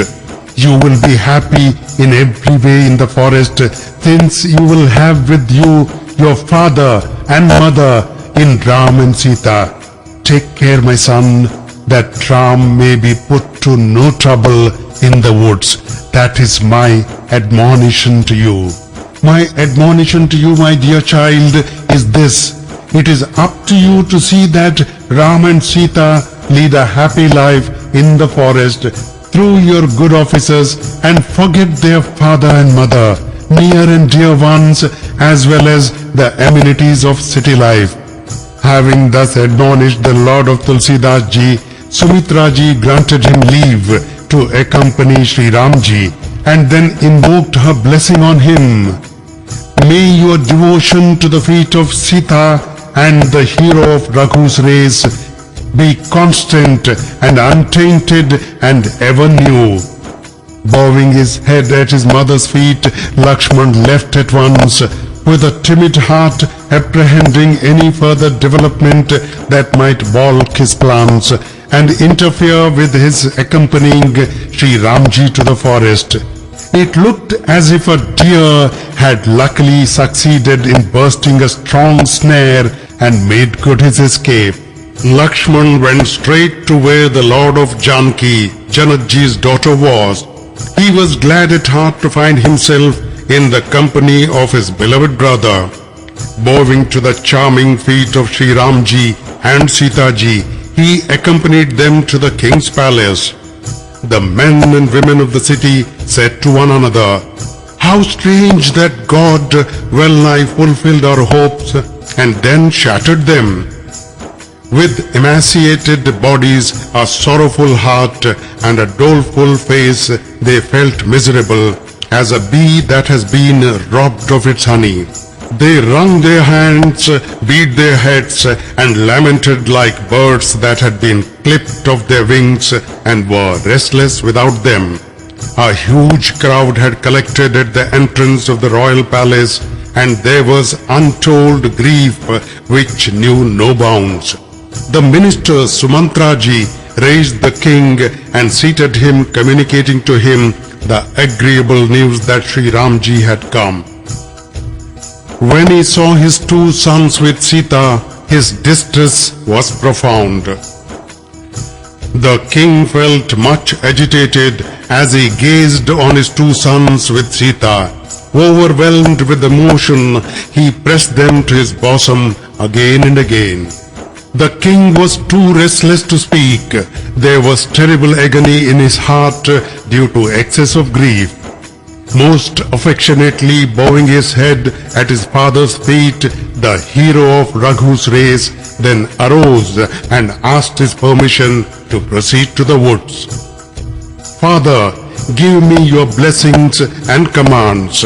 You will be happy in every way in the forest, since you will have with you your father and mother in Ram and Sita. Take care, my son, that Ram may be put to no trouble in the woods. That is my admonition to you. My admonition to you, my dear child, is this. It is up to you to see that Ram and Sita lead a happy life in the forest through your good offices, and forget their father and mother, near and dear ones, as well as the amenities of city life. Having thus admonished the Lord of Tulsidas ji, Sumitra ji granted him leave to accompany Shri Ram ji, and then invoked her blessing on him. May your devotion to the feet of Sita and the hero of Raghu's race be constant and untainted and ever new. Bowing his head at his mother's feet, Lakshman left at once, with a timid heart apprehending any further development that might balk his plans and interfere with his accompanying Shri Ramji to the forest. It looked as if a deer had luckily succeeded in bursting a strong snare and made good his escape. Lakshman went straight to where the Lord of Janki, Janakji's daughter, was. He was glad at heart to find himself in the company of his beloved brother. Bowing to the charming feet of Shri Ramji and Sita ji, he accompanied them to the king's palace. The men and women of the city said to one another, "How strange that God well-nigh fulfilled our hopes and then shattered them." With emaciated bodies, a sorrowful heart and a doleful face, they felt miserable as a bee that has been robbed of its honey. They wrung their hands, beat their heads, and lamented like birds that had been clipped of their wings and were restless without them. A huge crowd had collected at the entrance of the royal palace, and there was untold grief which knew no bounds. The minister Sumantraji raised the king and seated him, communicating to him the agreeable news that Shri Ramji had come. When he saw his two sons with Sita, his distress was profound. The king felt much agitated as he gazed on his two sons with Sita. Overwhelmed with emotion, he pressed them to his bosom again and again. The king was too restless to speak. There was terrible agony in his heart due to excess of grief. Most affectionately bowing his head at his father's feet, the hero of Raghu's race then arose and asked his permission to proceed to the woods. "Father, give me your blessings and commands.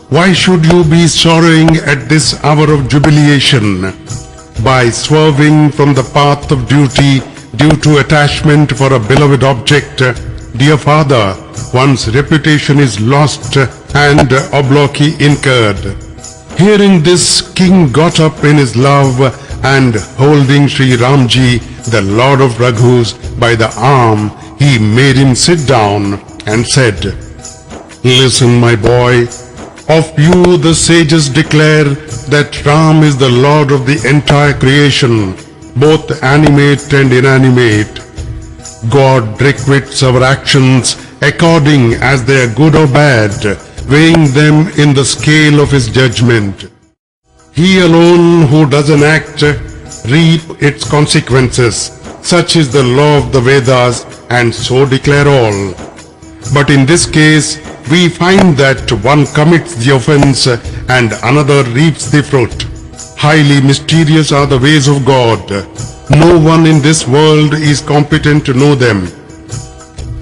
Why should you be sorrowing at this hour of jubilation? By swerving from the path of duty due to attachment for a beloved object, dear father, one's reputation is lost and obloquy incurred." Hearing this, king got up in his love and holding Shri Ramji, the Lord of Raghus, by the arm, he made him sit down and said, "Listen, my boy. Of you the sages declare that Ram is the Lord of the entire creation, both animate and inanimate. God requits our actions according as they are good or bad, weighing them in the scale of his judgment. He alone who does an act reap its consequences. Such is the law of the Vedas, and so declare all. But in this case, we find that one commits the offense and another reaps the fruit. Highly mysterious are the ways of God. No one in this world is competent to know them."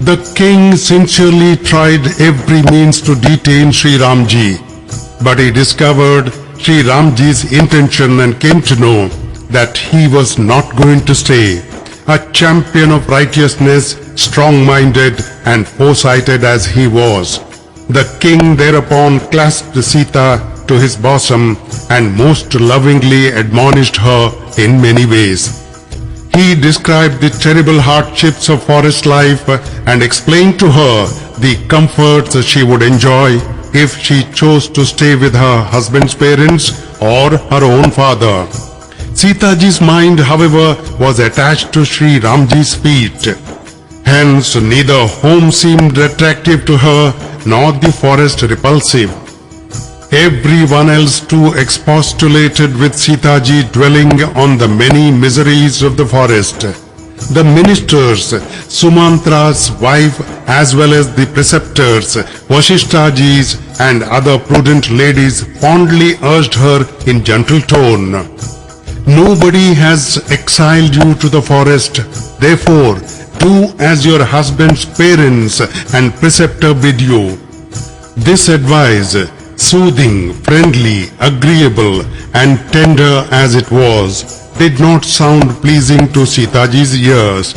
The king sincerely tried every means to detain Shri Ramji. But he discovered Sri Ramji's intention and came to know that he was not going to stay. A champion of righteousness, strong-minded and foresighted as he was, the king thereupon clasped Sita to his bosom and most lovingly admonished her in many ways. He described the terrible hardships of forest life and explained to her the comforts she would enjoy if she chose to stay with her husband's parents or her own father. Sitaji's mind, however, was attached to Shri Ramji's feet. Hence, neither home seemed attractive to her nor the forest repulsive. Everyone else too expostulated with Sitaji dwelling on the many miseries of the forest. The ministers, Sumantra's wife, as well as the preceptors, Vasishtaji's and other prudent ladies fondly urged her in gentle tone. Nobody has exiled you to the forest, therefore do as your husband's parents and preceptor bid you. This advice, soothing, friendly, agreeable and tender as it was, did not sound pleasing to Sitaji's ears.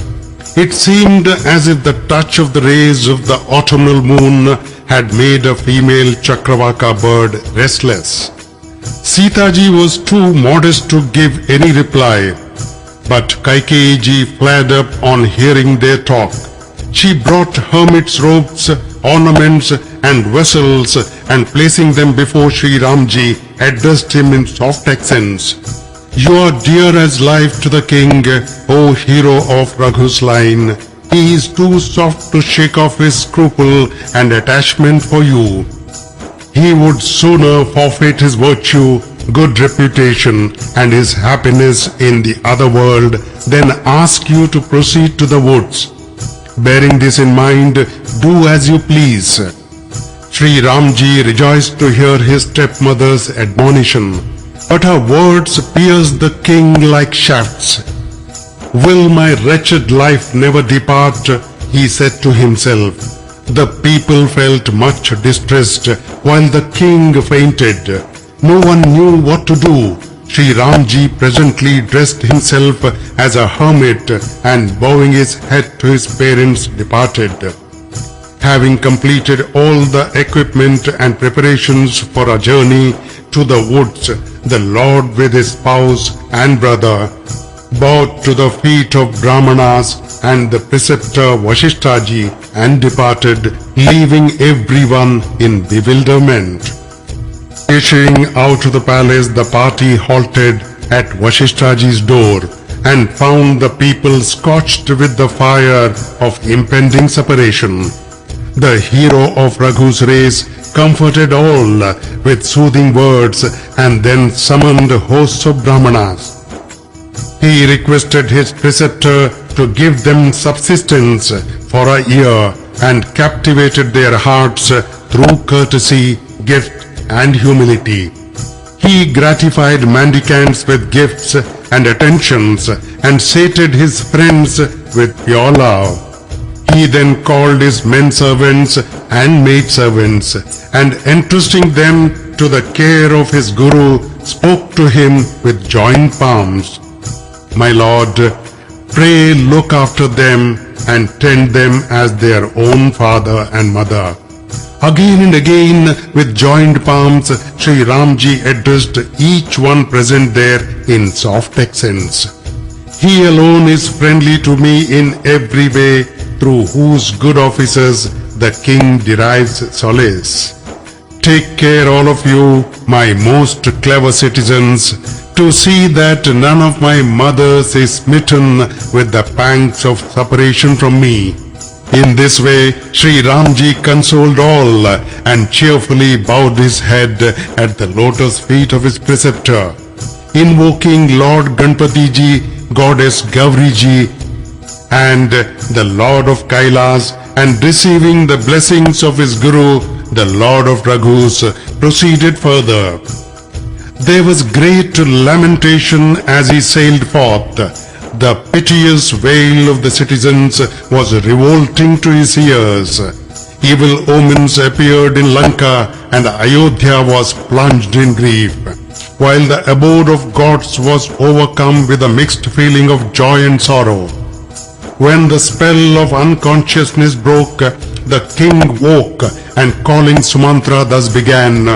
It seemed as if the touch of the rays of the autumnal moon had made a female Chakravaka bird restless. Sitaji was too modest to give any reply, but Kaikeyi flared up on hearing their talk. She brought hermit's robes, ornaments and vessels and placing them before Sri Ramji addressed him in soft accents. You are dear as life to the king, O hero of Raghu's line. He is too soft to shake off his scruple and attachment for you. He would sooner forfeit his virtue, good reputation and his happiness in the other world than ask you to proceed to the woods. Bearing this in mind, do as you please. Sri Ramji rejoiced to hear his stepmother's admonition, but her words pierced the king like shafts. Will my wretched life never depart? He said to himself. The people felt much distressed while the king fainted. No one knew what to do. Sri Ramji presently dressed himself as a hermit and bowing his head to his parents departed. Having completed all the equipment and preparations for a journey to the woods, the Lord with his spouse and brother bowed to the feet of Brahmanas and the preceptor Vasishtaji and departed, leaving everyone in bewilderment. Issuing out of the palace, the party halted at Vasishtaji's door and found the people scorched with the fire of impending separation. The hero of Raghu's race comforted all with soothing words and then summoned hosts of Brahmanas. He requested his preceptor to give them subsistence for a year and captivated their hearts through courtesy, gift and humility. He gratified mendicants with gifts and attentions and sated his friends with pure love. He then called his men servants and maid servants and entrusting them to the care of his guru spoke to him with joined palms. My lord, pray look after them and tend them as their own father and mother. Again and again with joined palms, Sri Ramji addressed each one present there in soft accents. He alone is friendly to me in every way, through whose good offices the king derives solace. Take care all of you, my most clever citizens, to see that none of my mothers is smitten with the pangs of separation from me. In this way, Sri Ramji consoled all and cheerfully bowed his head at the lotus feet of his preceptor. Invoking Lord Ganpatiji, Goddess Gauriji, and the Lord of Kailas, and receiving the blessings of his Guru, the Lord of Raghus, proceeded further. There was great lamentation as he sailed forth. The piteous wail of the citizens was revolting to his ears. Evil omens appeared in Lanka, and Ayodhya was plunged in grief, while the abode of gods was overcome with a mixed feeling of joy and sorrow. When the spell of unconsciousness broke, the king woke, and calling Sumantra thus began,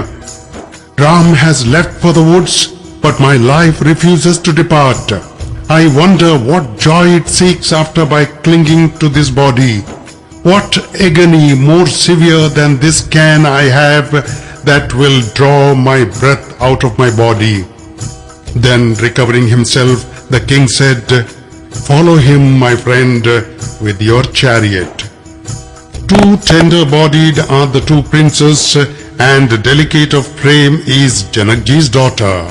Ram has left for the woods, but my life refuses to depart. I wonder what joy it seeks after by clinging to this body. What agony more severe than this can I have that will draw my breath out of my body? Then recovering himself, the king said, Follow him, my friend, with your chariot. Too tender-bodied are the two princes, and delicate of frame is Janakji's daughter.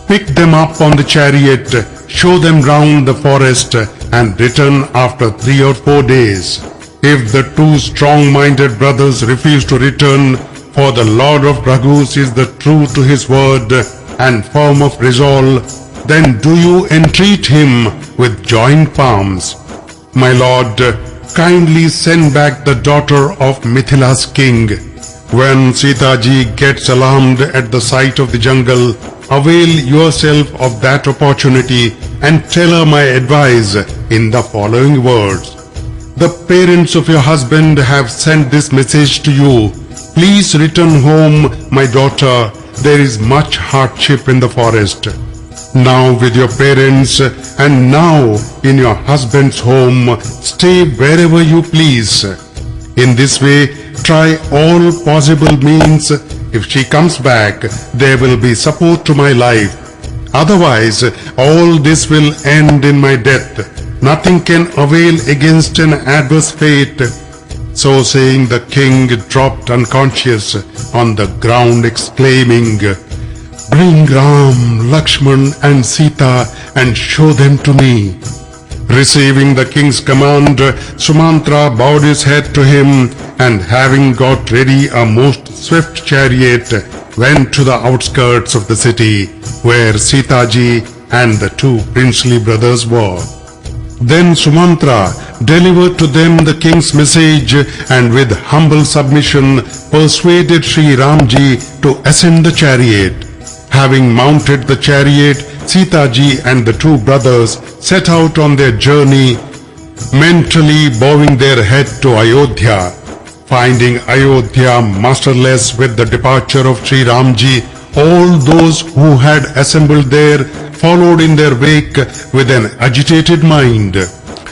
Pick them up on the chariot, show them round the forest, and return after 3 or 4 days. If the two strong-minded brothers refuse to return, for the Lord of Raghus is the true to his word and firm of resolve, then do you entreat him with joined palms. My lord, kindly send back the daughter of Mithila's king. When Sita ji gets alarmed at the sight of the jungle, avail yourself of that opportunity and tell her my advice in the following words. The parents of your husband have sent this message to you. Please return home, my daughter. There is much hardship in the forest. Now with your parents and now in your husband's home, stay wherever you please. In this way, try all possible means. If she comes back, there will be support to my life. Otherwise, all this will end in my death. Nothing can avail against an adverse fate. So saying, the king dropped unconscious on the ground, exclaiming, Bring Ram, Lakshman and Sita and show them to me. Receiving the king's command, Sumantra bowed his head to him, and having got ready a most swift chariot, went to the outskirts of the city, where Sita ji and the two princely brothers were. Then Sumantra delivered to them the king's message, and with humble submission persuaded Shri Ramji to ascend the chariot. Having mounted the chariot, Sita ji and the two brothers set out on their journey, mentally bowing their head to Ayodhya. Finding Ayodhya masterless with the departure of Shri Ramji, all those who had assembled there followed in their wake with an agitated mind.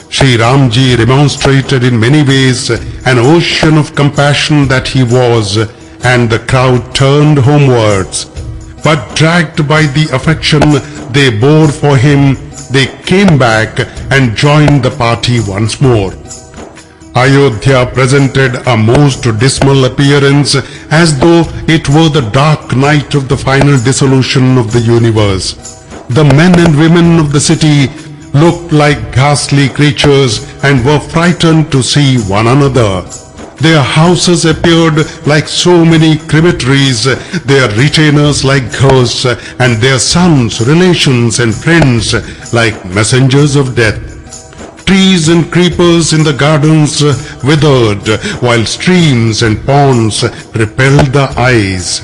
Shri Ramji remonstrated in many ways, an ocean of compassion that he was, and the crowd turned homewards. But dragged by the affection they bore for him, they came back and joined the party once more. Ayodhya presented a most dismal appearance, as though it were the dark night of the final dissolution of the universe. The men and women of the city looked like ghastly creatures and were frightened to see one another. Their houses appeared like so many crematories, their retainers like ghosts, and their sons, relations and friends like messengers of death. Trees and creepers in the gardens withered, while streams and ponds repelled the eyes.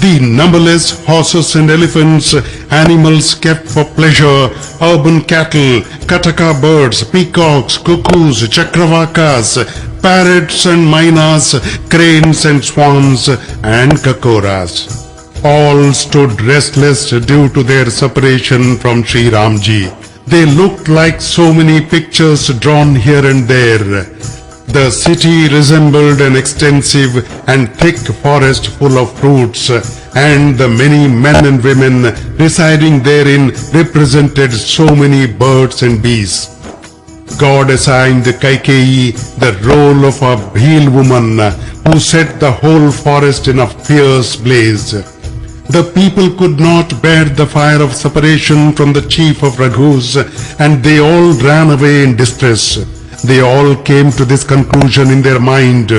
The numberless horses and elephants, animals kept for pleasure, urban cattle, kataka birds, peacocks, cuckoos, chakravakas, parrots and mynas, cranes and swans, and kakoras. All stood restless due to their separation from Shri Ramji. They looked like so many pictures drawn here and there. The city resembled an extensive and thick forest full of fruits, and the many men and women residing therein represented so many birds and beasts. God assigned Kekai the role of a Bhil woman who set the whole forest in a fierce blaze. The people could not bear the fire of separation from the chief of Raghus, and they all ran away in distress. They all came to this conclusion in their mind: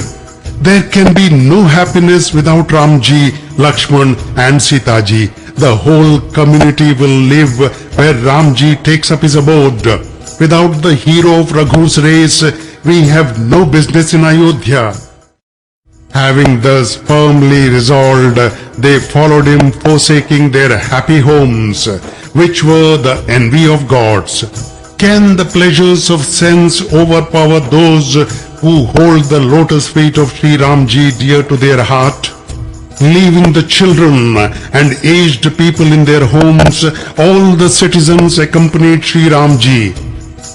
there can be no happiness without Ramji, Lakshman and Sita ji. The whole community will live where Ramji takes up his abode. Without the hero of Raghu's race, we have no business in Ayodhya. Having thus firmly resolved, they followed him, forsaking their happy homes, which were the envy of gods. Can the pleasures of sense overpower those who hold the lotus feet of Shri Ramji dear to their heart? Leaving the children and aged people in their homes, all the citizens accompanied Shri Ramji,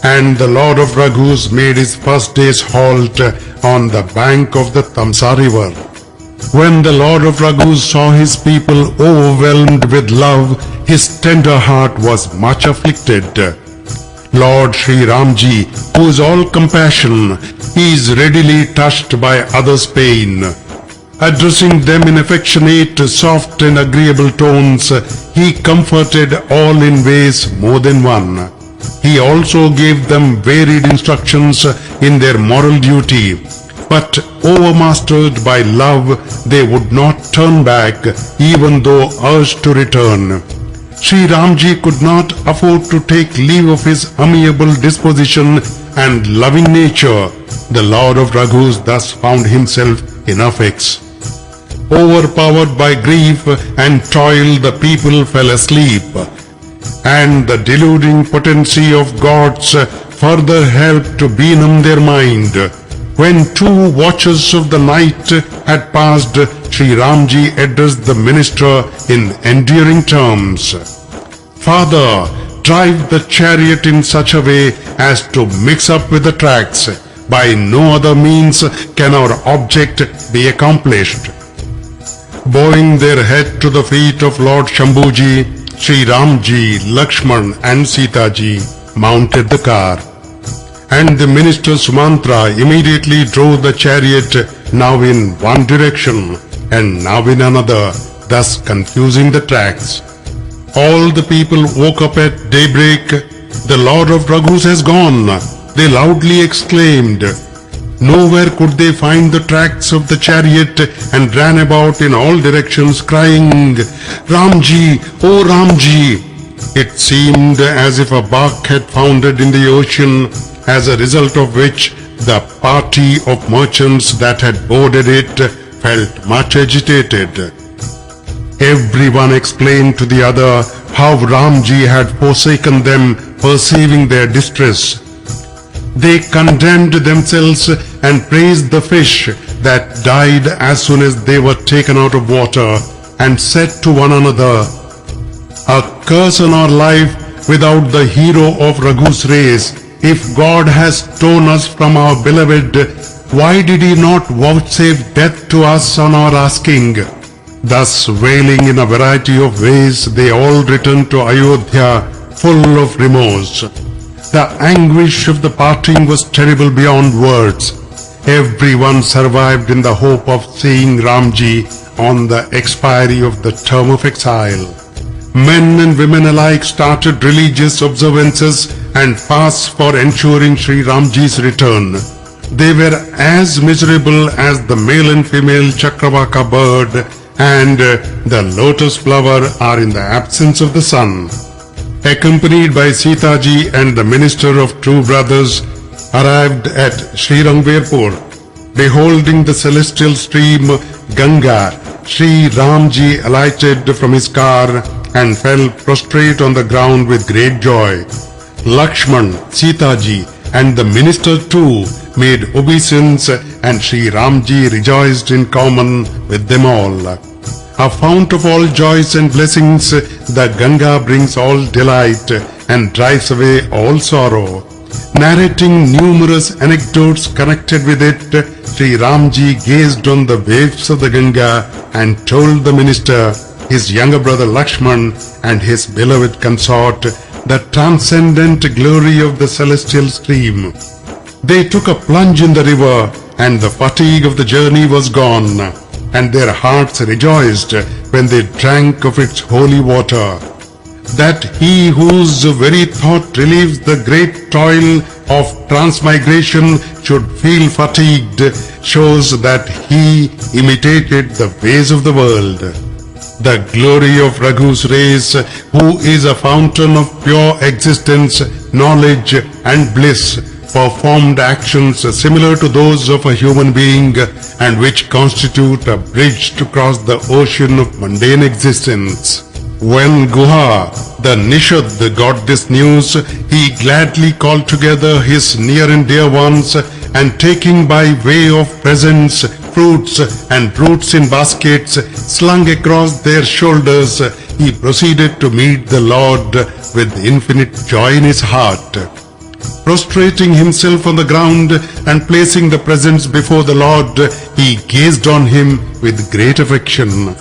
and the Lord of Raghus made his first day's halt on the bank of the Tamsa river. When the Lord of Raghus saw his people overwhelmed with love, his tender heart was much afflicted. Lord Shri Ramji, who is all compassion, he is readily touched by others' pain. Addressing them in affectionate, soft and agreeable tones, he comforted all in ways more than one. He also gave them varied instructions in their moral duty, but overmastered by love, they would not turn back, even though urged to return. Shri Ramji could not afford to take leave of his amiable disposition and loving nature. The Lord of Raghus thus found himself in a fix. Overpowered by grief and toil, the people fell asleep, and the deluding potency of gods further helped to benumb their mind. When 2 watches of the night had passed, Shri Ramji addressed the minister in endearing terms. Father, drive the chariot in such a way as to mix up with the tracks. By no other means can our object be accomplished. Bowing their head to the feet of Lord Shambhuji, Shri Ramji, Lakshman and Sita ji mounted the car, and the minister Sumantra immediately drove the chariot now in one direction and now in another, thus confusing the tracks. All the people woke up at daybreak. The Lord of Raghus has gone, they loudly exclaimed. Nowhere could they find the tracks of the chariot and ran about in all directions crying, Ramji, oh Ramji! It seemed as if a bark had foundered in the ocean, as a result of which the party of merchants that had boarded it felt much agitated. Everyone explained to the other how Ramji had forsaken them, perceiving their distress. They condemned themselves and praised the fish that died as soon as they were taken out of water, and said to one another, a curse on our life without the hero of Raghu's race. If God has torn us from our beloved, why did he not vouchsafe death to us on our asking? Thus wailing in a variety of ways, they all returned to Ayodhya full of remorse. The anguish of the parting was terrible beyond words. Everyone survived in the hope of seeing Ramji on the expiry of the term of exile. Men and women alike started religious observances and fasts for ensuring Shri Ramji's return. They were as miserable as the male and female Chakravaka bird and the lotus flower are in the absence of the sun. Accompanied by Sita ji and the minister of two brothers, arrived at Sri Rangverpur. Beholding the celestial stream Ganga, Shri Ramji alighted from his car and fell prostrate on the ground with great joy. Lakshman, Sita ji and the minister too made obeisance, and Shri Ramji rejoiced in common with them all. A fount of all joys and blessings, the Ganga brings all delight and drives away all sorrow. Narrating numerous anecdotes connected with it, Shri Ramji gazed on the waves of the Ganga and told the minister, his younger brother Lakshman and his beloved consort, the transcendent glory of the celestial stream. They took a plunge in the river, and the fatigue of the journey was gone, and their hearts rejoiced when they drank of its holy water. That he whose very thought relieves the great toil of transmigration should feel fatigued shows that he imitated the ways of the world. The glory of Raghu's race, who is a fountain of pure existence, knowledge and bliss, performed actions similar to those of a human being and which constitute a bridge to cross the ocean of mundane existence. When Guha, the Nishad, got this news, he gladly called together his near and dear ones, and taking by way of presents, fruits and roots in baskets slung across their shoulders, he proceeded to meet the Lord with infinite joy in his heart. Prostrating himself on the ground and placing the presents before the Lord, he gazed on him with great affection.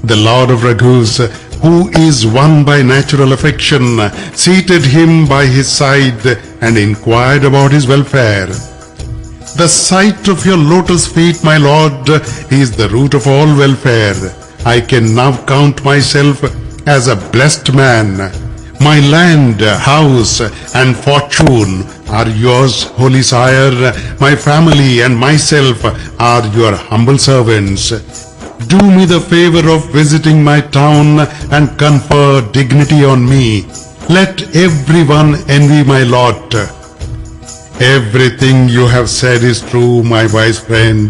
The Lord of Raghus, who is won by natural affection, seated him by his side and inquired about his welfare. The sight of your lotus feet, my Lord, is the root of all welfare. I can now count myself as a blessed man. My land, house and fortune are yours, Holy Sire. My family and myself are your humble servants. Do me the favor of visiting my town and confer dignity on me. Let everyone envy my lot. Everything you have said is true, my wise friend,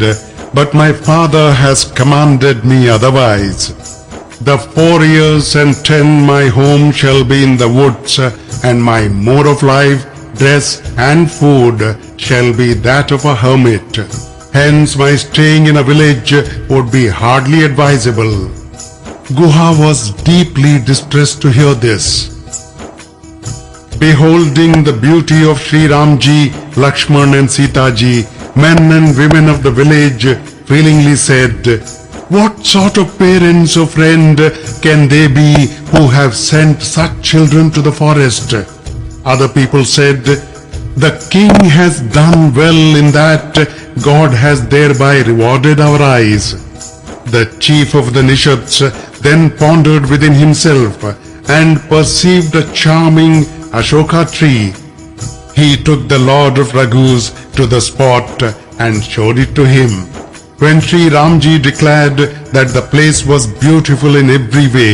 but my father has commanded me otherwise. The 4 years and 10 my home shall be in the woods, and my mode of life, dress and food shall be that of a hermit. Hence my staying in a village would be hardly advisable. Guha was deeply distressed to hear this. Beholding the beauty of Shri Ramji, Lakshman and Sita ji, men and women of the village feelingly said, "What sort of parents or friend can they be who have sent such children to the forest?" Other people said, "The king has done well in that God has thereby rewarded our eyes." The chief of the Nishads then pondered within himself and perceived a charming Ashoka tree. He took the Lord of Raghus to the spot and showed it to him. When Shri Ramji declared that the place was beautiful in every way,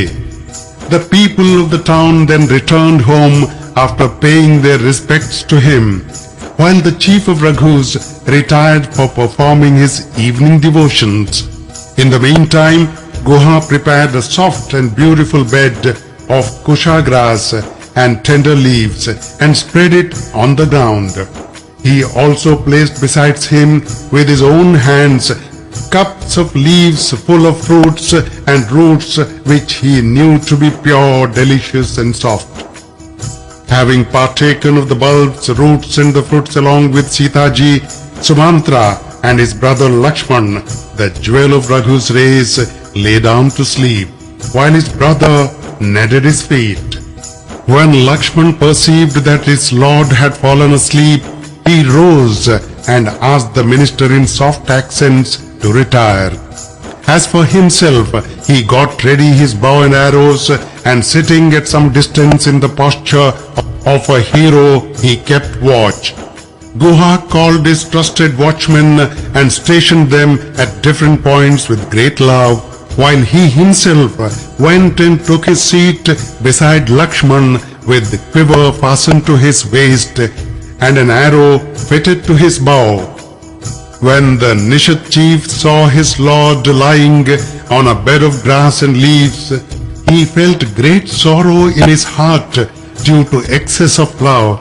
the people of the town then returned home after paying their respects to him, while the chief of Raghus retired for performing his evening devotions. In the meantime, Guha prepared a soft and beautiful bed of kusha grass and tender leaves and spread it on the ground. He also placed beside him with his own hands cups of leaves full of fruits and roots which he knew to be pure, delicious and soft. Having partaken of the bulbs, roots and the fruits along with Sita ji, Sumantra and his brother Lakshman, the jewel of Raghu's race, lay down to sleep, while his brother kneaded his feet. When Lakshman perceived that his lord had fallen asleep, he rose and asked the minister in soft accents to retire. As for himself, he got ready his bow and arrows, and sitting at some distance in the posture of a hero, he kept watch. Guha called his trusted watchmen and stationed them at different points with great love, while he himself went and took his seat beside Lakshman with the quiver fastened to his waist and an arrow fitted to his bow. When the Nishad chief saw his lord lying on a bed of grass and leaves, he felt great sorrow in his heart due to excess of love.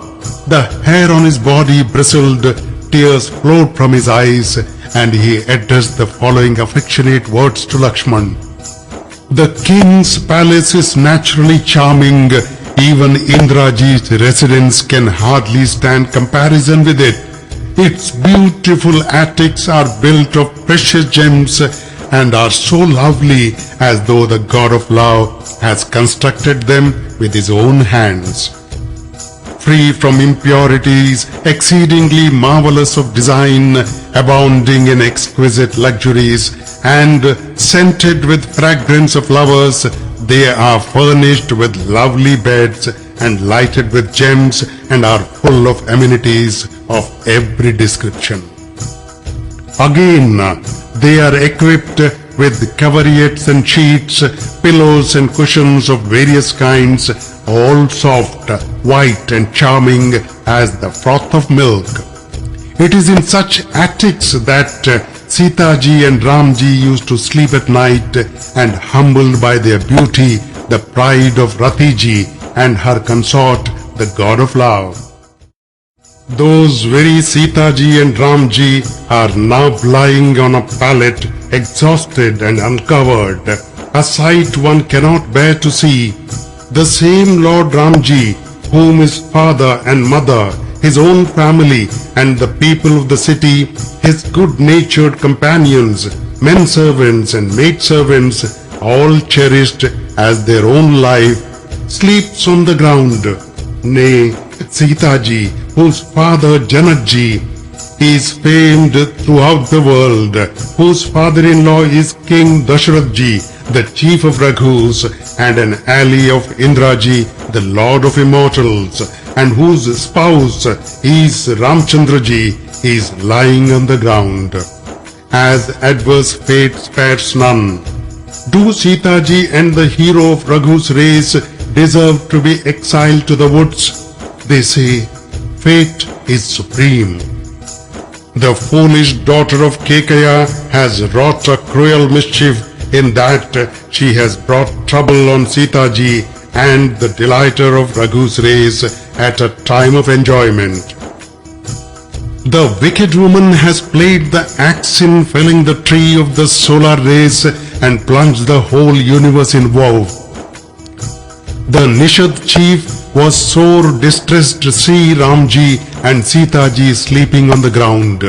The hair on his body bristled, tears flowed from his eyes, and he addressed the following affectionate words to Lakshman. "The king's palace is naturally charming. Even Indraji's residence can hardly stand comparison with it. Its beautiful attics are built of precious gems and are so lovely as though the god of love has constructed them with his own hands. Free from impurities, exceedingly marvelous of design, abounding in exquisite luxuries, and scented with fragrance of flowers, they are furnished with lovely beds and lighted with gems and are full of amenities of every description. Again, they are equipped with coverlets and sheets, pillows and cushions of various kinds, all soft, white and charming, as the froth of milk. It is in such attics that Sita ji and Ram ji used to sleep at night, and humbled by their beauty, the pride of Rati ji and her consort, the god of love. Those very Sita ji and Ram ji are now lying on a pallet, exhausted and uncovered, a sight one cannot bear to see. The same Lord Ram ji, whom his father and mother, his own family and the people of the city, his good-natured companions, men servants and maid servants, all cherished as their own life, sleeps on the ground. Nay, Sita ji, whose father Janak ji is famed throughout the world, whose father-in-law is King Dashrath ji, the chief of Raghus and an ally of Indra ji, the lord of immortals, and whose spouse is Ramchandra ji, is lying on the ground. As adverse fate spares none, do Sita ji and the hero of Raghu's race deserve to be exiled to the woods? They say, fate is supreme. The foolish daughter of Kekai has wrought a cruel mischief in that she has brought trouble on Sita ji and the delighter of Raghu's race at a time of enjoyment. The wicked woman has played the axe in felling the tree of the solar race and plunged the whole universe in woe. The Nishad chief was sore distressed to see Ramji and Sita ji sleeping on the ground.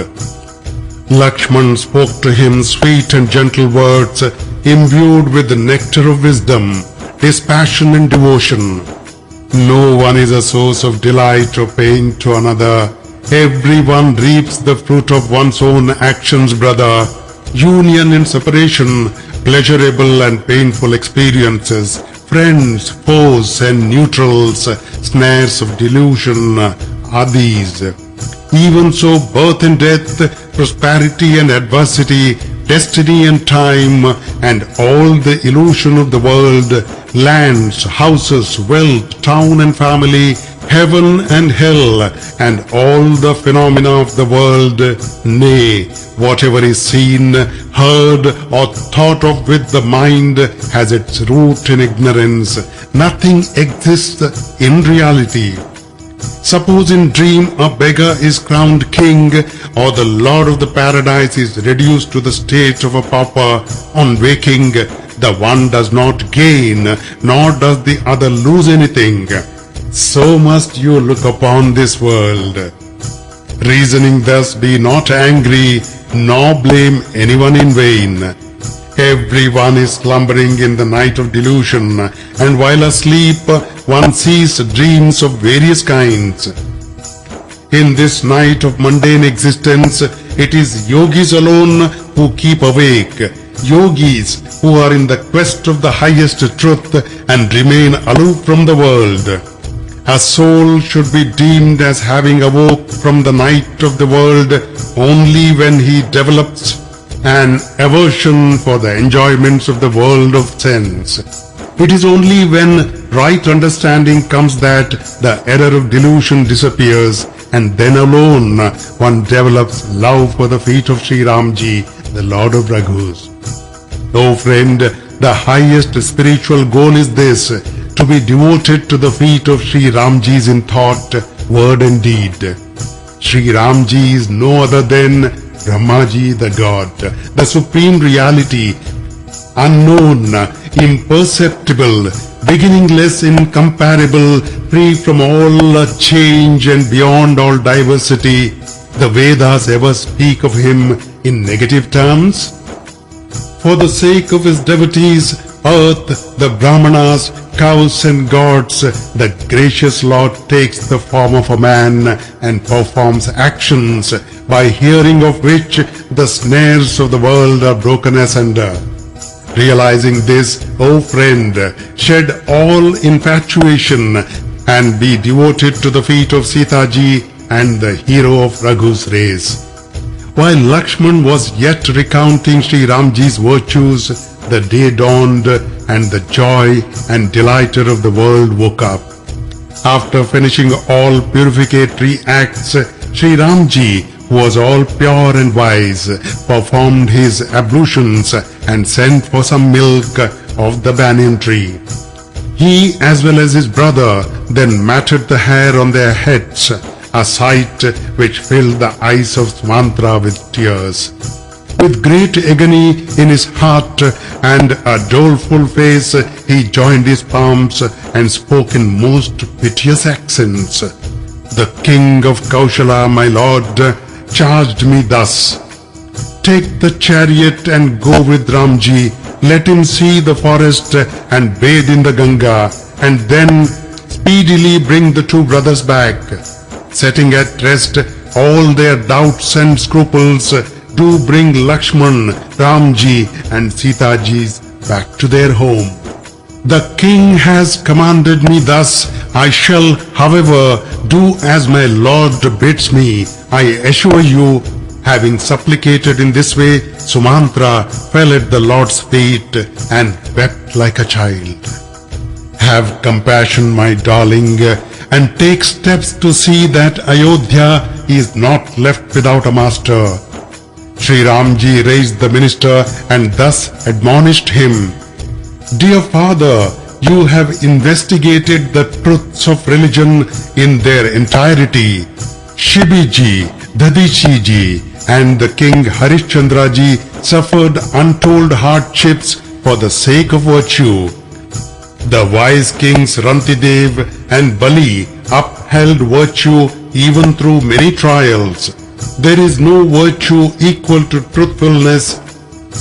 Lakshman spoke to him sweet and gentle words, imbued with the nectar of wisdom, dispassion and devotion. No one is a source of delight or pain to another. Everyone reaps the fruit of one's own actions, brother. Union and separation, pleasurable and painful experiences, friends, foes and neutrals, snares of delusion are these. Even so, birth and death, prosperity and adversity, destiny and time, and all the illusion of the world, lands, houses, wealth, town and family, heaven and hell, and all the phenomena of the world, nay, whatever is seen, heard, or thought of with the mind has its root in ignorance. Nothing exists in reality. Suppose in dream a beggar is crowned king, or the lord of the paradise is reduced to the state of a pauper. On waking, the one does not gain, nor does the other lose anything. So must you look upon this world. Reasoning thus, be not angry, nor blame anyone in vain. Everyone is slumbering in the night of delusion, and while asleep, one sees dreams of various kinds. In this night of mundane existence, it is yogis alone who keep awake, yogis who are in the quest of the highest truth and remain aloof from the world. A soul should be deemed as having awoke from the night of the world only when he develops an aversion for the enjoyments of the world of sense. It is only when right understanding comes that the error of delusion disappears, and then alone one develops love for the feet of Shri Ramji, the Lord of Raghus. O friend, the highest spiritual goal is this: to be devoted to the feet of Shri Ramji in thought, word and deed. Shri Ramji is no other than Brahmaji, the God, the supreme reality, unknown, imperceptible, beginningless, incomparable, free from all change and beyond all diversity. The Vedas ever speak of him in negative terms? For the sake of his devotees, earth, the Brahmanas, cows and gods, the gracious Lord takes the form of a man and performs actions by hearing of which the snares of the world are broken asunder. Realizing this, O friend, shed all infatuation and be devoted to the feet of Sita ji and the hero of Raghu's race. While Lakshman was yet recounting Shri Ramji's virtues, the day dawned and the joy and delighter of the world woke up. After finishing all purificatory acts, Sri Ramji, who was all pure and wise, performed his ablutions and sent for some milk of the banyan tree. He as well as his brother then matted the hair on their heads, a sight which filled the eyes of Manthara with tears. With great agony in his heart and a doleful face, he joined his palms and spoke in most piteous accents. The king of Kaushlya, my lord, charged me thus: "Take the chariot and go with Ramji. Let him see the forest and bathe in the Ganga, and then speedily bring the two brothers back. Setting at rest all their doubts and scruples, do bring Lakshman, Ramji and Sitaji back to their home. The king has commanded me thus. I shall, however, do as my lord bids me. I assure you." Having supplicated in this way, Sumantra fell at the Lord's feet and wept like a child. "Have compassion, my darling, and take steps to see that Ayodhya is not left without a master." Sri Ramji raised the minister and thus admonished him: "Dear father, you have investigated the truths of religion in their entirety. Shibiji, Dadishiji and the king Harishchandraji suffered untold hardships for the sake of virtue. The wise kings Rantidev and Bali upheld virtue even through many trials. There is no virtue equal to truthfulness,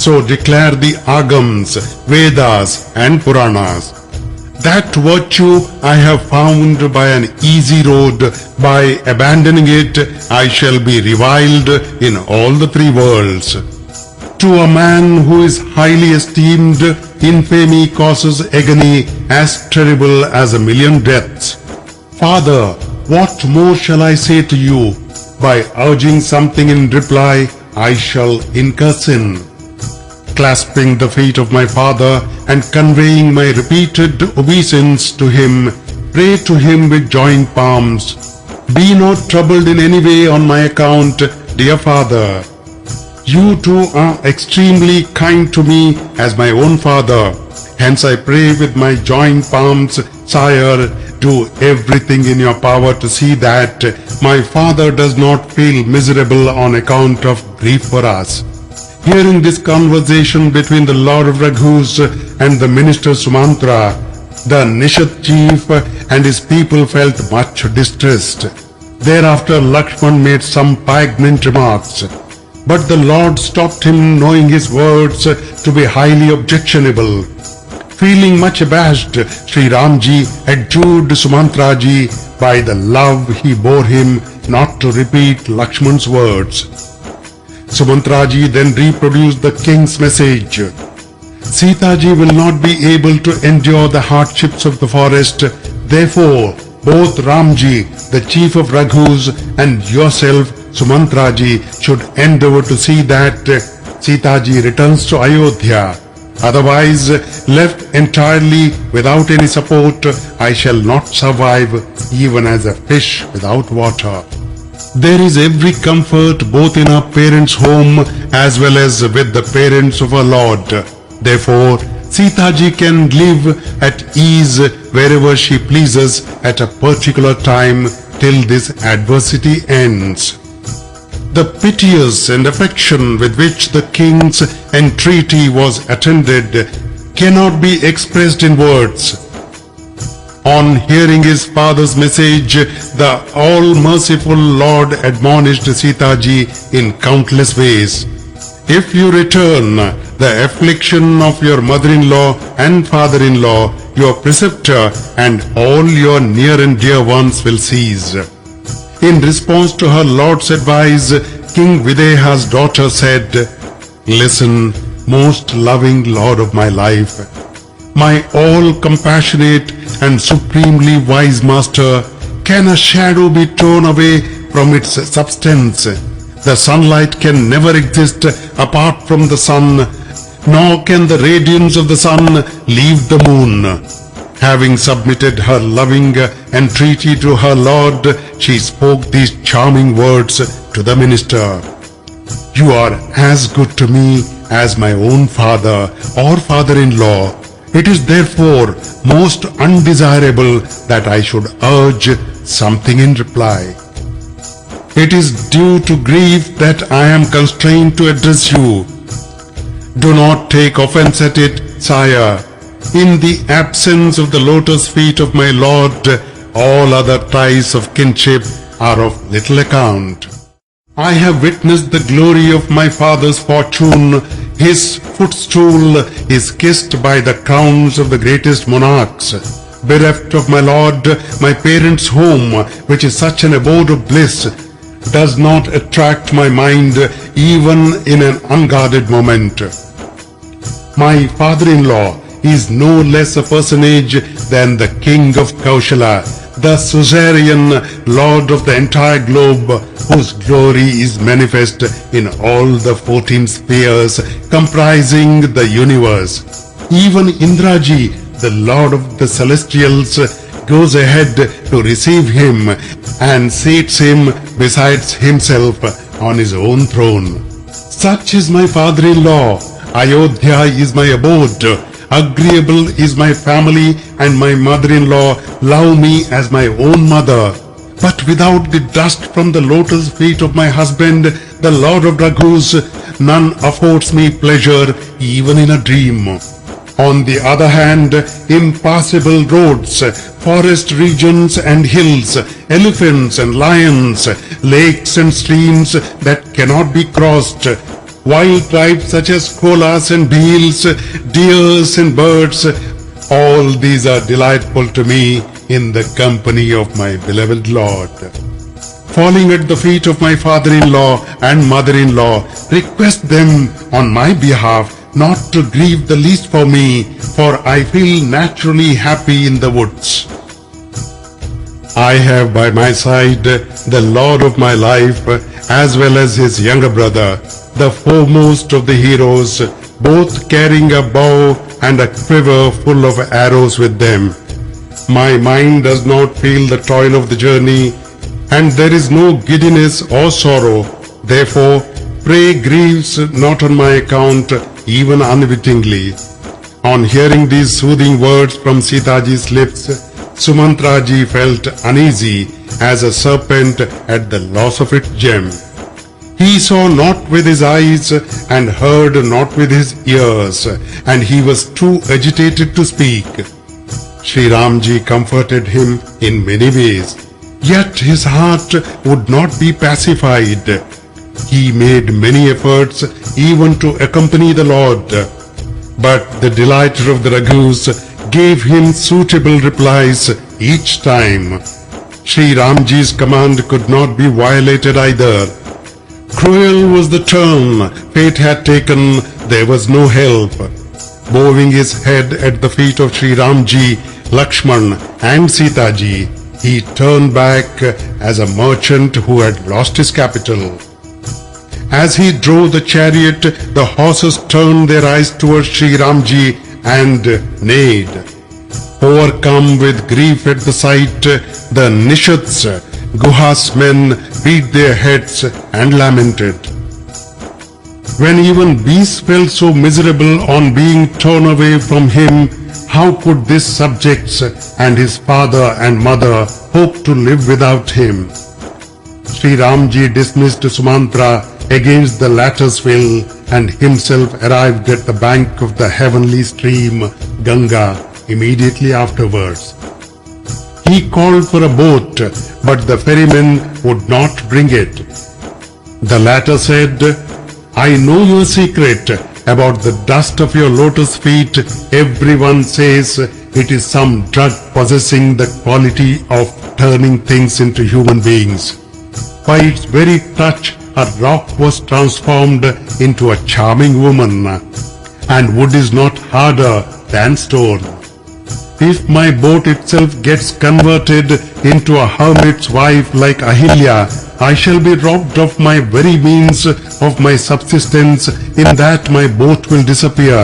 so declare the Agams, Vedas and Puranas. That virtue I have found by an easy road. By abandoning it, I shall be reviled in all the three worlds. To a man who is highly esteemed, infamy causes agony as terrible as 1,000,000 deaths. Father, what more shall I say to you? By urging something in reply, I shall incur sin." Clasping the feet of my father and conveying my repeated obeisance to him, pray to him with joined palms: "Be not troubled in any way on my account, dear father. You too are extremely kind to me as my own father. Hence I pray with my joined palms, sire, do everything in your power to see that my father does not feel miserable on account of grief for us." Hearing this conversation between the Lord of Raghus and the minister Sumantra, the Nishad chief and his people felt much distressed. Thereafter Lakshman made some poignant remarks, but the Lord stopped him, knowing his words to be highly objectionable. Feeling much abashed, Sri Ramji adjured Sumantraji by the love he bore him not to repeat Lakshman's words. Sumantraji then reproduced the king's message: "Sitaji will not be able to endure the hardships of the forest. Therefore, both Ramji, the chief of Raghus, and yourself, Sumantraji, should endeavor to see that Sitaji returns to Ayodhya. Otherwise, left entirely without any support, I shall not survive even as a fish without water." There is every comfort both in our parents' home as well as with the parents of our Lord. Therefore, Sitaji can live at ease wherever she pleases at a particular time till this adversity ends. The piteous and affection with which the king's entreaty was attended cannot be expressed in words. On hearing his father's message, the all-merciful Lord admonished Sitaji in countless ways. "If you return, the affliction of your mother-in-law and father-in-law, your preceptor, and all your near and dear ones will cease." In response to her lord's advice, King Videha's daughter said, "Listen, most loving lord of my life. My all-compassionate and supremely wise master, can a shadow be torn away from its substance? The sunlight can never exist apart from the sun, nor can the radiance of the sun leave the moon. Having submitted her loving entreaty to her lord, she spoke these charming words to the minister. "You are as good to me as my own father or father-in-law. It is therefore most undesirable that I should urge something in reply. It is due to grief that I am constrained to address you. Do not take offense at it, sire. In the absence of the lotus feet of my lord, all other ties of kinship are of little account. I have witnessed the glory of my father's fortune. His footstool is kissed by the crowns of the greatest monarchs. Bereft of my lord, my parents' home, which is such an abode of bliss, does not attract my mind even in an unguarded moment. My father-in-law is no less a personage than the king of Kaushlya, the suzerain lord of the entire globe, whose glory is manifest in all the 14 spheres comprising the universe. Even Indraji, the lord of the celestials, goes ahead to receive him and seats him besides himself on his own throne. Such is my father-in-law. Ayodhya is my abode. Agreeable is my family, and my mother-in-law love me as my own mother. But without the dust from the lotus feet of my husband, the Lord of Raghus, none affords me pleasure even in a dream. On the other hand, impassable roads, forest regions and hills, elephants and lions, lakes and streams that cannot be crossed, wild tribes such as kolas and bheels, deers and birds, all these are delightful to me in the company of my beloved Lord. Falling at the feet of my father-in-law and mother-in-law, request them on my behalf not to grieve the least for me, for I feel naturally happy in the woods. I have by my side the lord of my life as well as his younger brother, the foremost of the heroes, both carrying a bow and a quiver full of arrows with them. My mind does not feel the toil of the journey, and there is no giddiness or sorrow. Therefore, pray grieves not on my account, even unwittingly. On hearing these soothing words from Sitaji's lips, Sumantraji felt uneasy as a serpent at the loss of its gem. He saw not with his eyes and heard not with his ears, and he was too agitated to speak. Shri Ramji comforted him in many ways, yet his heart would not be pacified. He made many efforts even to accompany the Lord, but the delighter of the Raghus gave him suitable replies each time. Shri Ramji's command could not be violated either. Cruel was the turn fate had taken, there was no help. Bowing his head at the feet of Shri Ramji, Lakshman and Sitaji, he turned back as a merchant who had lost his capital. As he drove the chariot, the horses turned their eyes towards Shri Ramji and neighed. Overcome with grief at the sight, the Nishads, Guha's men, beat their heads and lamented. When even beasts felt so miserable on being torn away from him, how could his subjects and his father and mother hope to live without him? Shri Ramji dismissed Sumantra against the latter's will and himself arrived at the bank of the heavenly stream Ganga immediately afterwards. He called for a boat, but the ferryman would not bring it. The latter said, "I know your secret about the dust of your lotus feet. Everyone says it is some drug possessing the quality of turning things into human beings. By its very touch, a rock was transformed into a charming woman, and wood is not harder than stone. If my boat itself gets converted into a hermit's wife like Ahilya, I shall be robbed of my very means of my subsistence, in that my boat will disappear.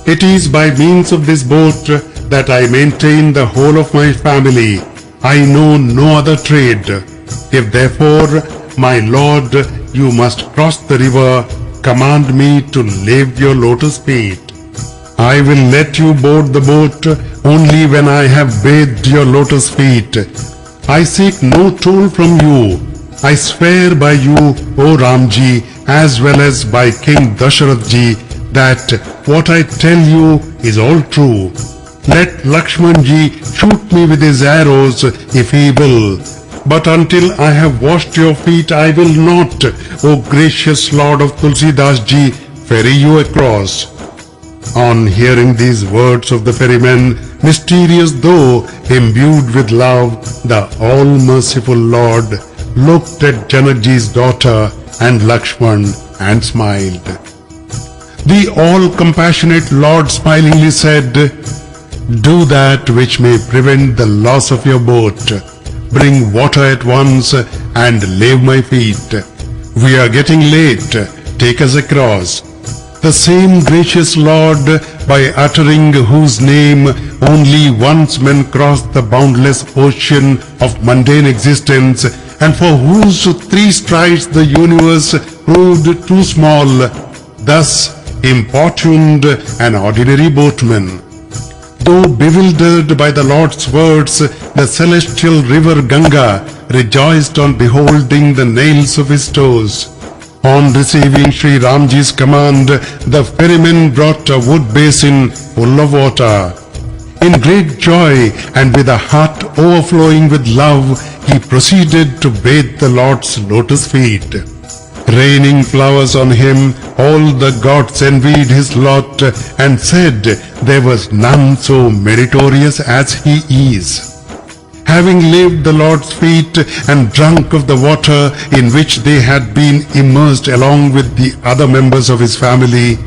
It is by means of this boat that I maintain the whole of my family. I know no other trade. If therefore, my lord, you must cross the river, command me to leave your lotus feet. I will let you board the boat only when I have bathed your lotus feet. I seek no toll from you. I swear by you, O Ramji, as well as by King Dashrath ji, that what I tell you is all true. Let Lakshmanji shoot me with his arrows if he will. But until I have washed your feet, I will not, O gracious Lord of Tulsidas ji, ferry you across. On hearing these words of the ferryman, mysterious though imbued with love, the all-merciful Lord looked at Janakji's daughter and Lakshman and smiled. The all-compassionate Lord smilingly said, "Do that which may prevent the loss of your boat. Bring water at once and lave my feet. We are getting late. Take us across." The same gracious Lord, by uttering whose name only once men crossed the boundless ocean of mundane existence, and for whose 3 strides the universe proved too small, thus importuned an ordinary boatman. Though bewildered by the Lord's words, the celestial river Ganga rejoiced on beholding the nails of his toes. On receiving Shri Ramji's command, the ferryman brought a wood basin full of water. In great joy and with a heart overflowing with love, he proceeded to bathe the Lord's lotus feet. Raining flowers on him, all the gods envied his lot and said there was none so meritorious as he is. Having laved the Lord's feet and drunk of the water in which they had been immersed along with the other members of his family,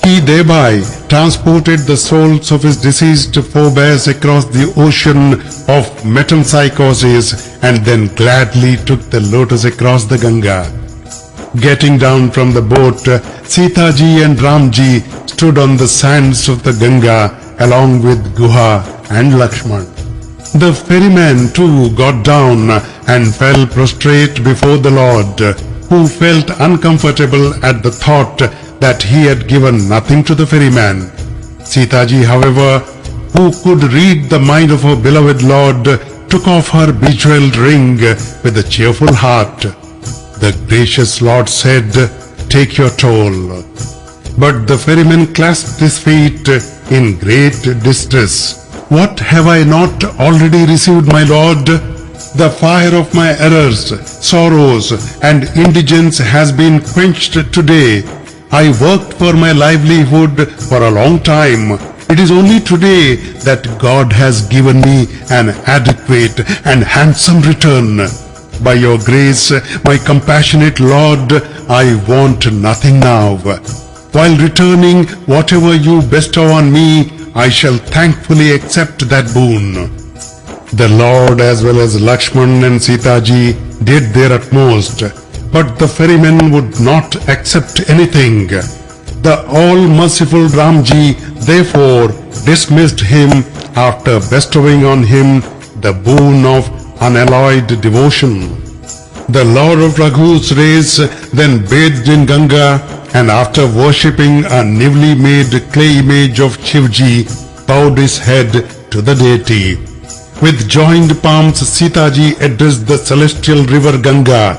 he thereby transported the souls of his deceased forebears across the ocean of metempsychosis and then gladly took the lotus across the Ganga. Getting down from the boat, Sita ji and Ramji stood on the sands of the Ganga along with Guha and Lakshman. The ferryman too got down and fell prostrate before the Lord, who felt uncomfortable at the thought that he had given nothing to the ferryman. Sita ji, however, who could read the mind of her beloved Lord, took off her bejeweled ring with a cheerful heart. The gracious Lord said, "Take your toll." But the ferryman clasped his feet in great distress. "What have I not already received, my Lord? The fire of my errors, sorrows, and indigence has been quenched today. I worked for my livelihood for a long time. It is only today that God has given me an adequate and handsome return. By your grace, my compassionate Lord, I want nothing now. While returning whatever you bestow on me, I shall thankfully accept that boon." The Lord as well as Lakshman and Sita ji did their utmost, but the ferryman would not accept anything. The all-merciful Ramji therefore dismissed him after bestowing on him the boon of unalloyed devotion. The Lord of Raghu's race then bathed in Ganga, and after worshipping a newly made clay image of Shivji, bowed his head to the deity. With joined palms, Sita ji addressed the celestial river Ganga.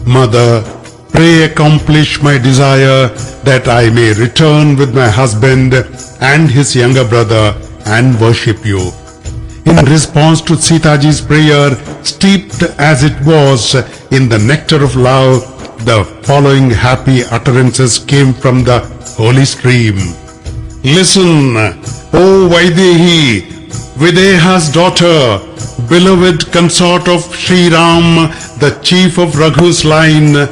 "Mother, pray accomplish my desire that I may return with my husband and his younger brother and worship you." In response to Sita ji's prayer, steeped as it was in the nectar of love, the following happy utterances came from the holy stream. "Listen, O Vaidehi, Videha's daughter, beloved consort of Shri Ram, the chief of Raghu's line,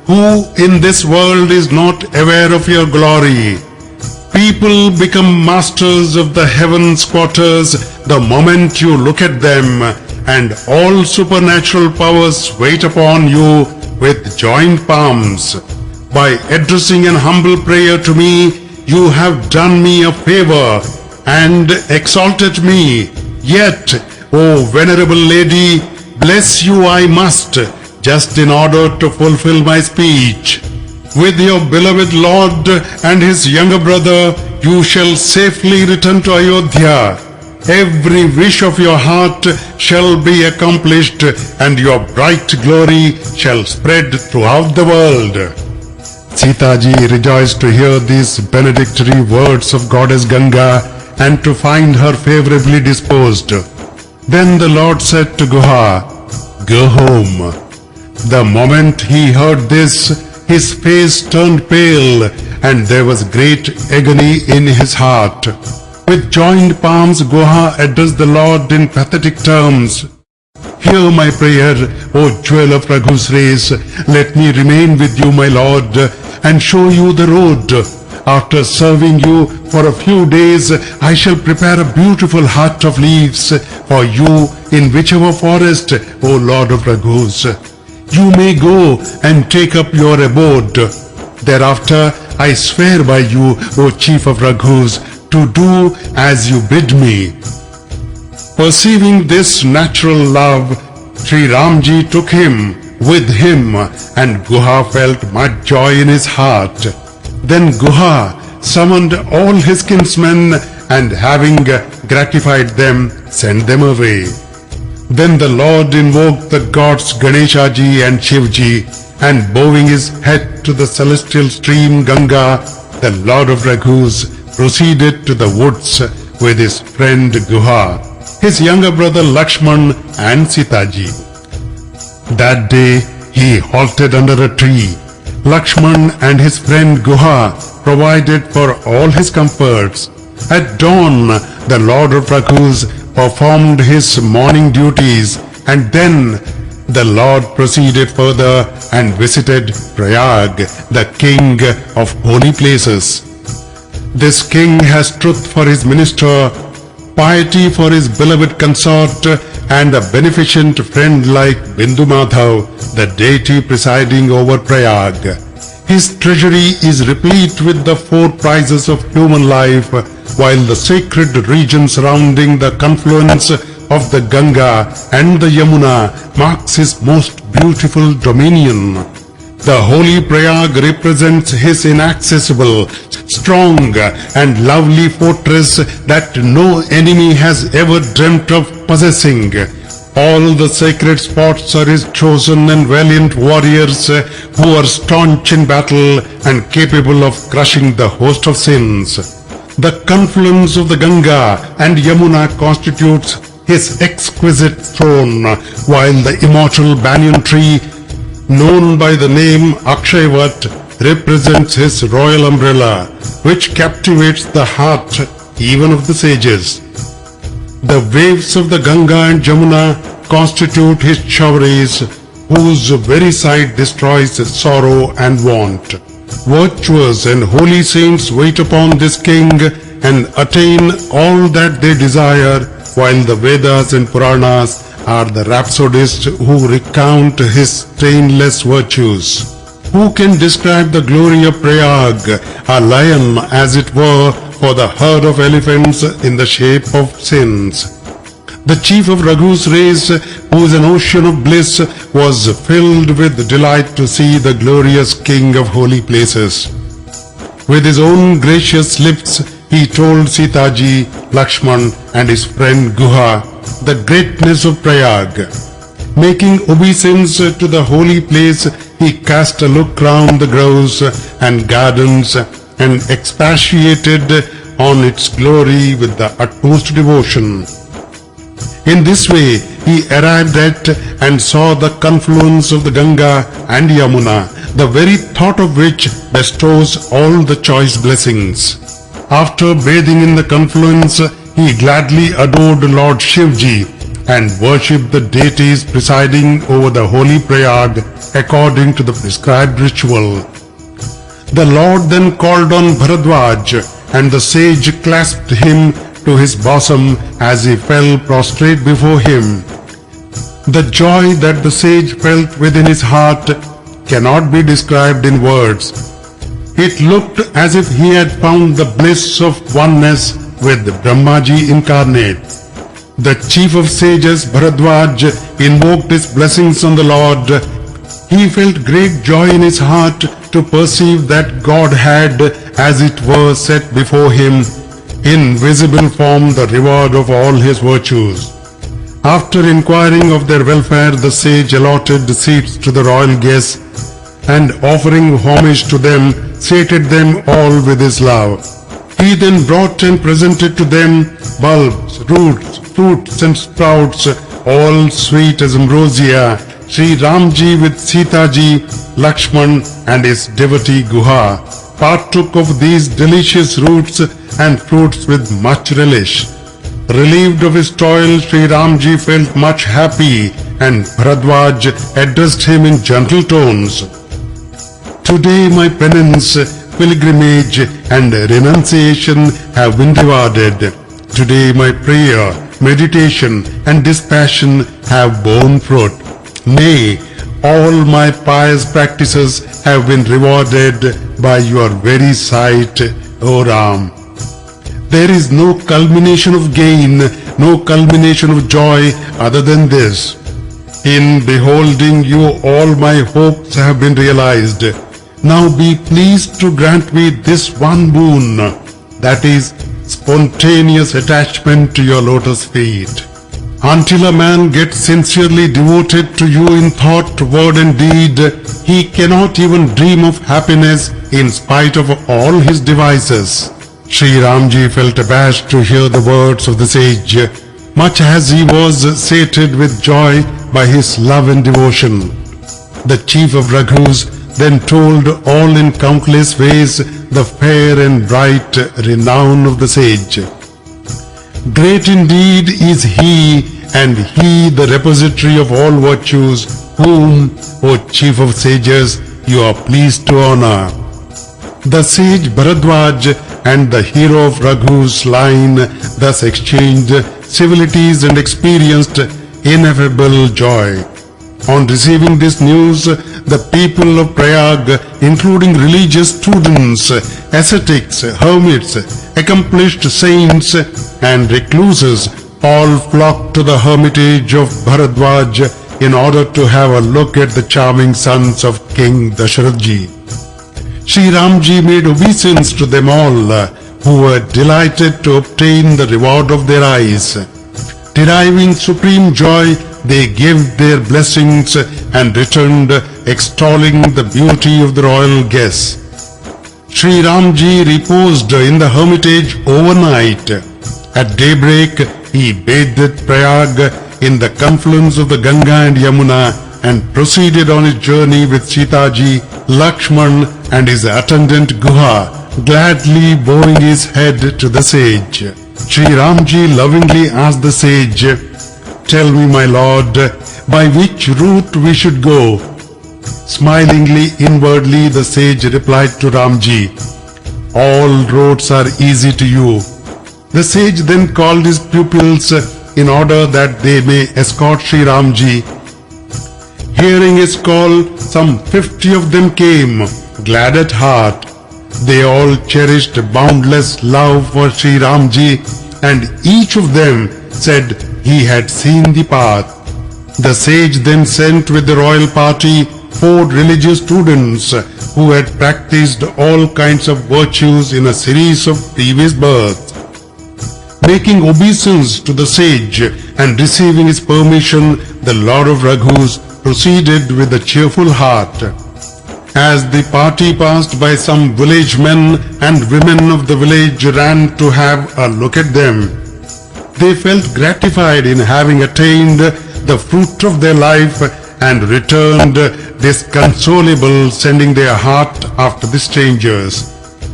who in this world is not aware of your glory. People become masters of the heavens' quarters the moment you look at them, and all supernatural powers wait upon you with joined palms. By addressing an humble prayer to me, you have done me a favor, and exalted me. Yet, O venerable lady, bless you I must, just in order to fulfill my speech. With your beloved Lord and his younger brother, you shall safely return to Ayodhya. Every wish of your heart shall be accomplished, and your bright glory shall spread throughout the world. Sita ji rejoiced to hear these benedictory words of Goddess Ganga and to find her favorably disposed. Then the Lord said to Guha, "Go home." The moment he heard this, his face turned pale, and there was great agony in his heart. With joined palms, Guha addressed the Lord in pathetic terms. "Hear my prayer, O jewel of Raghu's race. Let me remain with you, my Lord, and show you the road. After serving you for a few days, I shall prepare a beautiful hut of leaves for you in whichever forest, O Lord of Raghus. You may go and take up your abode. Thereafter, I swear by you, O Chief of Raghus, to do as you bid me." Perceiving this natural love, Shri Ramji took him with him, and Guha felt much joy in his heart. Then Guha summoned all his kinsmen, and having gratified them, sent them away. Then the Lord invoked the gods Ganesha ji and Shiv ji, and bowing his head to the celestial stream Ganga, the Lord of Raghus proceeded to the woods with his friend Guha, his younger brother Lakshman and Sita ji. That day he halted under a tree. Lakshman and his friend Guha provided for all his comforts. At dawn, the Lord of Raghus performed his morning duties, and then the Lord proceeded further and visited Prayag, the king of holy places. This king has truth for his minister, piety for his beloved consort, and a beneficent friend like Bindu Madhav, the deity presiding over Prayag. His treasury is replete with the four prizes of human life, while the sacred region surrounding the confluence of the Ganga and the Yamuna marks his most beautiful dominion. The holy Prayag represents his inaccessible, strong and lovely fortress that no enemy has ever dreamt of possessing. All the sacred spots are his chosen and valiant warriors who are staunch in battle and capable of crushing the host of sins. The confluence of the Ganga and Yamuna constitutes his exquisite throne, while the immortal banyan tree, known by the name Akshayavat, represents his royal umbrella, which captivates the heart even of the sages. The waves of the Ganga and Jamuna constitute his chowris, whose very sight destroys sorrow and want. Virtuous and holy saints wait upon this king and attain all that they desire, while the Vedas and Puranas are the rhapsodists who recount his stainless virtues. Who can describe the glory of Prayag, a lion as it were for the herd of elephants in the shape of sins? The chief of Raghu's race, who is an ocean of bliss, was filled with delight to see the glorious king of holy places. With his own gracious lips, he told Sita ji, Lakshman and his friend Guha the greatness of Prayag. Making obeisance to the holy place, he cast a look round the groves and gardens and expatiated on its glory with the utmost devotion. In this way, he arrived at and saw the confluence of the Ganga and Yamuna, the very thought of which bestows all the choice blessings. After bathing in the confluence, he gladly adored Lord Shivji and worshipped the deities presiding over the holy Prayag according to the prescribed ritual. The Lord then called on Bharadwaj, and the sage clasped him to his bosom as he fell prostrate before him. The joy that the sage felt within his heart cannot be described in words. It looked as if he had found the bliss of oneness with Brahmaji incarnate. The chief of sages, Bharadwaj, invoked his blessings on the Lord. He felt great joy in his heart to perceive that God had, as it were, set before him in visible form the reward of all his virtues. After inquiring of their welfare, the sage allotted seats to the royal guests and, offering homage to them, sated them all with his love. He then brought and presented to them bulbs, roots, fruits and sprouts, all sweet as ambrosia. Sri Ramji with Sita ji, Lakshman and his devotee Guha partook of these delicious roots and fruits with much relish. Relieved of his toil, Sri Ramji felt much happy, and Bharadwaj addressed him in gentle tones. Today my penance, pilgrimage and renunciation have been rewarded. Today my prayer, meditation and dispassion have borne fruit. Nay, all my pious practices have been rewarded by your very sight, O Ram. There is no culmination of gain, no culmination of joy other than this. In beholding you, all my hopes have been realized. Now be pleased to grant me this one boon, that is, spontaneous attachment to your lotus feet. Until a man gets sincerely devoted to you in thought, word and deed, he cannot even dream of happiness in spite of all his devices. Sri Ramji felt abashed to hear the words of the sage, much as he was sated with joy by his love and devotion. The chief of Raghus then told all in countless ways the fair and bright renown of the sage. Great indeed is he, and he the repository of all virtues, whom, O chief of sages, you are pleased to honor. The sage Bharadwaj and the hero of Raghu's line thus exchanged civilities and experienced ineffable joy. On receiving this news, the people of Prayag, including religious students, ascetics, hermits, accomplished saints and recluses, all flocked to the hermitage of Bharadwaj in order to have a look at the charming sons of King Dashrath ji. Shri Ramji made obeisance to them all, who were delighted to obtain the reward of their eyes. Deriving supreme joy, they gave their blessings and returned, extolling the beauty of the royal guests. Shri Ramji reposed in the hermitage overnight. At daybreak, he bathed Prayag in the confluence of the Ganga and Yamuna and proceeded on his journey with Sita ji, Lakshman and his attendant Guha, gladly bowing his head to the sage. Shri Ramji lovingly asked the sage, "Tell me, my lord, by which route we should go?" Smilingly inwardly the sage replied to Ramji, "All roads are easy to you." The sage then called his pupils in order that they may escort Shri Ramji. Hearing his call, some 50 of them came, glad at heart. They all cherished boundless love for Shri Ramji, and each of them said he had seen the path. The sage then sent with the royal party 4 religious students who had practiced all kinds of virtues in a series of previous births. Making obeisance to the sage and receiving his permission, the Lord of Raghus proceeded with a cheerful heart. As the party passed by, some village men and women of the village ran to have a look at them. They felt gratified in having attained the fruit of their life and returned disconsolable, sending their heart after the strangers.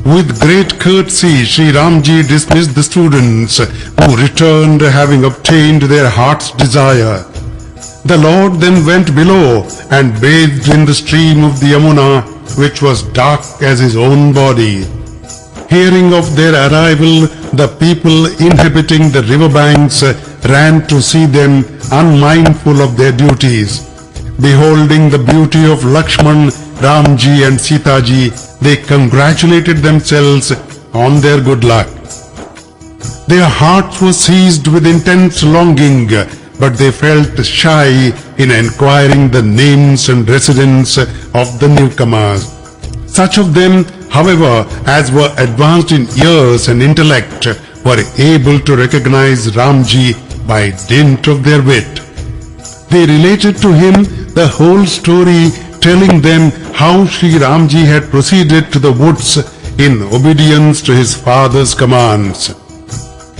With great courtesy, Sri Ramji dismissed the students, who returned having obtained their heart's desire. The Lord then went below and bathed in the stream of the Yamuna, which was dark as his own body. Hearing of their arrival, the people inhabiting the riverbanks ran to see them, unmindful of their duties. Beholding the beauty of Lakshman, Ramji and Sitaji, they congratulated themselves on their good luck. Their hearts were seized with intense longing, but they felt shy in inquiring the names and residence of the newcomers. Such of them, however, as were advanced in years and intellect, were able to recognize Ramji by dint of their wit. They related to him the whole story, telling them how Shri Ramji had proceeded to the woods in obedience to his father's commands.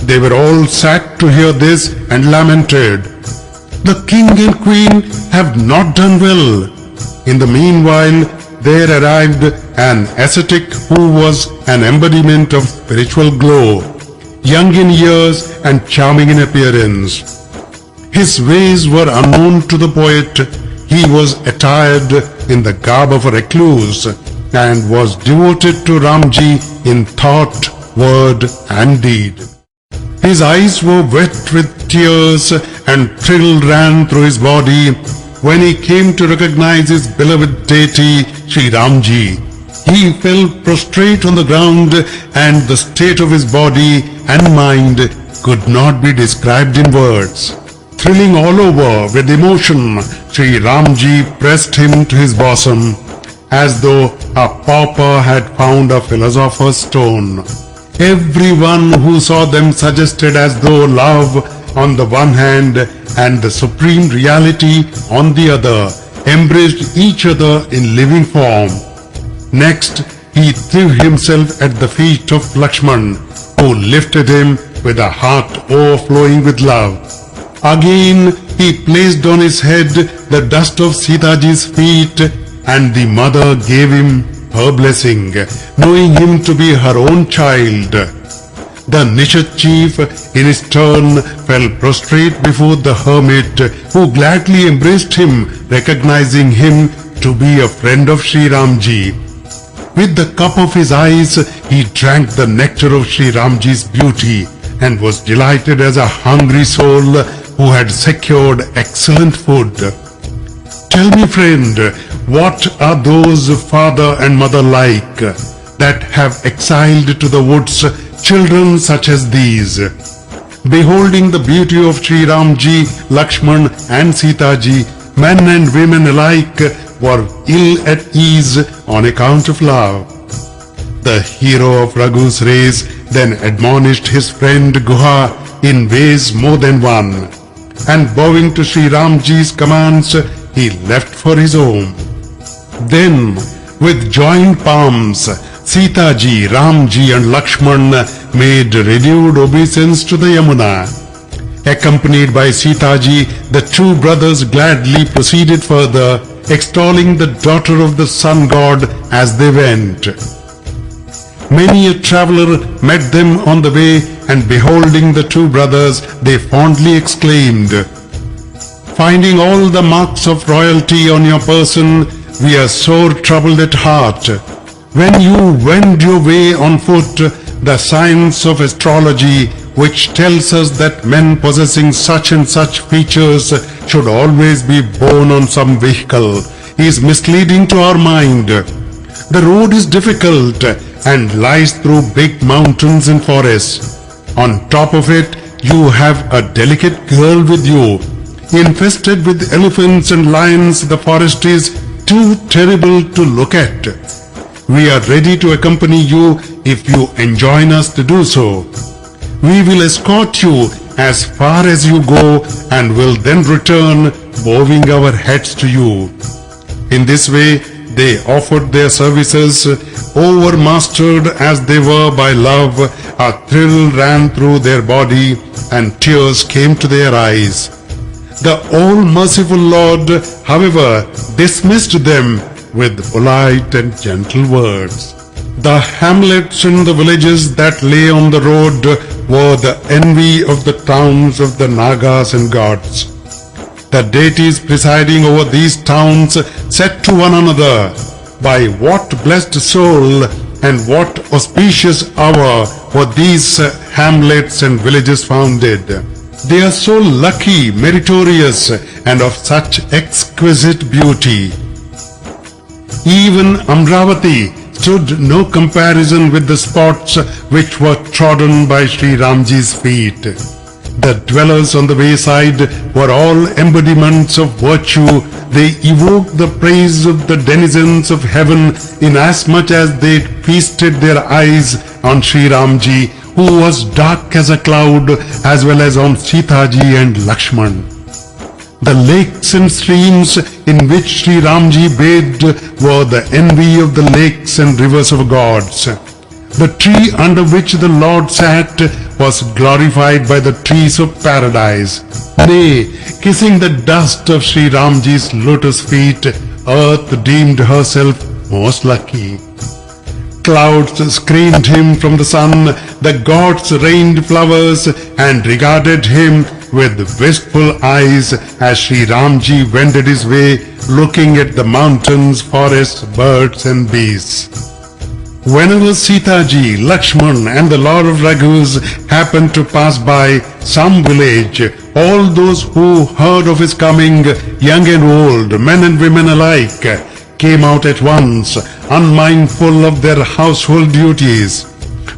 They were all sad to hear this and lamented, "The king and queen have not done well." In the meanwhile, there arrived an ascetic who was an embodiment of spiritual glow, young in years and charming in appearance. His ways were unknown to the poet. He was attired in the garb of a recluse and was devoted to Ramji in thought, word and deed. His eyes were wet with tears and thrill ran through his body when he came to recognize his beloved deity, Shri Ramji. He fell prostrate on the ground, and the state of his body and mind could not be described in words. Thrilling all over with emotion, Shri Ramji pressed him to his bosom, as though a pauper had found a philosopher's stone. Everyone who saw them suggested as though love on the one hand and the supreme reality on the other embraced each other in living form. Next, he threw himself at the feet of Lakshman, who lifted him with a heart overflowing with love. Again, he placed on his head the dust of Sitaji's feet, and the mother gave him her blessing, knowing him to be her own child. The Nishad chief, in his turn, fell prostrate before the hermit, who gladly embraced him, recognizing him to be a friend of Shri Ramji. With the cup of his eyes, he drank the nectar of Shri Ramji's beauty and was delighted as a hungry soul who had secured excellent food. Tell me, friend, what are those father and mother like that have exiled to the woods children such as these? Beholding the beauty of Shri Ramji, Lakshman and Sitaji, men and women alike were ill at ease on account of love. The hero of Raghu's race then admonished his friend Guha in ways more than one, and bowing to Shri Ramji's commands, he left for his home. Then, with joined palms, Sitaji, Ramji and Lakshman made renewed obeisance to the Yamuna. Accompanied by Sitaji, the two brothers gladly proceeded further, extolling the daughter of the sun god as they went. Many a traveller met them on the way, and beholding the two brothers, they fondly exclaimed, "Finding all the marks of royalty on your person, we are sore troubled at heart. When you wend your way on foot, the science of astrology, which tells us that men possessing such and such features should always be borne on some vehicle, is misleading to our mind. The road is difficult and lies through big mountains and forests. On top of it, you have a delicate girl with you. Infested with elephants and lions, the forest is too terrible to look at. We are ready to accompany you if you enjoin us to do so. We will escort you as far as you go and will then return, bowing our heads to you." In this way, they offered their services. Overmastered as they were by love, a thrill ran through their body and tears came to their eyes. The all-merciful Lord, however, dismissed them with polite and gentle words. The hamlets and the villages that lay on the road were the envy of the towns of the Nagas and gods. The deities presiding over these towns said to one another, "By what blessed soul and what auspicious hour were these hamlets and villages founded? They are so lucky, meritorious, and of such exquisite beauty. Even Amravati, stood no comparison with the spots which were trodden by Shri Ramji's feet. The dwellers on the wayside were all embodiments of virtue. They evoked the praise of the denizens of heaven inasmuch as they feasted their eyes on Shri Ramji, who was dark as a cloud, as well as on Sita ji and Lakshman. The lakes and streams in which Shri Ramji bathed were the envy of the lakes and rivers of gods. The tree under which the Lord sat was glorified by the trees of paradise. Nay, kissing the dust of Shri Ramji's lotus feet, earth deemed herself most lucky. Clouds screened him from the sun, the gods rained flowers and regarded him with wistful eyes as Shri Ramji wended his way, looking at the mountains, forests, birds and beasts. Whenever Sita ji, Lakshman and the Lord of Raghus happened to pass by some village, all those who heard of his coming, young and old, men and women alike, came out at once, unmindful of their household duties.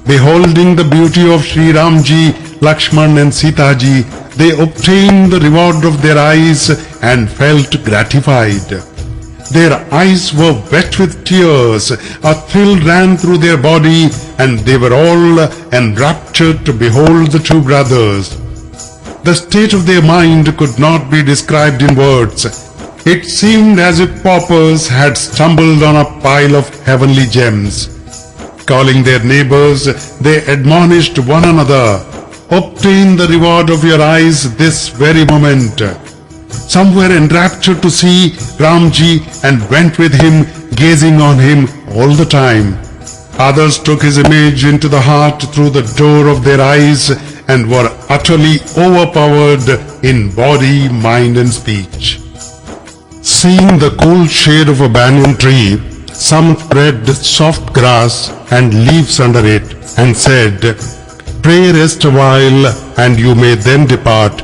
Beholding the beauty of Shri Ramji, Lakshman and Sita ji, they obtained the reward of their eyes and felt gratified. Their eyes were wet with tears, a thrill ran through their body, and they were all enraptured to behold the two brothers. The state of their mind could not be described in words. It seemed as if paupers had stumbled on a pile of heavenly gems. Calling their neighbors, they admonished one another, "Obtain the reward of your eyes this very moment." Some were enraptured to see Ramji and went with him, gazing on him all the time. Others took his image into the heart through the door of their eyes and were utterly overpowered in body, mind and speech. Seeing the cool shade of a banyan tree, some spread soft grass and leaves under it and said, "Pray rest a while and you may then depart,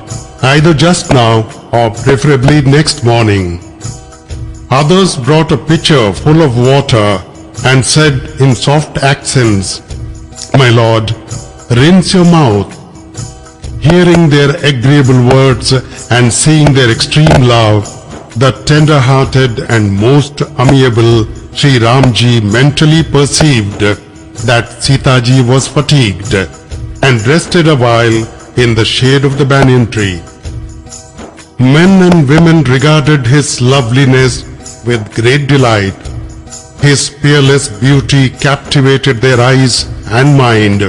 either just now or preferably next morning." Others brought a pitcher full of water and said in soft accents, "My lord, rinse your mouth." Hearing their agreeable words and seeing their extreme love, the tender-hearted and most amiable Shri Ramji mentally perceived that Sita ji was fatigued and rested a while in the shade of the banyan tree. Men and women regarded his loveliness with great delight. His peerless beauty captivated their eyes and mind.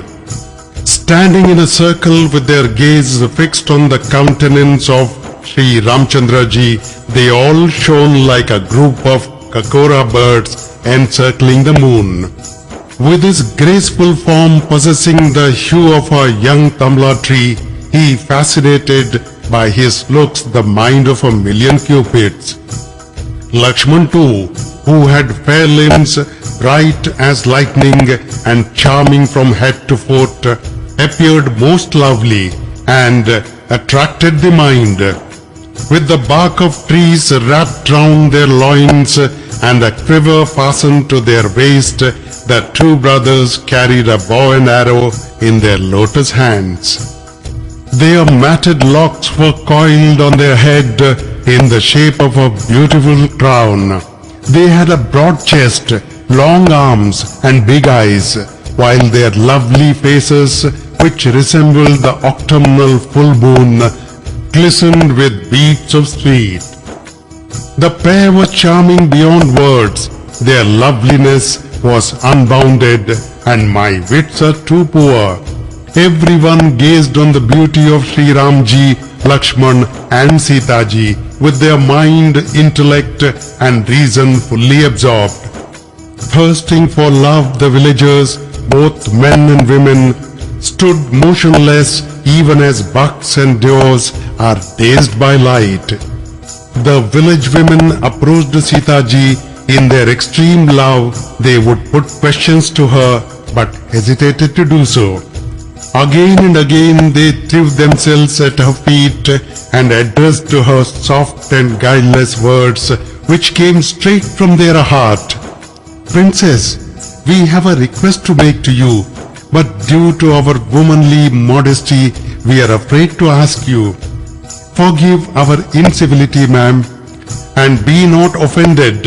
Standing in a circle with their gaze fixed on the countenance of Shri Ramchandra ji, they all shone like a group of kakora birds encircling the moon. With his graceful form possessing the hue of a young tamla tree, he fascinated by his looks the mind of a million cupids. Lakshman too, who had fair limbs, bright as lightning and charming from head to foot, appeared most lovely and attracted the mind. With the bark of trees wrapped round their loins and a quiver fastened to their waist, the two brothers carried a bow and arrow in their lotus hands. Their matted locks were coiled on their head in the shape of a beautiful crown. They had a broad chest, long arms and big eyes, while their lovely faces, which resembled the autumnal full moon, glistened with beads of sweet. The pair were charming beyond words. Their loveliness was unbounded, and my wits are too poor. Everyone gazed on the beauty of Shri Ramji, Lakshman and Sita ji with their mind, intellect and reason fully absorbed. Thirsting for love, the villagers, both men and women, stood motionless even as bucks and does are dazed by light. The village women approached Sita ji. In their extreme love, they would put questions to her but hesitated to do so. Again and again they threw themselves at her feet and addressed to her soft and guileless words which came straight from their heart. "Princess, we have a request to make to you, but due to our womanly modesty, we are afraid to ask you. Forgive our incivility, ma'am, and be not offended,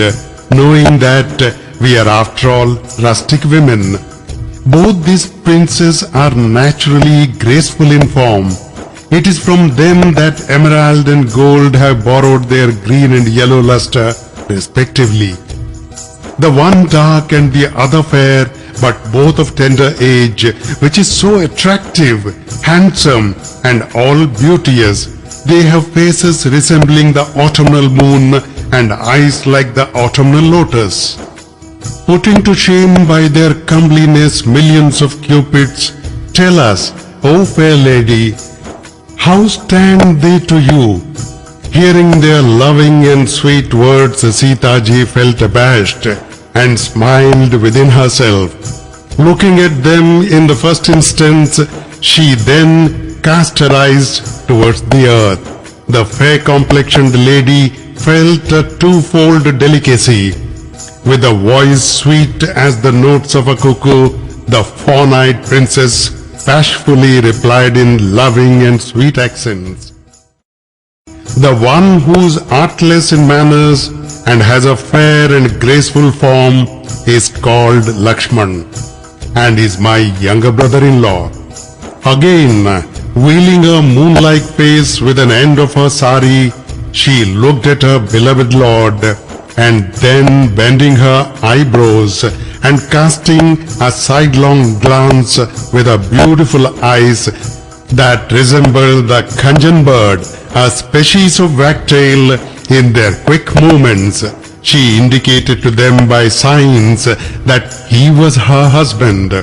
knowing that we are after all rustic women. Both these princes are naturally graceful in form. It is from them that emerald and gold have borrowed their green and yellow luster, respectively. The one dark and the other fair, but both of tender age, which is so attractive, handsome, and all beauteous. They have faces resembling the autumnal moon and eyes like the autumnal lotus. Putting to shame by their comeliness millions of cupids, tell us, O fair lady, how stand they to you? Hearing their loving and sweet words, Sita ji felt abashed and smiled within herself. Looking at them in the first instance, she then cast her eyes towards the earth. The fair-complexioned lady felt a twofold delicacy. With a voice sweet as the notes of a cuckoo, the fawn-eyed princess bashfully replied in loving and sweet accents. The one who's artless in manners and has a fair and graceful form is called Lakshman, and is my younger brother-in-law. Again, wheeling her moon-like face with an end of her sari, she looked at her beloved lord, and then bending her eyebrows and casting a sidelong glance with her beautiful eyes that resembled the Kanjan bird, a species of wagtail, in their quick movements, she indicated to them by signs that he was her husband.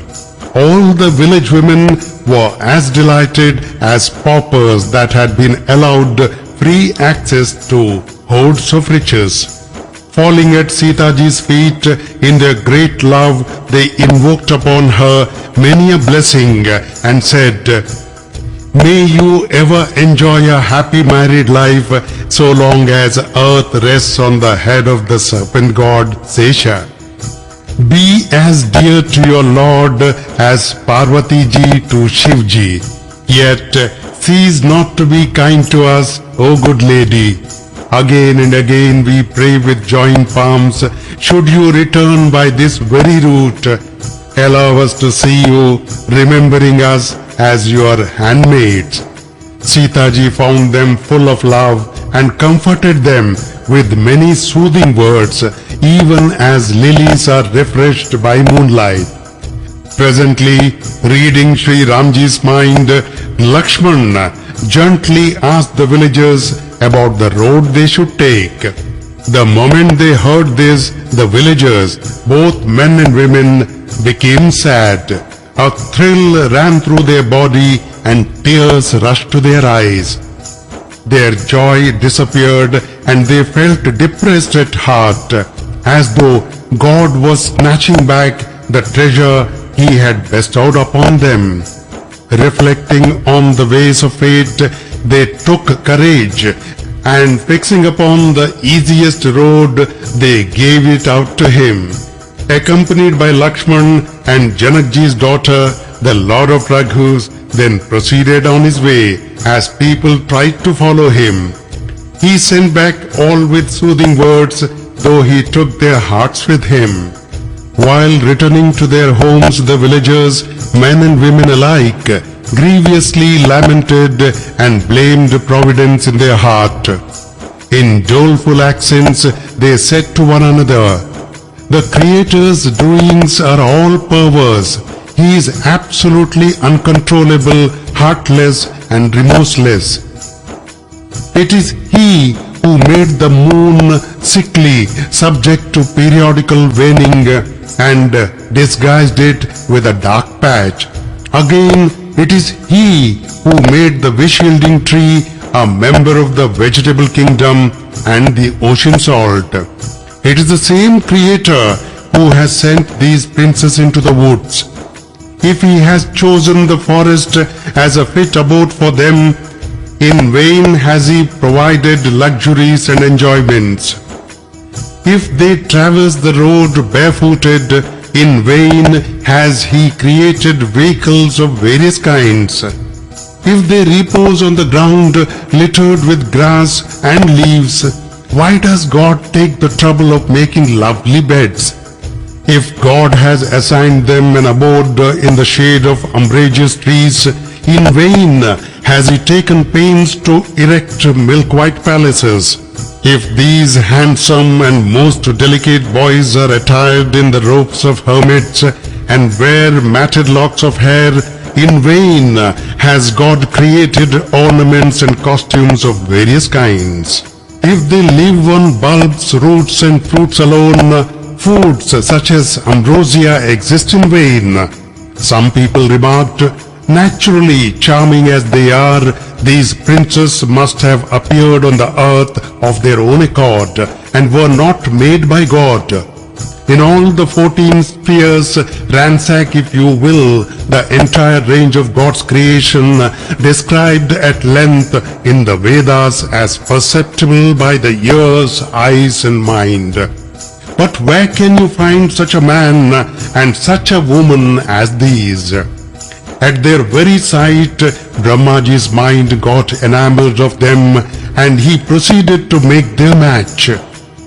All the village women were as delighted as paupers that had been allowed free access to hoards of riches. Falling at Sita ji's feet in their great love, they invoked upon her many a blessing and said, "May you ever enjoy a happy married life so long as earth rests on the head of the serpent god Sesha. Be as dear to your lord as Parvati ji to Shiv ji. Yet cease not to be kind to us, O good lady. Again and again we pray with joined palms, should you return by this very route, allow us to see you, remembering us as your handmaids." Sita ji found them full of love and comforted them with many soothing words, even as lilies are refreshed by moonlight. Presently, reading Shri Ramji's mind, Lakshman gently asked the villagers about the road they should take. The moment they heard this, the villagers, both men and women, became sad. A thrill ran through their body and tears rushed to their eyes. Their joy disappeared and they felt depressed at heart, as though God was snatching back the treasure He had bestowed upon them. Reflecting on the ways of fate, they took courage and fixing upon the easiest road, they gave it out to him. Accompanied by Lakshman and Janakji's daughter, the Lord of Raghus then proceeded on his way as people tried to follow him. He sent back all with soothing words, though he took their hearts with him. While returning to their homes, the villagers, men and women alike, grievously lamented and blamed Providence in their heart. In doleful accents, they said to one another, "The Creator's doings are all perverse. He is absolutely uncontrollable, heartless, and remorseless. It is He who made the moon sickly, subject to periodical waning, and disguised it with a dark patch. Again, it is He who made the wish-yielding tree a member of the vegetable kingdom and the ocean salt. It is the same Creator who has sent these princes into the woods. If He has chosen the forest as a fit abode for them, in vain has He provided luxuries and enjoyments. If they traverse the road barefooted, in vain has he created vehicles of various kinds. If they repose on the ground littered with grass and leaves, why does God take the trouble of making lovely beds? If God has assigned them an abode in the shade of umbrageous trees, in vain has he taken pains to erect milk-white palaces. If these handsome and most delicate boys are attired in the robes of hermits and wear matted locks of hair, in vain has God created ornaments and costumes of various kinds. If they live on bulbs, roots and fruits alone, foods such as ambrosia exist in vain. Some people remarked, naturally charming as they are, these princes must have appeared on the earth of their own accord and were not made by God. In all the 14 spheres, ransack if you will the entire range of God's creation described at length in the Vedas as perceptible by the ears, eyes and mind. But where can you find such a man and such a woman as these? At their very sight, Brahmaji's mind got enamored of them and he proceeded to make their match.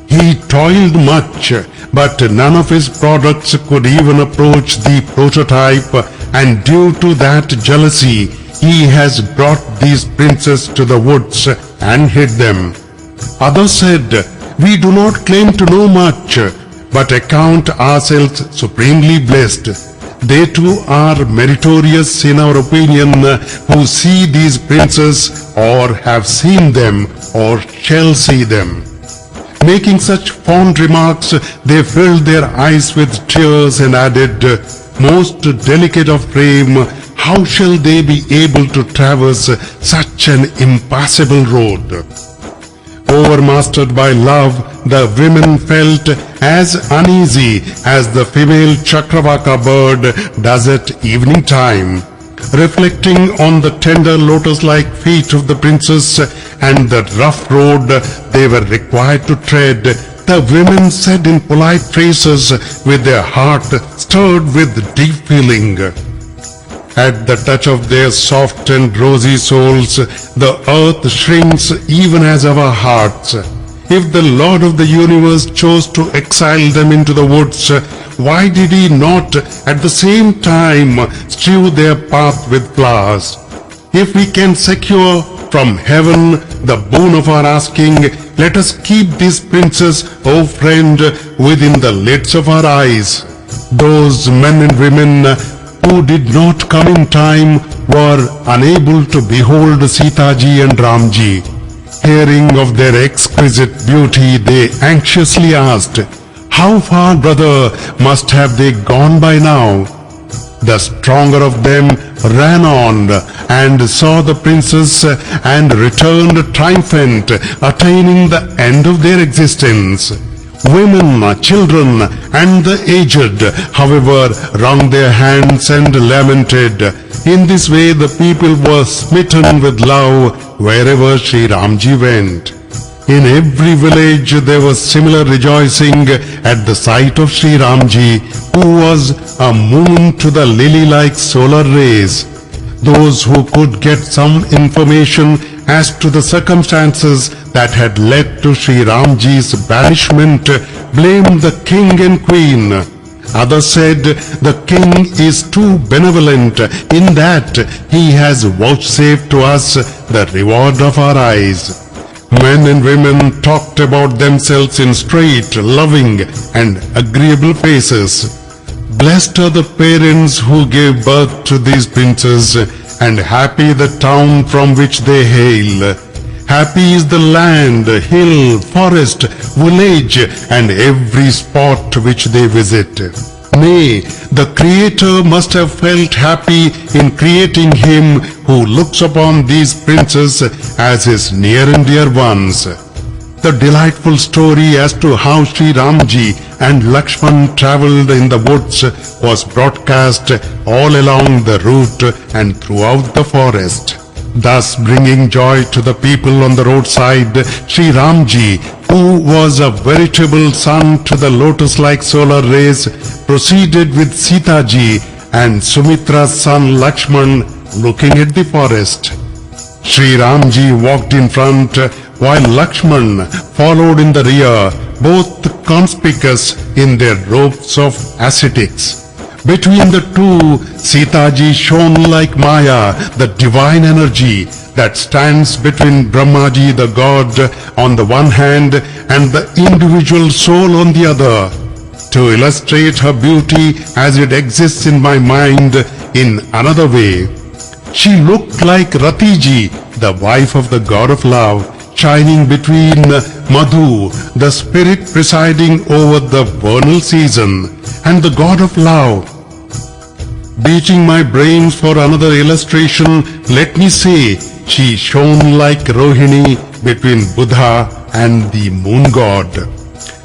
He toiled much, but none of his products could even approach the prototype, and due to that jealousy, he has brought these princes to the woods and hid them. Others said, we do not claim to know much, but account ourselves supremely blessed. They too are meritorious in our opinion who see these princes or have seen them or shall see them. Making such fond remarks, they filled their eyes with tears and added, most delicate of frame, how shall they be able to traverse such an impassable road? Overmastered by love, the women felt as uneasy as the female Chakravaka bird does at evening time. Reflecting on the tender lotus-like feet of the princess and the rough road they were required to tread, the women said in polite phrases with their heart stirred with deep feeling. At the touch of their soft and rosy souls, the earth shrinks even as our hearts. If the Lord of the universe chose to exile them into the woods, why did he not at the same time strew their path with flowers? If we can secure from heaven the boon of our asking, let us keep these princes, O friend, within the lids of our eyes. Those men and women who did not come in time were unable to behold Sita ji and Ram ji. Hearing of their exquisite beauty, they anxiously asked, how far, brother, must have they gone by now? The stronger of them ran on and saw the princess and returned triumphant, attaining the end of their existence. Women, children, and the aged, however, wrung their hands and lamented. In this way, the people were smitten with love wherever Shri Ramji went. In every village there was similar rejoicing at the sight of Shri Ramji, who was a moon to the lily-like solar rays. Those who could get some information as to the circumstances that had led to Shri Ramji's banishment blamed the king and queen. Others said the king is too benevolent in that he has vouchsafed to us the reward of our eyes. Men and women talked about themselves in straight, loving and agreeable faces. Blessed are the parents who gave birth to these princes, and happy the town from which they hail. Happy is the land, hill, forest, village, and every spot which they visit. Nay, the Creator must have felt happy in creating him who looks upon these princes as his near and dear ones. The delightful story as to how Shri Ramji and Lakshman travelled in the woods was broadcast all along the route and throughout the forest. thus bringing joy to the people on the roadside. Shri Ramji, who was a veritable sun to the lotus-like solar rays, proceeded with Sita ji and Sumitra's son Lakshman looking at the forest. Shri Ramji walked in front while Lakshman followed in the rear, both conspicuous in their robes of ascetics. Between the two, Sita ji shone like Maya, the divine energy that stands between Brahmaji, the god, on the one hand and the individual soul on the other. To illustrate her beauty as it exists in my mind in another way, she looked like Ratiji, the wife of the god of love, shining between Madhu, the spirit presiding over the vernal season, and the god of love. Beating my brains for another illustration, let me say she shone like Rohini between Buddha and the moon god.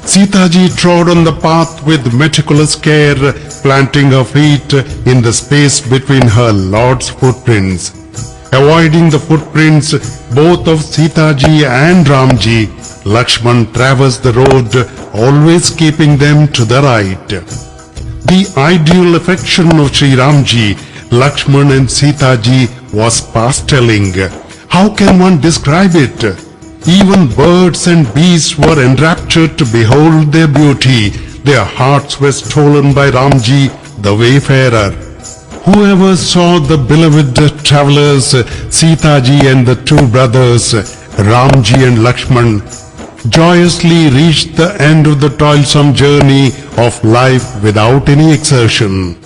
Sita ji trod on the path with meticulous care, planting her feet in the space between her lord's footprints. Avoiding the footprints both of Sita ji and Ramji, Lakshman traversed the road, always keeping them to the right. The ideal affection of Shri Ramji, Lakshman and Sita ji was past telling. How can one describe it? Even birds and beasts were enraptured to behold their beauty. Their hearts were stolen by Ramji, the wayfarer. Whoever saw the beloved travelers, Sita ji and the two brothers, Ramji and Lakshman, joyously reached the end of the toilsome journey of life without any exertion.